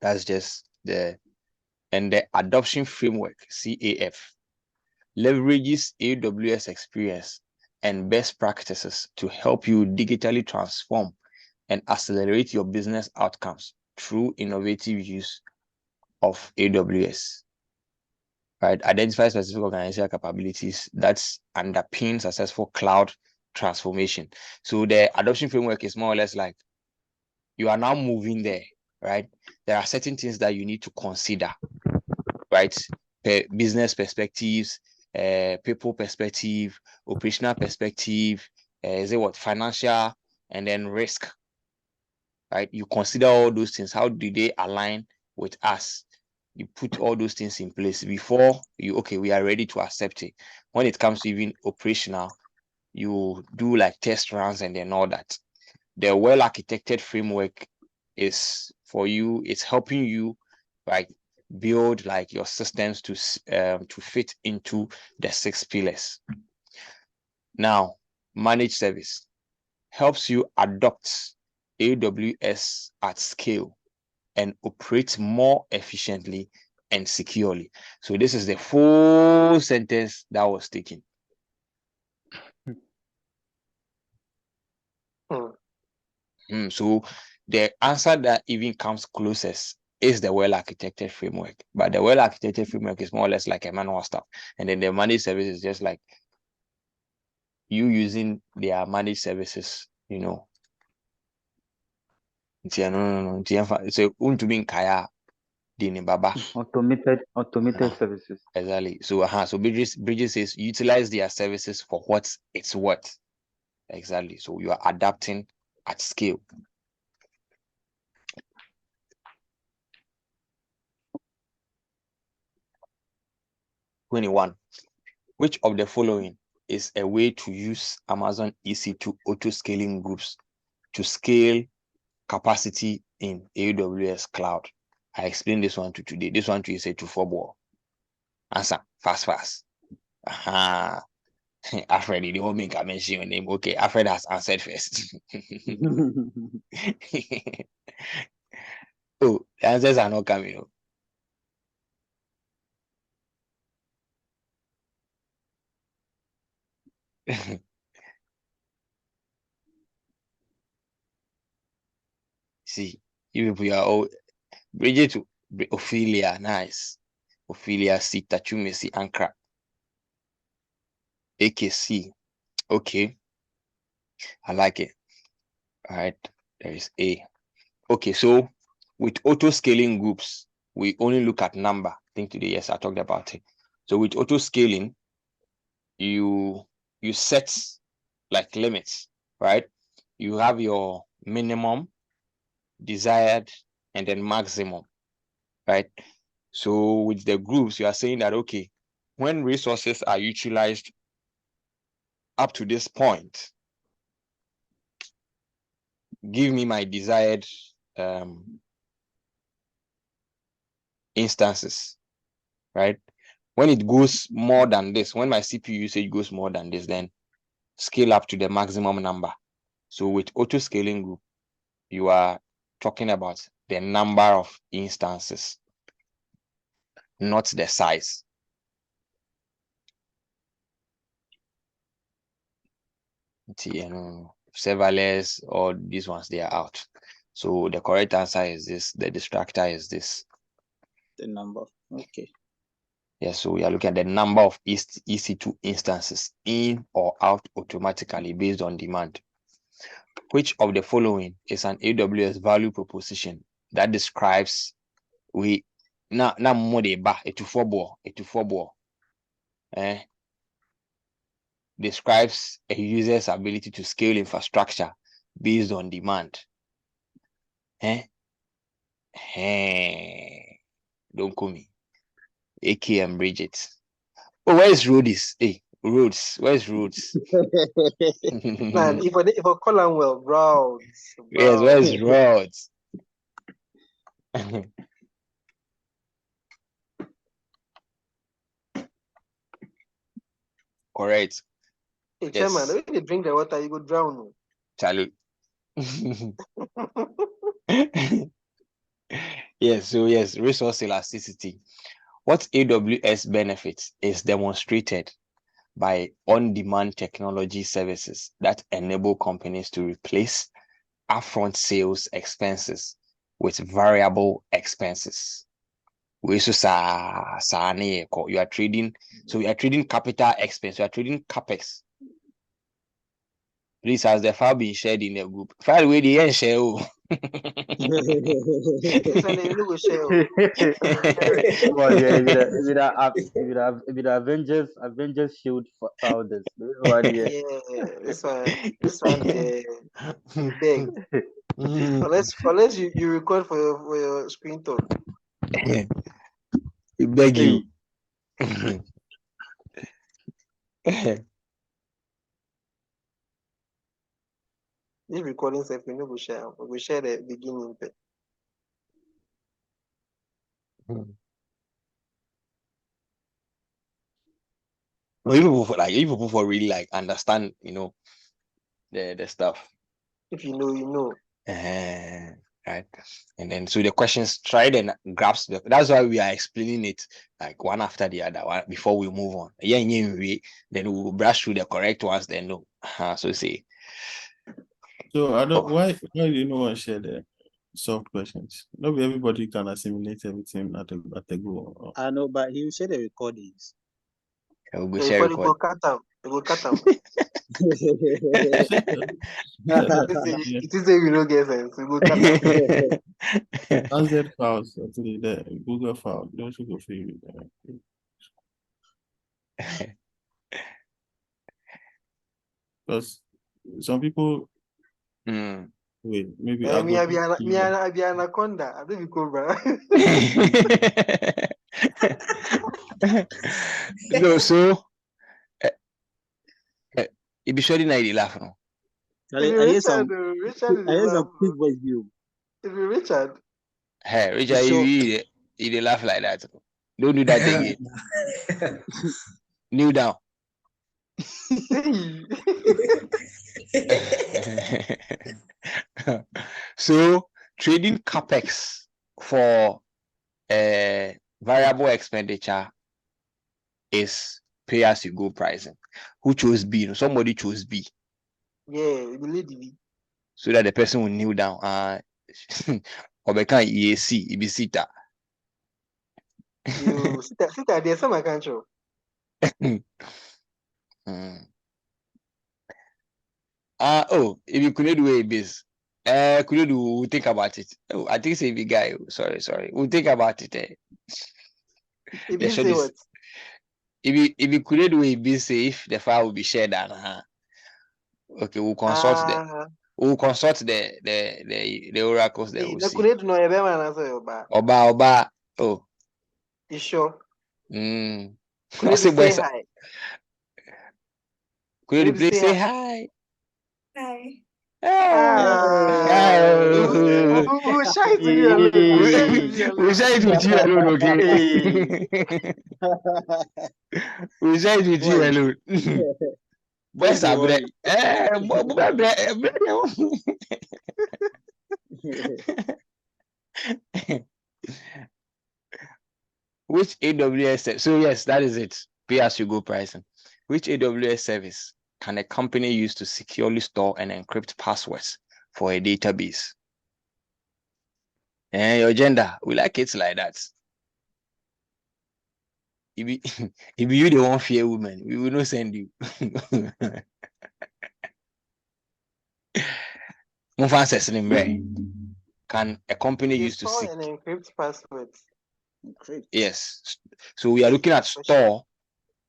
That's just the adoption framework, CAF, leverages AWS experience and best practices to help you digitally transform and accelerate your business outcomes through innovative use of AWS. Right? Identify specific organizational capabilities that underpin successful cloud transformation. So the adoption framework is more or less like you are now moving there, right? There are certain things that you need to consider, right? Business perspectives, people perspective, operational perspective, is it what financial, and then risk, right? You consider all those things. How do they align with us? You put all those things in place before we are ready to accept it. When it comes to even operational, you do like test runs and then all that. The well architected framework is for you, it's helping you, right, build like your systems to fit into the 6 pillars. Now, managed service helps you adopt AWS at scale and operate more efficiently and securely. So this is the full sentence that was taken. So the answer that even comes closest is the well-architected framework. But the well-architected framework is more or less like a manual stuff. And then the managed service is just like you using their managed services, you know. No. So untumin kaya dini baba.
Automated services.
Exactly. So Bridges says utilize their services for what it's worth. Exactly. So you are adapting at scale. (21) Which of the following is a way to use Amazon EC2 auto-scaling groups to scale capacity in AWS cloud? I explained this one to today. This one to is a 2-4 ball. Answer fast. Alfred, you won't make a mention your name. Okay, Alfred has answered first. Oh, the answers are not coming. See, you people are all Bridget Ophelia, nice. Ophelia C. Tachumesi Ankra. AKC. Okay. I like it. All right. There is A. Okay, so with auto scaling groups, we only look at number. I think today, yes, I talked about it. So with auto scaling, you set like limits, right? You have your minimum, desired, and then maximum, right? So with the groups, you are saying that, okay, when resources are utilized up to this point, give me my desired instances, right? When it goes more than this, when my CPU usage goes more than this, then scale up to the maximum number. So with auto scaling group, you are talking about the number of instances, not the size. Serverless, or these ones, they are out. So the correct answer is this. The distractor is this.
The number. Okay.
Yes, so we are looking at the number of EC2 instances in or out automatically based on demand. Which of the following is an AWS value proposition that describes describes a user's ability to scale infrastructure based on demand? Don't call me. AKM Bridget. Oh, where's Rhodes? Hey, Rhodes. Where's Rhodes?
Man, if I call him well, Rhodes.
Yes, where's Rhodes? Correct.
Hey, Chairman, when you drink the water, you go drown.
Charlie. Yes, resource elasticity. What AWS benefits is demonstrated by on-demand technology services that enable companies to replace upfront sales expenses with variable expenses. You are trading, so you are trading capital expense, you are trading capex. Please, has the file been shared in the group? File where the end share.
Avengers Shield file this.
This one big. Unless you record for your screen talk.
We beg you.
This recording stuff we no go share. We go share the beginning.
But you people for really like understand, the stuff.
If you know, you know.
Right. And then so the questions try and grasp that's why we are explaining it like one after the other one before we move on. Then we will brush through the correct ones, then no. So say.
So I don't why do you not want to share the soft questions? Not everybody can assimilate everything at the go.
I know, but he will share the recordings.
We'll go share record.
We'll cut them. It is a we don't get sense. We go cut them.
Answered files actually the Google file. Don't you go figure it out. Because some people wait, maybe
I be anaconda. I don't be cobra.
No, so it be surely not laugh no.
I hear some quick voice view.
It be Richard.
Hey, Richard, you laugh like that. Don't do that again. Kneel down. So trading capex for variable expenditure is pay as you go pricing. Who chose B? Somebody chose B.
Yeah, the lady.
So that the person will kneel down. Or become EAC, Ibisita.
You sit there, some I can't show.
If you couldn't do a biz, couldn't do, we'll think about it. Oh, I think it's a big guy. Sorry. We'll think about it.
If you say what?
If you couldn't do a biz, say if the file will be shared, okay, we'll consult we'll consult the oracles there. We'll see. Oba. Oh.
You sure?
Could
you say hi?
Could you please say hi?
Hi.
We'll share it with you alone.
We'll share it with you alone, okay? We'll share it with you alone. Boys are bread. Which AWS service? So yes, that is it. Pay as you go pricing. Which AWS service can a company use to securely store and encrypt passwords for a database? And your gender, we like it like that. if you the one fear women, we will not send you. Can a company use to
store and encrypt passwords?
Yes. So we are looking at store.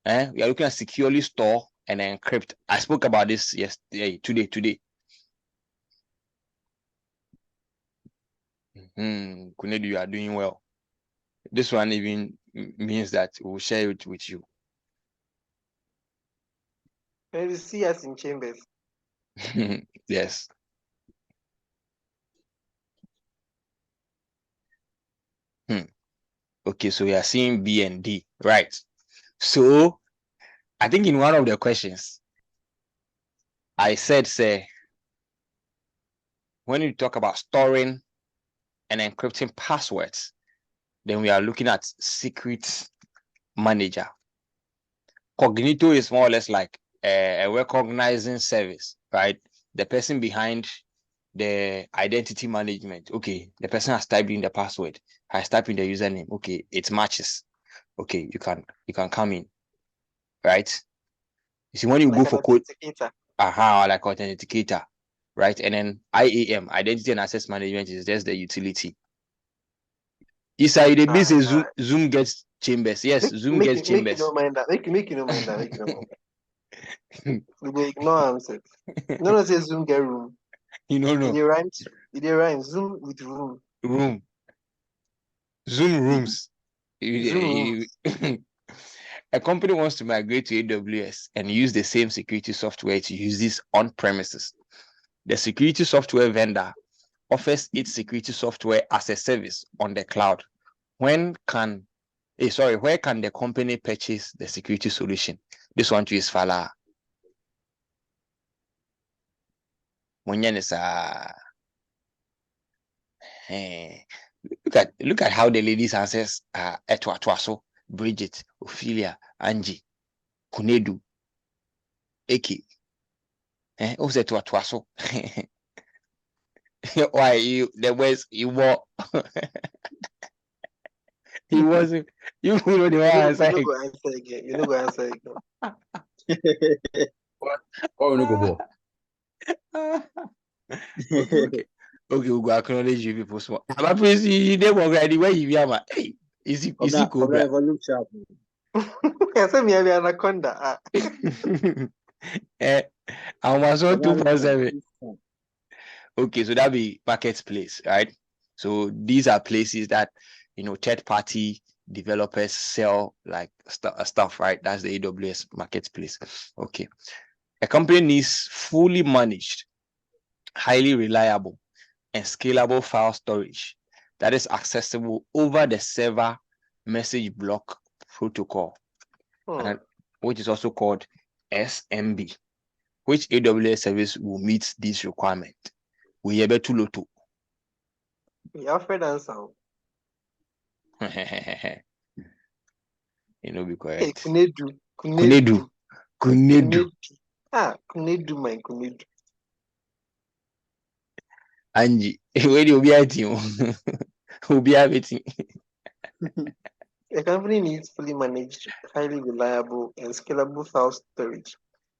We are looking at securely store and encrypt. I spoke about this yesterday, today. Kunedu, you are doing well. This one even means that we'll share it with you.
Maybe see us in chambers.
Yes. Okay, so we are seeing B and D, right? So I think in one of the questions, I said, say, when you talk about storing and encrypting passwords, then we are looking at secret manager. Cognito is more or less like a recognizing service, right? The person behind the identity management. Okay, the person has typed in the password, has typed in the username. Okay, it matches. Okay, you can come in, right? You see, when you go for code, like authenticator, right? And then IAM, identity and access management, is just the utility. Isa, Zoom gets chambers. Yes, Zoom gets chambers.
Make you don't mind that. Make you don't mind that. Make you don't mind that. We go ignore answer. No, say Zoom get room.
You know, no.
It rhymes. Zoom with room.
Zoom rooms.
Zoom.
A company wants to migrate to AWS and use the same security software to use this on premises. The security software vendor offers its security software as a service on the cloud. Where can the company purchase the security solution? This one too is Fala. Look at how the ladies' answers are Etwatwaso, Bridget, Ophelia, Angie, Kunedu, Eki. Who's Etwatwaso? Why the words you were he wasn't you know the answer.
You go answer again. You know go answer again.
Oh, no go.
Okay, we'll go acknowledge you people small. But please, you never already where you are. Hey, is it Cobra?
I said me have anaconda.
I was on 247. Okay, so that'll be marketplace, right? So these are places that third-party developers sell like stuff, right? That's the AWS marketplace. Okay, a company needs fully managed, highly reliable, and scalable file storage that is accessible over the server message block protocol, which is also called SMB. Which AWS service will meet this requirement? We have to loto.
We offered answer.
Be correct.
Hey, Kunedu.
Kunedu.
My Kunedu.
Angie, where do you be at you? Who be having?
A company needs fully managed, highly reliable, and scalable file storage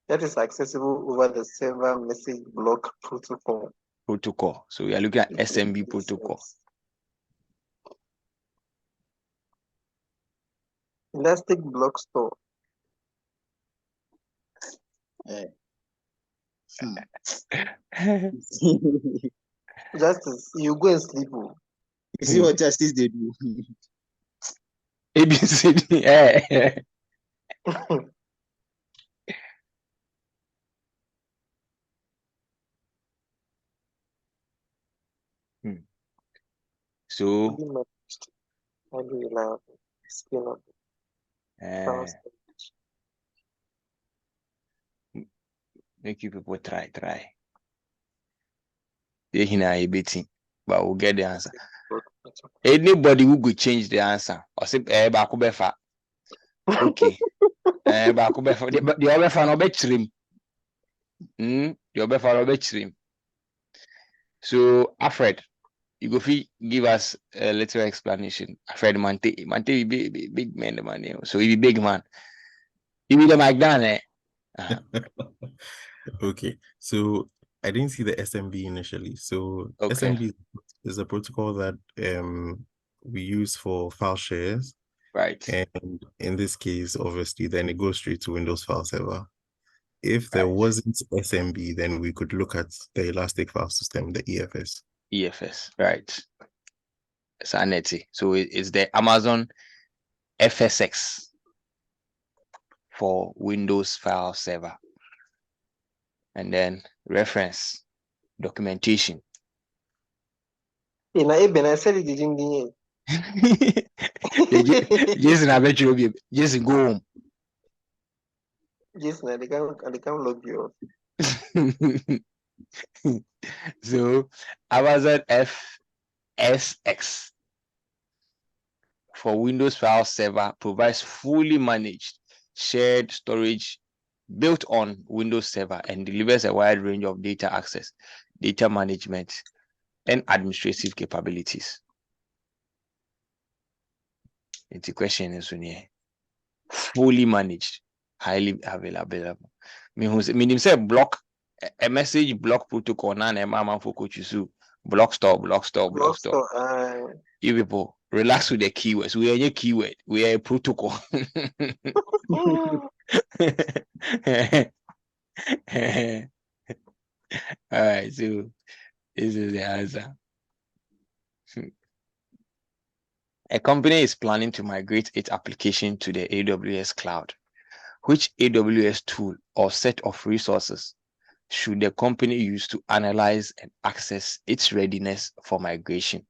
that is accessible over the server message block protocol.
So we are looking at SMB protocol.
Elastic block store. Justice, you go and sleep.
You see what Justice they do?
ABCD. So
highly reliable, scalable.
Make you people try. But we'll get the answer. Anybody who could change the answer or say Bakubefa. Okay. Bakubefa. The other fan of Betrim. The other fan of Betrim. So Alfred, you go give us a little explanation. Fred Mante big man the money. So he be big man. He be the Magdane.
Okay, so I didn't see the SMB initially. So
Okay.
SMB is a protocol that we use for file shares.
Right.
And in this case, obviously, then it goes straight to Windows File Server. If there wasn't SMB, then we could look at the Elastic File System, the EFS.
EFS, right. Sanity. So it's the Amazon FSX for Windows File Server. And then reference documentation.
I said it didn't.
Jason, I bet you Jason, go home.
Jason, they can't log you
off. So Amazon FSX for Windows File Server provides fully managed shared storage built on Windows Server and delivers a wide range of data access, data management, and administrative capabilities. The question is fully managed, highly available. Meaning say block a message block protocol na mama for coaches block store. You people relax with the keywords. We are a keyword. We are a protocol. All right, so this is the answer. A company is planning to migrate its application to the AWS cloud. Which AWS tool or set of resources should the company use to analyze and access its readiness for migration?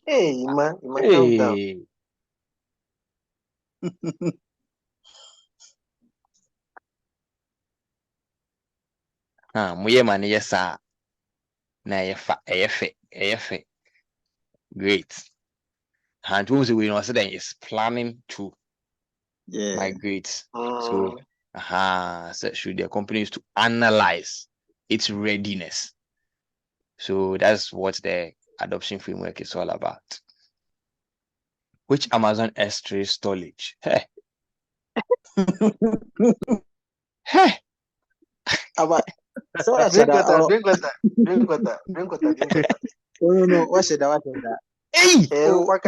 Hey, Ima, calm down.
Muye mani yesa na efe. Great. And once we know that is planning to migrate. So should the company use to analyze its readiness? So that's what the adoption framework is all about. Which Amazon S3 storage? Hey. Hey.
So
drink water.
No. What should that?
Hey!
Number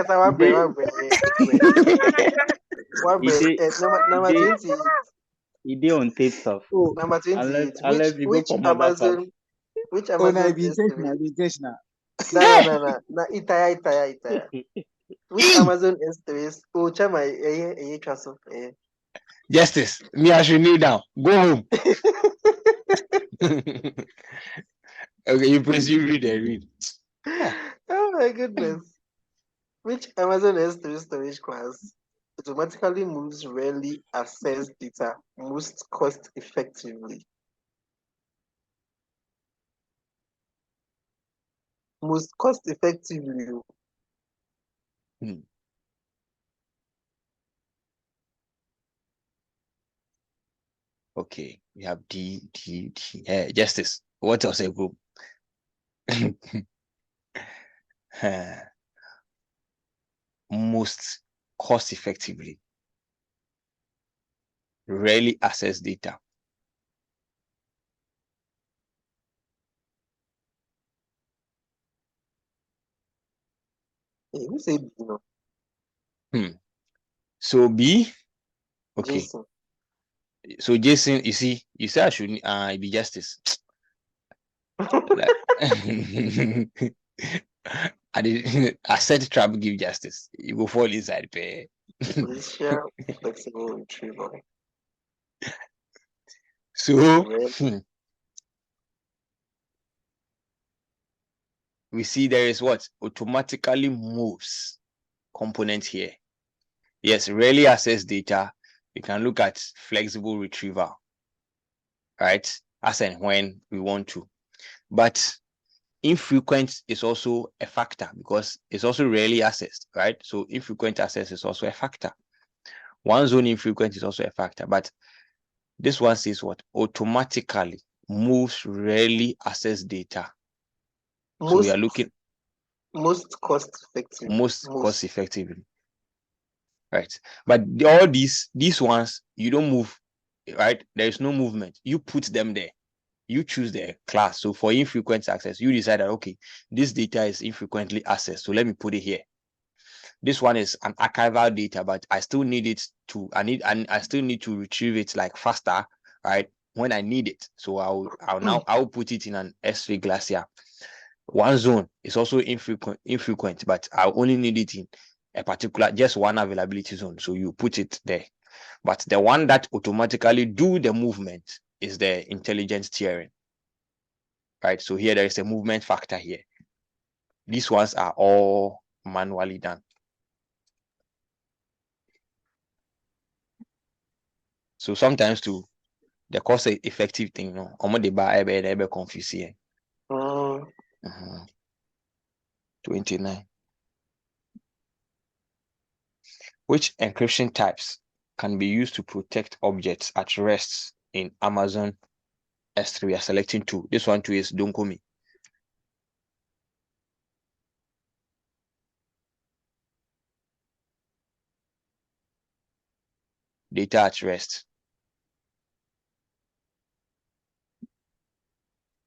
20.
He did on tape stuff.
Number 20.
Unless you go for Amazon.
Which Amazon?
Intentional.
No. Itaya. Which Amazon S3? Oh, chama transfer.
Justice, me I should kneel down. Go home. Okay, you read.
Oh my goodness. Which Amazon S3 storage class automatically moves rarely accessed data most cost effectively? Most cost effectively.
Okay, we have D. Justice. What else a group? Most cost effectively. Rarely access data.
Who say B? No.
So B. Okay.
Jason.
So Jason, you say I should be Justice. I said trouble give justice. You go fall inside pay.
Flexible retrieval.
So we see there is what automatically moves component here. Yes, rarely access data. You can look at flexible retrieval, right? As and when we want to. But infrequent is also a factor because it's also rarely accessed, right? So infrequent access is also a factor. One zone infrequent is also a factor, but this one says what? Automatically moves rarely accessed data. So we are looking
most cost effective.
Most cost effectively. Right. But all these ones, you don't move, right? There is no movement. You put them there. You choose the class. So for infrequent access, you decide that, okay, this data is infrequently accessed. So let me put it here. This one is an archival data, but I still need it to, I still need to retrieve it like faster, right? When I need it. So I'll put it in an S3 Glacier. One zone is also infrequent, but I only need it in a particular, just one availability zone. So you put it there. But the one that automatically do the movement is the intelligent steering. Right? So here there is a movement factor here. These ones are all manually done. So sometimes too, the cost effective thing, no, they buy a confuse here. 29. Which encryption types can be used to protect objects at rest in Amazon S3? We are selecting 2. This one too is don't call me. Data at rest.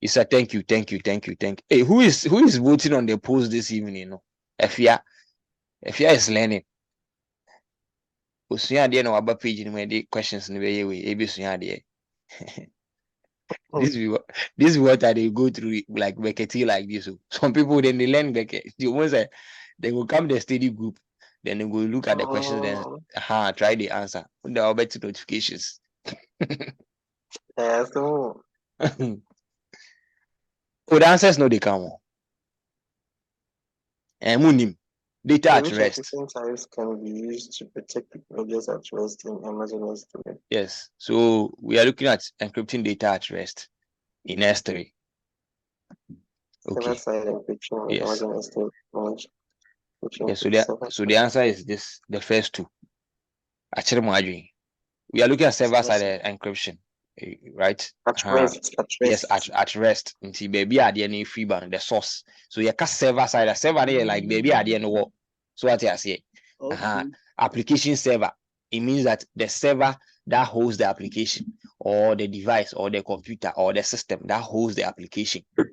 It's a thank you. Hey, who is voting on the post this evening? No, Efia is learning. Usunya de na waba page ni the questions ni be we ebi sunya de. This is what they go through like Beckett like this. So some people then they learn Beckett. The ones that they will come the study group, then they will look at the questions, then try the answer. The Albert notifications.
Yeah, so
the answers no they come on. And munim data at rest.
Different types can be used to protect objects at rest in Amazon S3.
Yes, so we are looking at encrypting data at rest in S3. Okay.
Server-side encryption in Amazon S3.
Yes, so the answer is this: the first 2. Actually, we are looking at server-side encryption, right?
At rest.
Yes, at rest. Until baby at the end free band the source. So you can server-side. Server there like baby at the end what? So what I say? Application server. It means that the server that holds the application or the device or the computer or the system that holds the application. So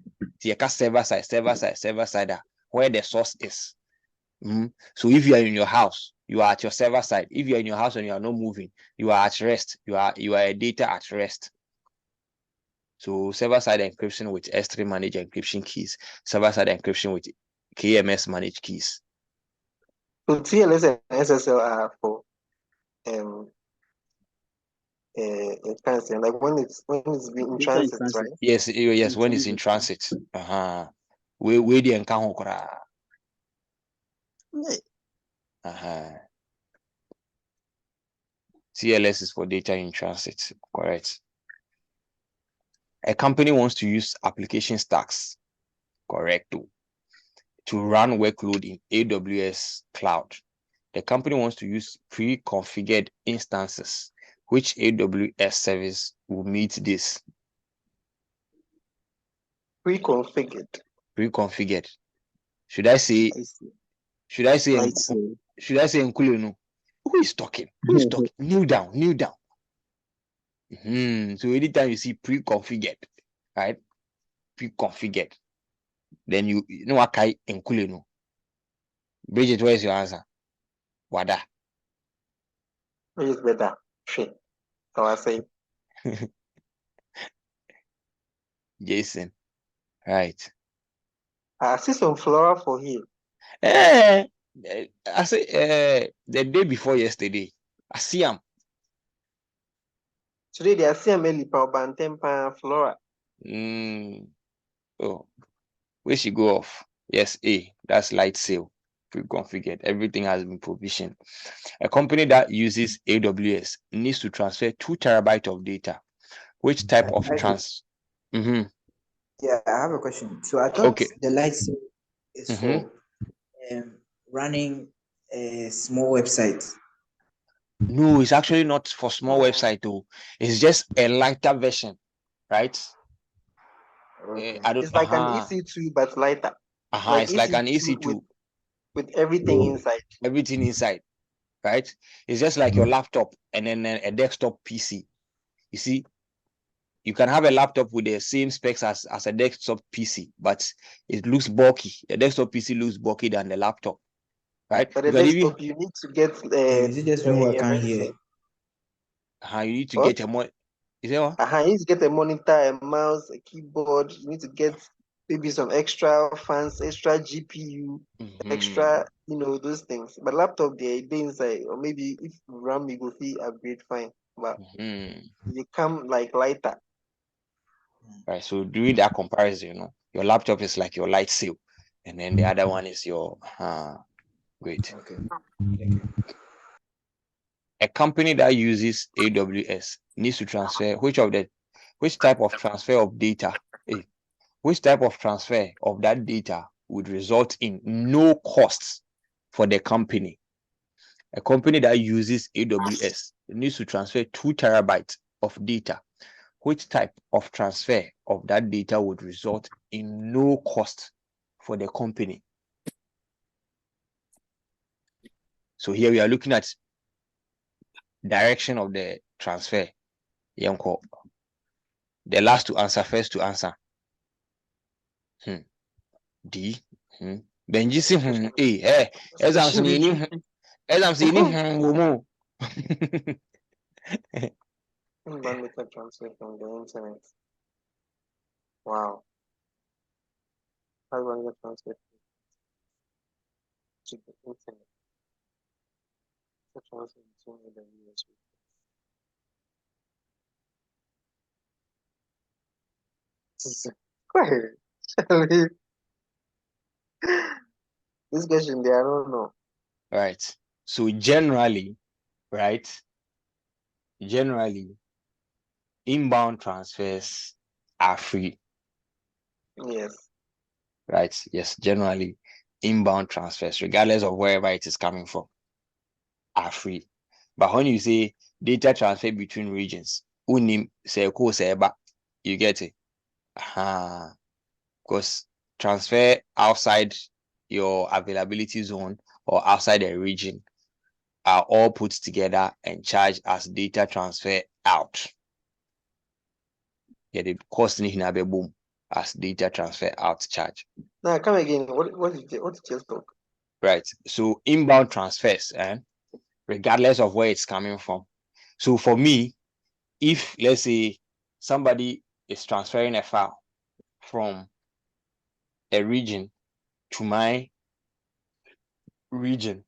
you can server-side where the source is. So if you are in your house, you are at your server side. If you are in your house and you are not moving, you are at rest. You are a data at rest. So server-side encryption with S3 managed encryption keys, server-side encryption with KMS managed keys.
So TLS and SSL are for transit, like when it's in transit, right?
Yes, when it's in transit. We the encounter. TLS is for data in transit, correct? A company wants to use application stacks, correct, to run workload in AWS cloud. The company wants to use pre-configured instances. Which AWS service will meet this? Pre-configured. Should I say Nkulenu? Who is talking? Kneel down. So anytime you see pre-configured, right? Pre-configured, then you know what kind Nkulenu. Bridget, where is your answer? Wada.
Which is better? Shit. So I say
Jason. Right.
I see some flora for here.
I say the day before yesterday, I see them.
Today they are seeing Meli Bantempa flora.
Oh, where she go off? Yes, that's light sale. Pre-configured. Everything has been provisioned. A company that uses AWS needs to transfer 2 TB of data. Which type of
Yeah, I have a question. So I thought the light sale is for running a small website.
No, it's actually not for small website though. It's just a lighter version, right?
Okay.
It's like an EC2 but lighter.
Like it's like an EC2
with everything inside.
Everything inside, right? It's just like your laptop and then a desktop PC. You see, you can have a laptop with the same specs as a desktop PC, but it looks bulky. The desktop PC looks bulky than the laptop, right?
But the desktop, you need to get
is it just me I can't hear?
You need to get a more. Is that what?
You need to get a monitor, a mouse, a keyboard. You need to get maybe some extra fans, extra GPU, extra, those things. But laptop, they inside, or maybe if RAM, you go see upgrade fine. But they come like lighter.
Right. So doing that comparison, your laptop is like your light seal, and then the other one is your great.
Okay.
A company that uses AWS needs to transfer which type of transfer of data, which type of transfer of that data would result in no costs for the company. A company that uses AWS needs to transfer 2 terabytes of data. Which type of transfer of that data would result in no cost for the company? So here we are looking at direction of the transfer. The last to answer, first to answer. D. Benji si exam si ni gomo.
Bandwidth transfer from the internet. Wow. How bandwidth transfer to the internet? The transfer between AWS. Go ahead. This question there, I don't know.
Right. So generally, right? Generally, inbound transfers are free.
Yes.
Right. Yes. Generally, inbound transfers, regardless of wherever it is coming from, are free. But when you say data transfer between regions, you get it. Because transfer outside your availability zone or outside a region are all put together and charged as data transfer out. Yeah, the cost in here boom as data transfer out charge.
Now come again. What did you just talk?
Right. So inbound transfers, regardless of where it's coming from. So for me, if let's say somebody is transferring a file from a region to my region,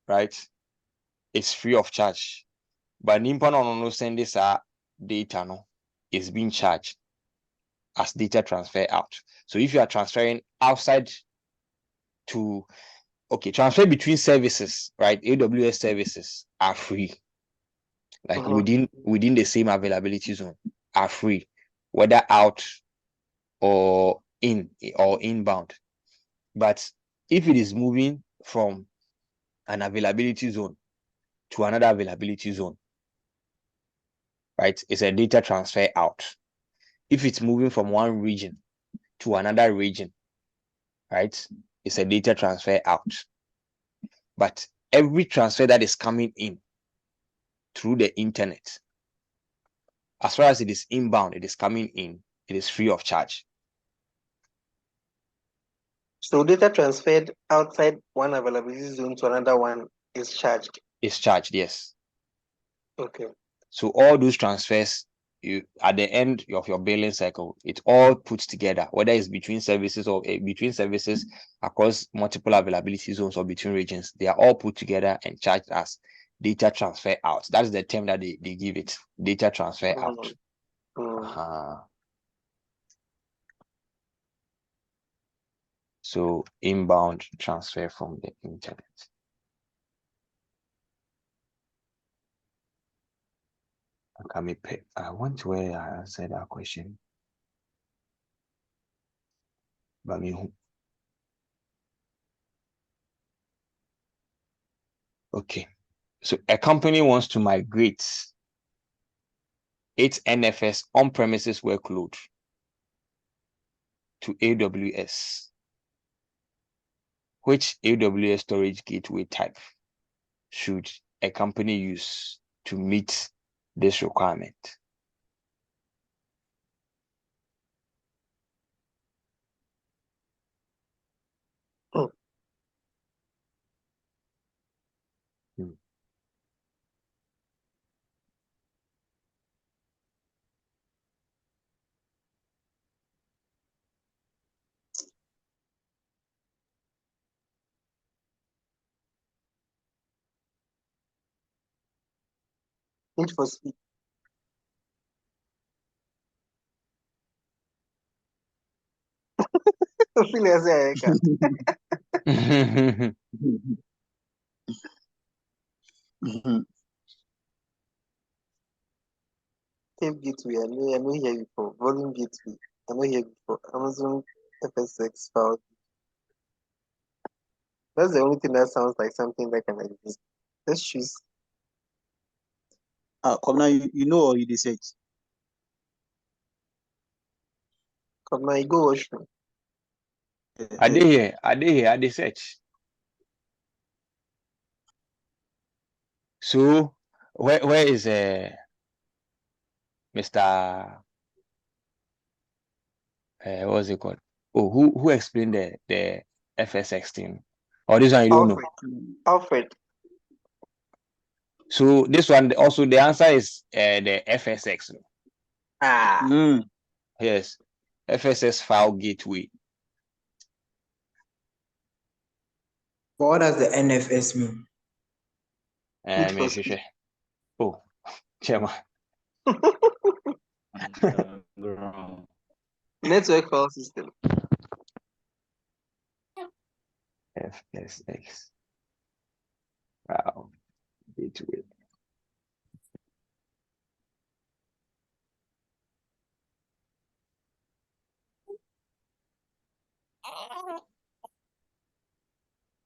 right? It's free of charge. But nimpa no send this data no is being charged as data transfer out. So if you are transferring outside to transfer between services, right? AWS services are free. Like within the same availability zone are free, whether out or in or inbound. But if it is moving from an availability zone to another availability zone, right, it's a data transfer out. If it's moving from one region to another region, right, it's a data transfer out. But every transfer that is coming in through the internet, as far as it is inbound, it is coming in, it is free of charge.
So data transferred outside one availability zone to another one is charged.
It's charged, yes.
Okay.
So all those transfers, at the end of your billing cycle, it all puts together, whether it's between services or between services across multiple availability zones or between regions, they are all put together and charged as data transfer out. That's the term that they give it, data transfer out. So inbound transfer from the internet. I want where I answered that question. Okay. So a company wants to migrate its NFS on-premises workload to AWS. Which AWS storage gateway type should a company use to meet this requirement?
Need for speed. Tape gateway, I know here before. Volume gateway, I know here before. Amazon FSX file. That's the only thing that sounds like something that can exist. Let's choose.
Come now, you know or you research?
Come now, you go washroom.
I did search. So where is Mr. What's it called? Oh, who explained the FSX thing? Or this one you don't know?
Alfred.
So this one also the answer is the FSX. Yes, FSS file gateway.
What does the NFS mean?
Oh, chairman.
Network file system.
FSX file gateway.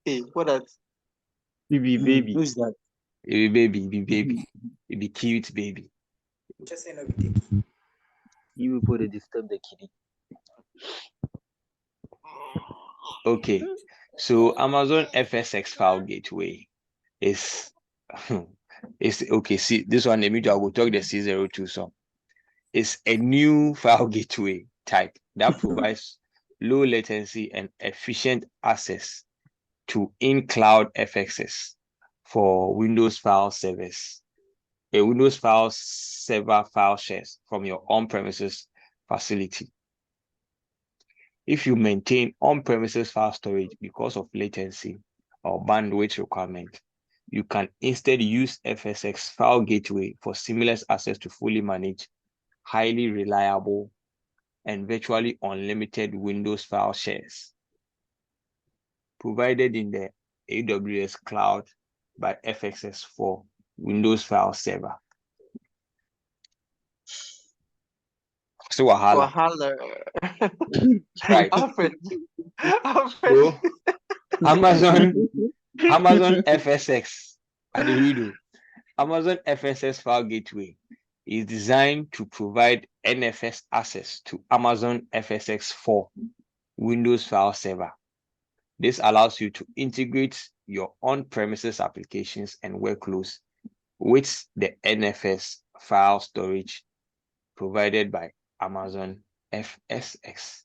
Hey, what that?
Baby.
Who's that?
Baby. Cute baby.
Just say no be
You will put a disturb the kitty.
Okay, so Amazon FSX file gateway is okay. See this one. Let me I will talk the C02 song. It's a new file gateway type that provides low latency and efficient access to in-cloud FXs for Windows file servers. A Windows file server file shares from your on-premises facility. If you maintain on-premises file storage because of latency or bandwidth requirement, you can instead use FSX file gateway for seamless access to fully managed, highly reliable, and virtually unlimited Windows file shares provided in the AWS cloud by FSX for Windows file server. So Wahala. Right.
Alfred.
So Amazon FSX at the redo. Amazon FSX file gateway is designed to provide NFS access to Amazon FSX for Windows file server. This allows you to integrate your on-premises applications and workloads with the NFS file storage provided by Amazon FSX.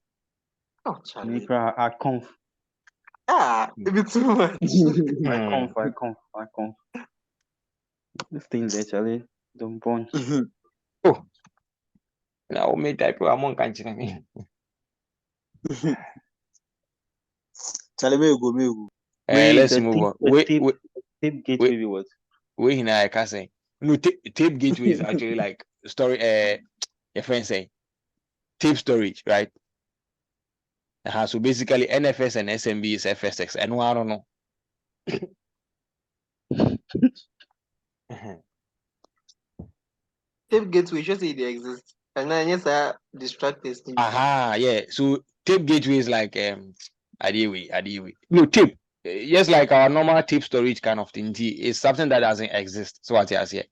Oh, Charlie.
I conf.
It's too much.
I conf. This thing's actually don't bunch.
Oh, now me type among country.
Charlie, me go.
Let's move on.
Tape gateway what?
Wait, now I can say. No, tape gateway is actually like story. Your friend say tape storage, right? So basically, NFS and SMB is FSX, and I don't know.
Tape gateway just say they exist, and then yes, I distract this.
Yeah. So tape gateway is like Adiwe. No, tape. Just like our normal tape storage kind of thing. It's something that doesn't exist. So what you say?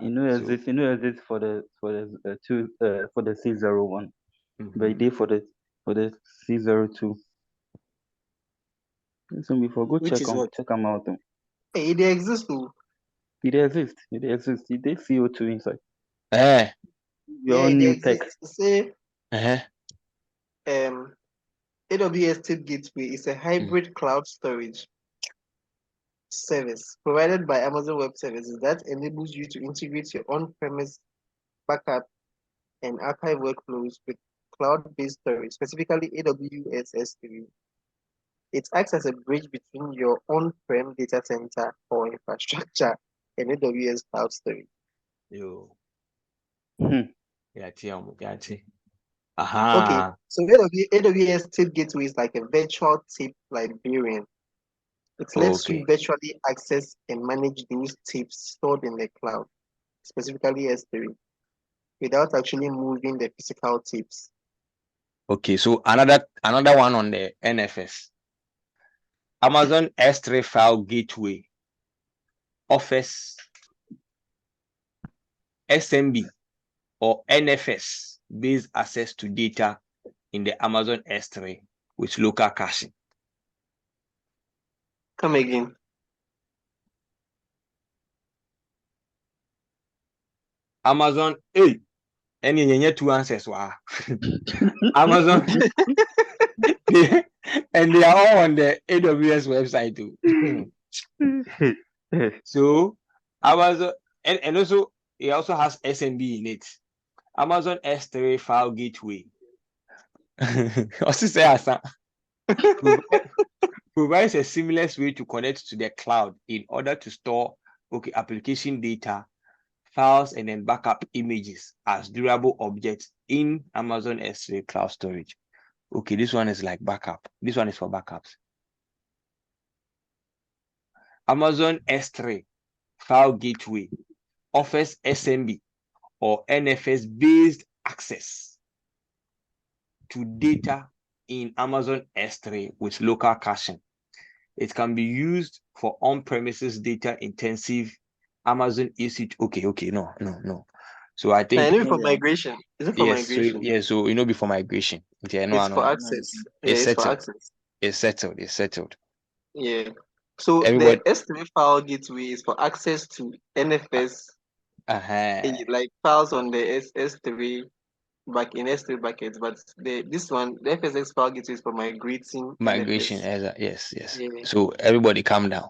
Exist for the C01, but it did for the C02. So before go check them out.
Hey, they exist too.
It exists. It did CO2 inside.
Your new tech. Say AWS Tape Gateway is a hybrid cloud storage service provided by Amazon Web Services that enables you to integrate your on-premise backup and archive workflows with cloud-based storage, specifically AWS S3. It acts as a bridge between your on-prem data center or infrastructure and AWS cloud storage. Okay, so AWS Tape Gateway is like a virtual tape librarian. It lets you virtually access and manage those tapes stored in the cloud, specifically S3, without actually moving the physical tapes.
Okay, so another one on the NFS. Amazon S3 File Gateway offers SMB or NFS based access to data in the Amazon S3 with local caching.
Come again.
Amazon, and you two answers were Amazon, and they are all on the AWS website too. So Amazon, and also it also has SMB in it. Amazon S3 File Gateway. Provides a seamless way to connect to the cloud in order to store application data, files, and then backup images as durable objects in Amazon S3 cloud storage. Okay, this one is like backup. This one is for backups. Amazon S3 File Gateway offers SMB or NFS based access to data in Amazon S3 with local caching. It can be used for on-premises data intensive Amazon EC2. Okay, no. So I think
for migration. Is it for migration?
So before migration. Okay,
it's for access.
It's
for access.
It's settled.
Yeah. So the S3 File Gateway is for access to NFS, like files on the S3 back in S3 buckets, but this one, the FSX File Gateway is for migrating.
Migration, yes. Yeah. So everybody calm down.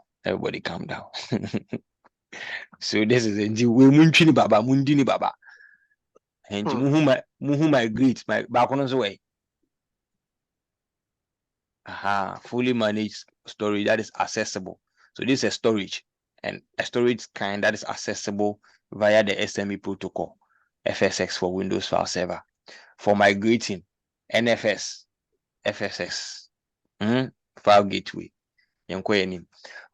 So this is a mundini baba. And muhu migrate my back on the way. Fully managed storage that is accessible. So this is a storage and a storage kind that is accessible via the SME protocol, FSX for Windows File Server. For migrating, NFS, FSX, File Gateway.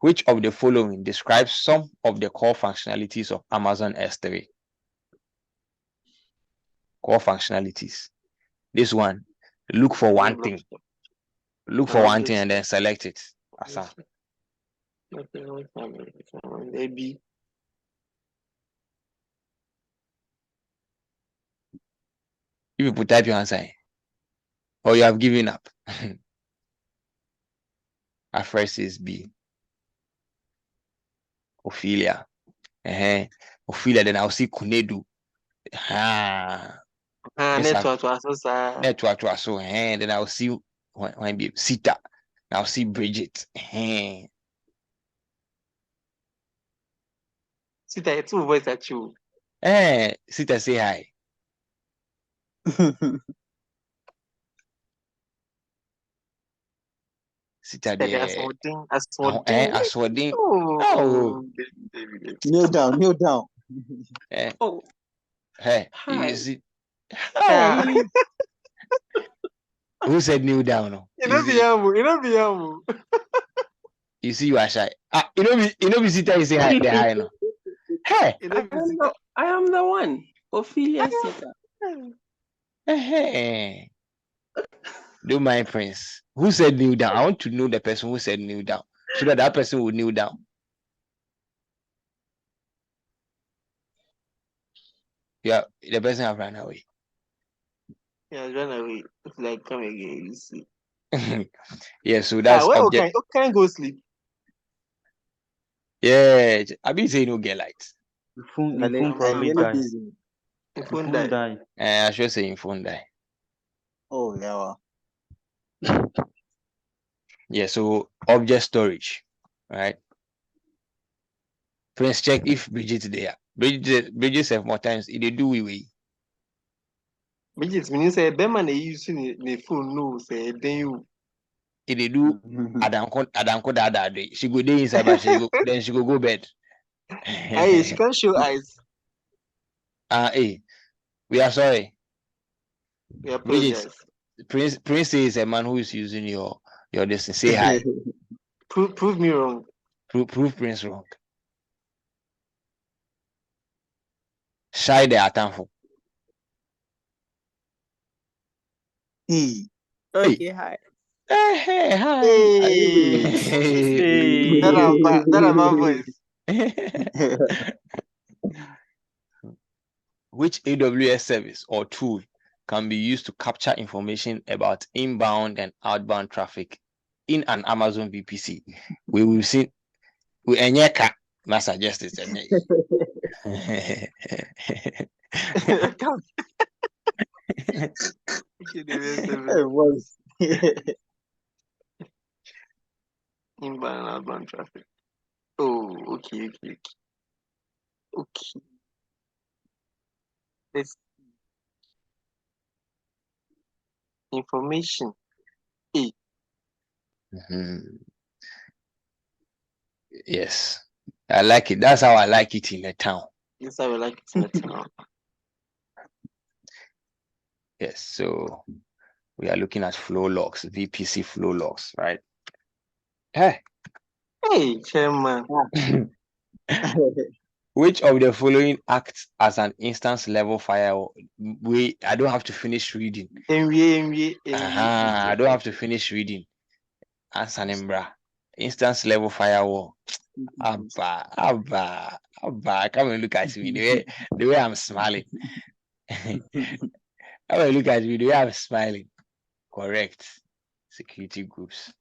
Which of the following describes some of the core functionalities of Amazon S3? Core functionalities. This one, look for one thing. Look for one thing and then select it. Asa.
Maybe.
If you put type your answer, or you have given up. At first is B. Ophelia. Ophelia, then I'll see Kunedu.
Network
to us. So then I'll see when be Sita. I'll see Bridget.
Sita, it's two voice at you.
Sita, say hi. Sita, Aswodin.
Oh. Kneel down.
Hey, you see. Oh, really? Who said kneel down? You see, you are shy. You know, Sita, you say hi, the high no. Hey,
I am the one. Ophelia Sita.
Hey. Do my Prince. Who said kneel down? I want to know the person who said kneel down, so that that person will kneel down. Yeah, the person have run away.
Yeah, run away. It's like come again, you see.
Yeah, so that's object.
Okay, go sleep.
Yeah, I be saying no get lights.
The phone probably died.
The phone died.
I should say phone die.
Oh yeah.
Yeah, so object storage, right? Prince, check if Bridget there. Bridget have more times. They do we.
Bridget, when you say Beman, they using the phone. No, say then you.
If they do, Adanko that day. She go there inside, but then she go bed.
Hey, she can't show eyes.
Hey, we are sorry.
We apologize.
Prince is a man who is using your distance. Say hi.
Prove me wrong.
Prove Prince wrong. Shy the atanfo.
Hey.
Okay, hi.
Hey, hi.
Hey. That are my voice.
Which AWS service or tool can be used to capture information about inbound and outbound traffic in an Amazon VPC? We will see. We enyeka na suggest it.
Inbound and outbound traffic. Oh, okay. Let's information. Hey.
Yes, I like it. That's how I like it in the town.
That's how I like it in the town.
Yes, so we are looking at flow logs, VPC flow logs, right? Hey,
chairman.
Which of the following acts as an instance level firewall? I don't have to finish reading. I don't have to finish reading. Answer Nimbra. Instance level firewall. Abba. Come and look at me. The way I'm smiling. Come and look at me. The way I'm smiling. Correct. Security groups.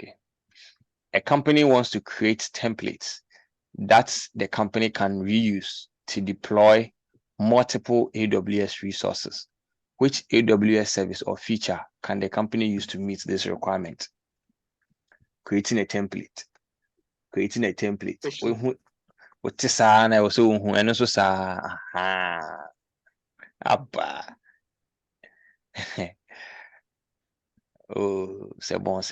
Okay. A company wants to create templates that the company can reuse to deploy multiple AWS resources. Which AWS service or feature can the company use to meet this requirement? Creating a template. What is I was so and also abba. Oh, c'est bon.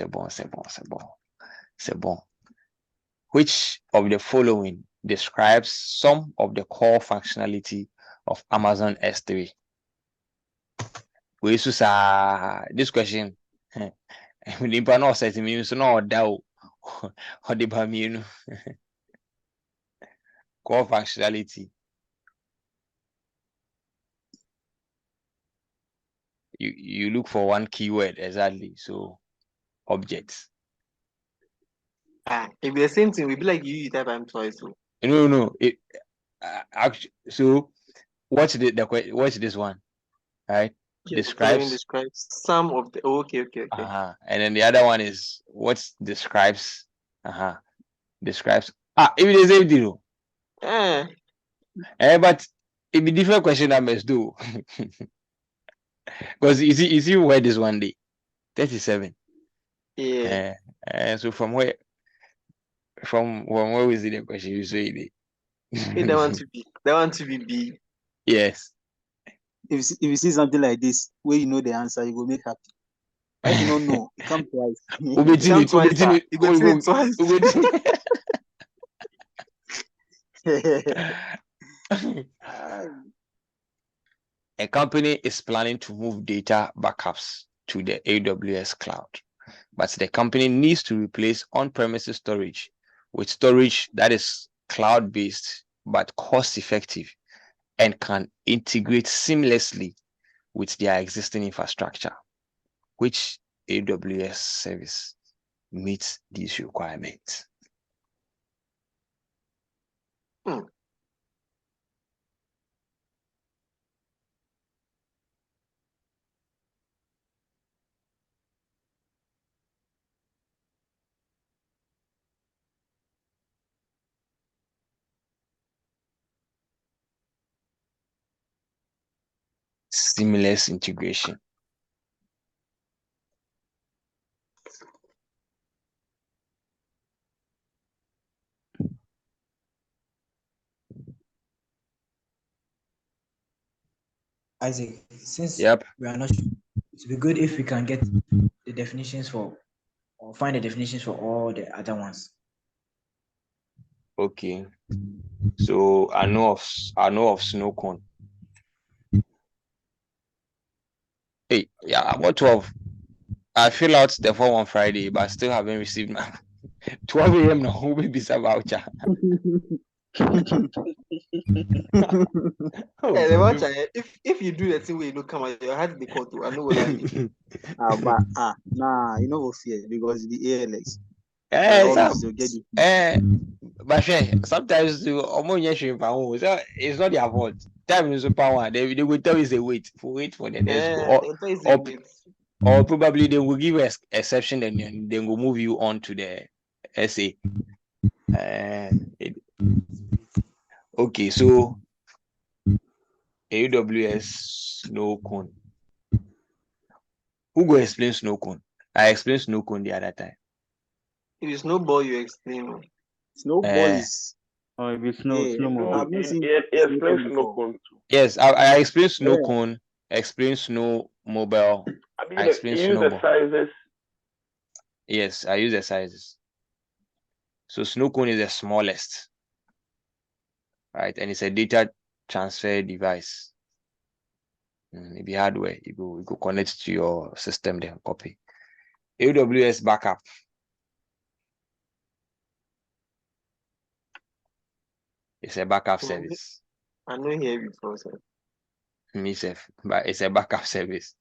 Which of the following describes some of the core functionality of Amazon S3? This question. Nipa no set me so no doubt or the bamino. Core functionality. You look for one keyword exactly. So objects.
If the same thing, we be like you type I'm twice. So.
No. It actually. So watch this one, right? Describes
some of the. Okay.
And then the other one is what describes. Describes. If it is same thing. But it be different question I must do. Because you see where this one day 37.
Yeah.
So from where we see the question you say it.
That want to be B.
Yes.
If you see something like this where you know the answer, you will make happy. If you don't know, it comes twice.
You go twice.
A company is planning to move data backups to the AWS cloud, but the company needs to replace on-premises storage with storage that is cloud-based but cost-effective and can integrate seamlessly with their existing infrastructure. Which AWS service meets these requirements? Seamless integration.
Isaac, since
Yep.
we are not sure, it would be good if we can get the definitions for, or find the definitions for all the other ones.
Okay. So I know of snow cone. Hey, yeah, about 12. I fill out the form on Friday, but I still haven't received my 12 a.m. now. Who will be some voucher?
Hey, the voucher, if you do the thing where you don't come out, your heart be caught. I know what I mean.
Nah, you know what fear because the ALX.
But sometimes you so it's not their fault. Time is power. They will tell you say wait for the next go. Or probably they will give us exception and then will move you on to the essay. Okay, so AWS snow cone. Who go explain snow cone? I explained snow cone the other time.
If it's snowball, you explain.
Snowball is.
Oh, if it's snowball.
I've not seen
snow cone too.
Yes, I explained snow cone, explained snow mobile. I explained snowball.
The sizes.
Yes, I use the sizes. So snow cone is the smallest, right? And it's a data transfer device. Maybe hardware, you go connect to your system, then copy. AWS backup. It's a backup service.
I know here before, sir.
Myself, but it's a backup service.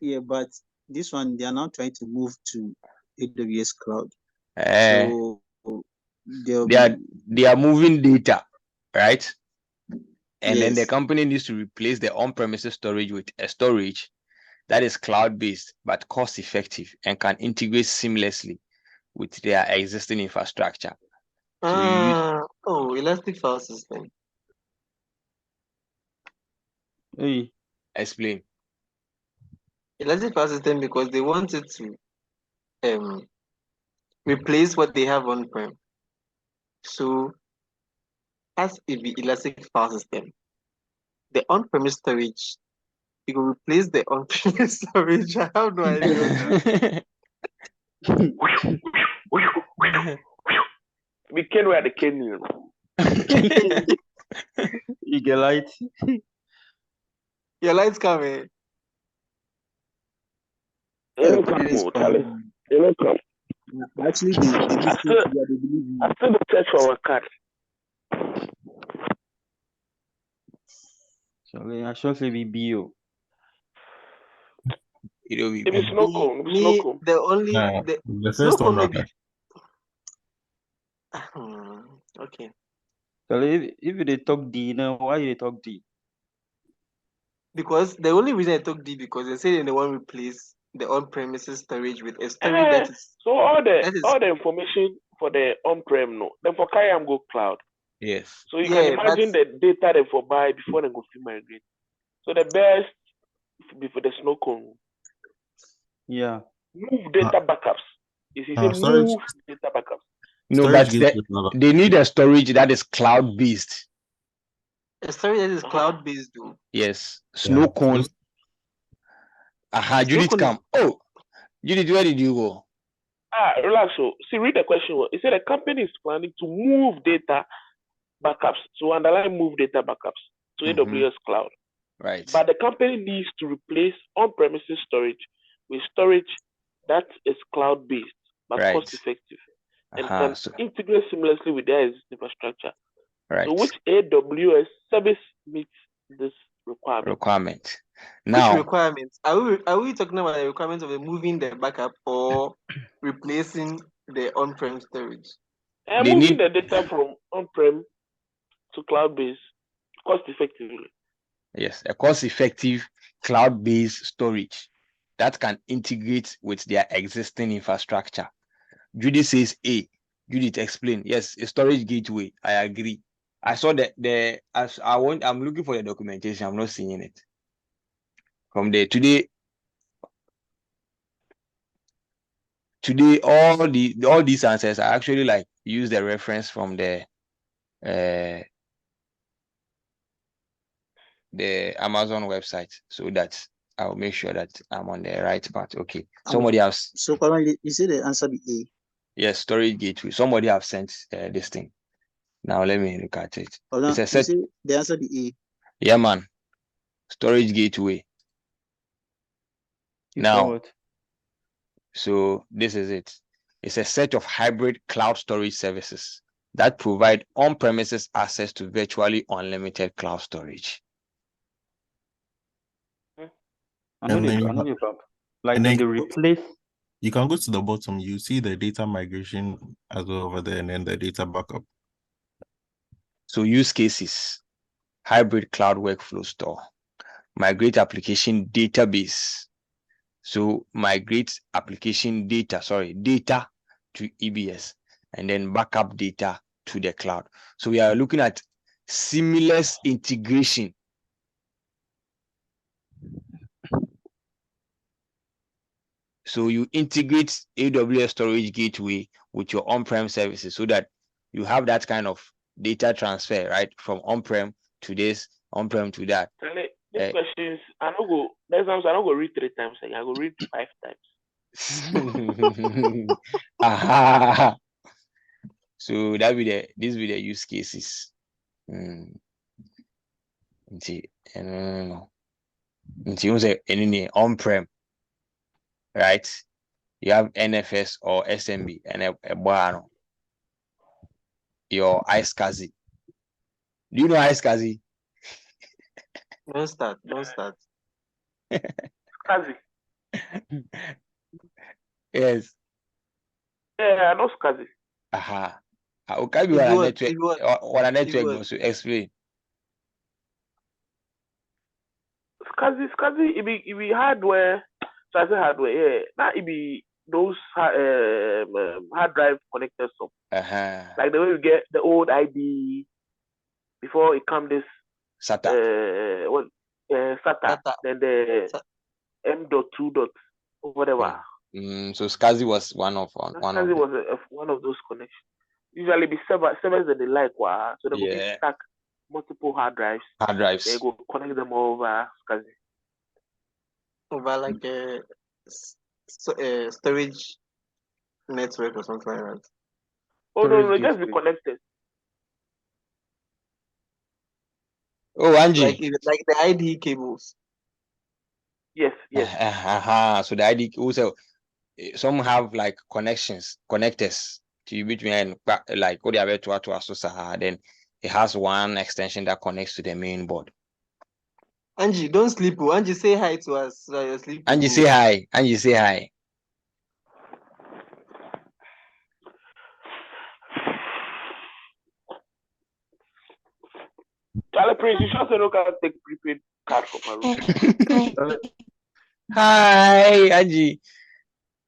Yeah, but this one they are now trying to move to AWS cloud. So
they are moving data, right? And then the company needs to replace the on-premises storage with a storage that is cloud-based but cost-effective and can integrate seamlessly with their existing infrastructure.
Elastic file system.
Hey.
Explain.
Elastic file system because they wanted to replace what they have on-prem. So as it be elastic file system, the on-premise storage, you will replace the on-premise storage. I have no idea.
We can wear the canyon.
You get light.
Your light's coming.
Actually, I
still search for a card.
So I should say be bio.
It is snow cone.
The only
the first one.
Okay.
So if they talk D, now why they talk D?
Because the only reason I talk D because they say they want to replace the on-premises storage with a storage that is.
So all the information for the on-prem, no. Then for Kayam go cloud.
Yes.
So you can imagine the data they for buy before they go to migrate. So the best before the snow cone.
Yeah.
Move data backups. If you say move data backups.
No, but they need a storage that is cloud-based.
A storage that is cloud-based, though.
Yes. Snow cone. Judith come. Oh, Judith, where did you go?
Relax. So, see, read the question. It said the company is planning to move data backups. So, underline move data backups to AWS cloud.
Right.
But the company needs to replace on-premises storage with storage that is cloud-based but cost-effective and can integrate seamlessly with their existing infrastructure.
Right.
So which AWS service meets this requirement?
Now,
which requirements? Are we talking about the requirements of moving the backup or replacing the on-prem storage?
Moving the data from on-prem to cloud-based cost effectively.
Yes, a cost-effective cloud-based storage that can integrate with their existing infrastructure. Judy says A. Judith explain. Yes, a storage gateway. I agree. I saw I'm looking for the documentation. I'm not seeing it. From there today, all these answers I actually like use the reference from the Amazon website, so that I'll make sure that I'm on the right path. Okay. Somebody else.
So currently, you see the answer be A.
Yes, storage gateway. Somebody have sent this thing. Now let me look at it.
It's a set. You see the answer be A.
Yeah, man. Storage gateway. Now, so this is it. It's a set of hybrid cloud storage services that provide on-premises access to virtually unlimited cloud storage.
Like they replace.
You can go to the bottom. You see the data migration as well over there, and then the data backup.
So use cases: hybrid cloud workflow store, migrate application database. So migrate application data to EBS, and then backup data to the cloud. So we are looking at seamless integration. So you integrate AWS storage gateway with your on-prem services so that you have that kind of data transfer, right? From on-prem to this, on-prem to that.
These questions, I don't go read 3 times. I go read 5 times.
Aha. So these be the use cases. On-prem, right? You have NFS or SMB and a bar. Your iSCSI. Do you know iSCSI?
Don't start.
SCSI.
Yes.
Yeah, I know SCSI.
Aha. Okay, you are network. What a network goes to explain.
SCSI, it be hardware. So I say hardware, yeah. Now it be those hard drive connectors. Like the way you get the old ID before it come this
SATA.
SATA. Then the M.2. whatever.
So SCSI was one of them.
SCSI was one of those connections. Usually be servers that they like, so they will stack multiple hard drives. They go connect them over SCSI.
Over like a storage network or something like that.
Oh no, just be connected.
Oh, Angie.
Like the ID cables.
Yes.
So the ID also, some have like connectors to between like then it has one extension that connects to the main board.
Angie, don't sleep. Angie, say hi to us.
Angie, say hi. Angie, say hi.
Charlie Prince, you should say can take prepaid card from my room.
Hi, Angie.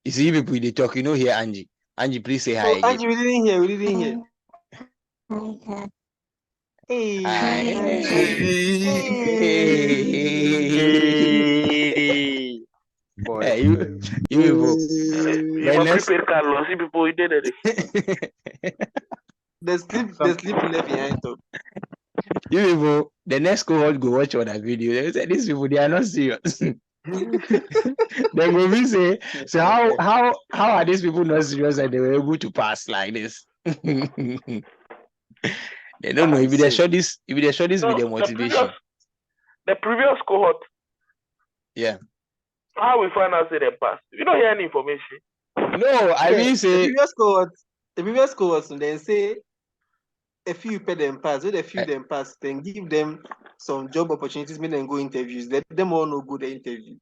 You see people they talk, here, Angie. Angie, please say hi.
Oh, Angie, we didn't hear. Hey.
Boy. Hey, you people.
Prepaid card, see people you did it.
The sleep left behind though.
You people, the next cohort go watch on that video. They say these people they are not serious. They will be say, so how are these people not serious and they were able to pass like this? They don't know if they show this with their motivation.
The previous cohort.
Yeah.
How we find out say they pass? You don't hear any information.
No, I mean say
the previous cohort. The previous course, then say a few pay them pass, with a few them pass, then give them some job opportunities, make them go interviews. Let them all know go the interview.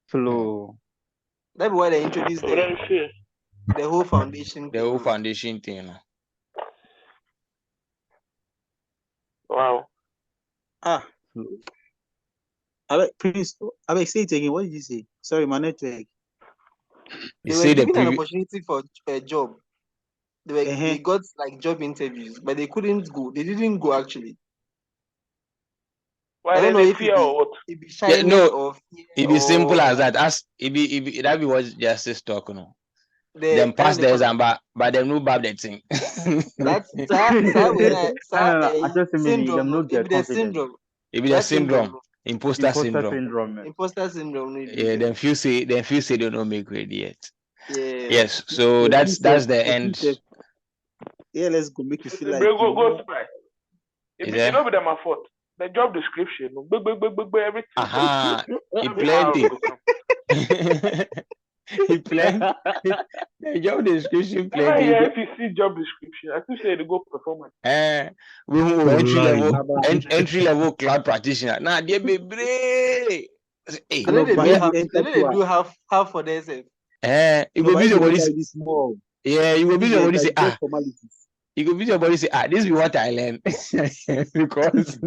Flow.
That's why they introduced the whole foundation.
The whole foundation thing.
Wow.
Prince, say it again. What did you say? Sorry, my network.
They were given an opportunity for a job. They got like job interviews, but they couldn't go. They didn't go actually.
Why I don't know if fear or what?
It be shyness or fear.
It be simple as that. As it be that be what justice talk, no. Them pass the exam, but them no bad that thing.
That's syndrome. It be the syndrome.
It be the syndrome. Imposter syndrome.
Imposter syndrome.
Yeah, them few say they don't make ready yet.
Yeah.
Yes, so that's the end.
Yeah, let's go make you feel like
go try. It know be my fault. The job description, everything.
Aha, it plenty. It plenty. The job description plenty.
If you see job description, I could say to go performance.
Entry level cloud practitioner. Nah, they be brave.
Hey, they do half for themselves.
You go be somebody. Yeah, you go be somebody say you go be somebody say this is what I learned because.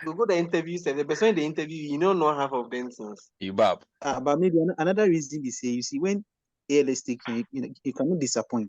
You go the interview, the person in the interview, you don't know half of them things.
You bab.
But maybe another reason we say, you see, when ALS taking, you cannot disappoint.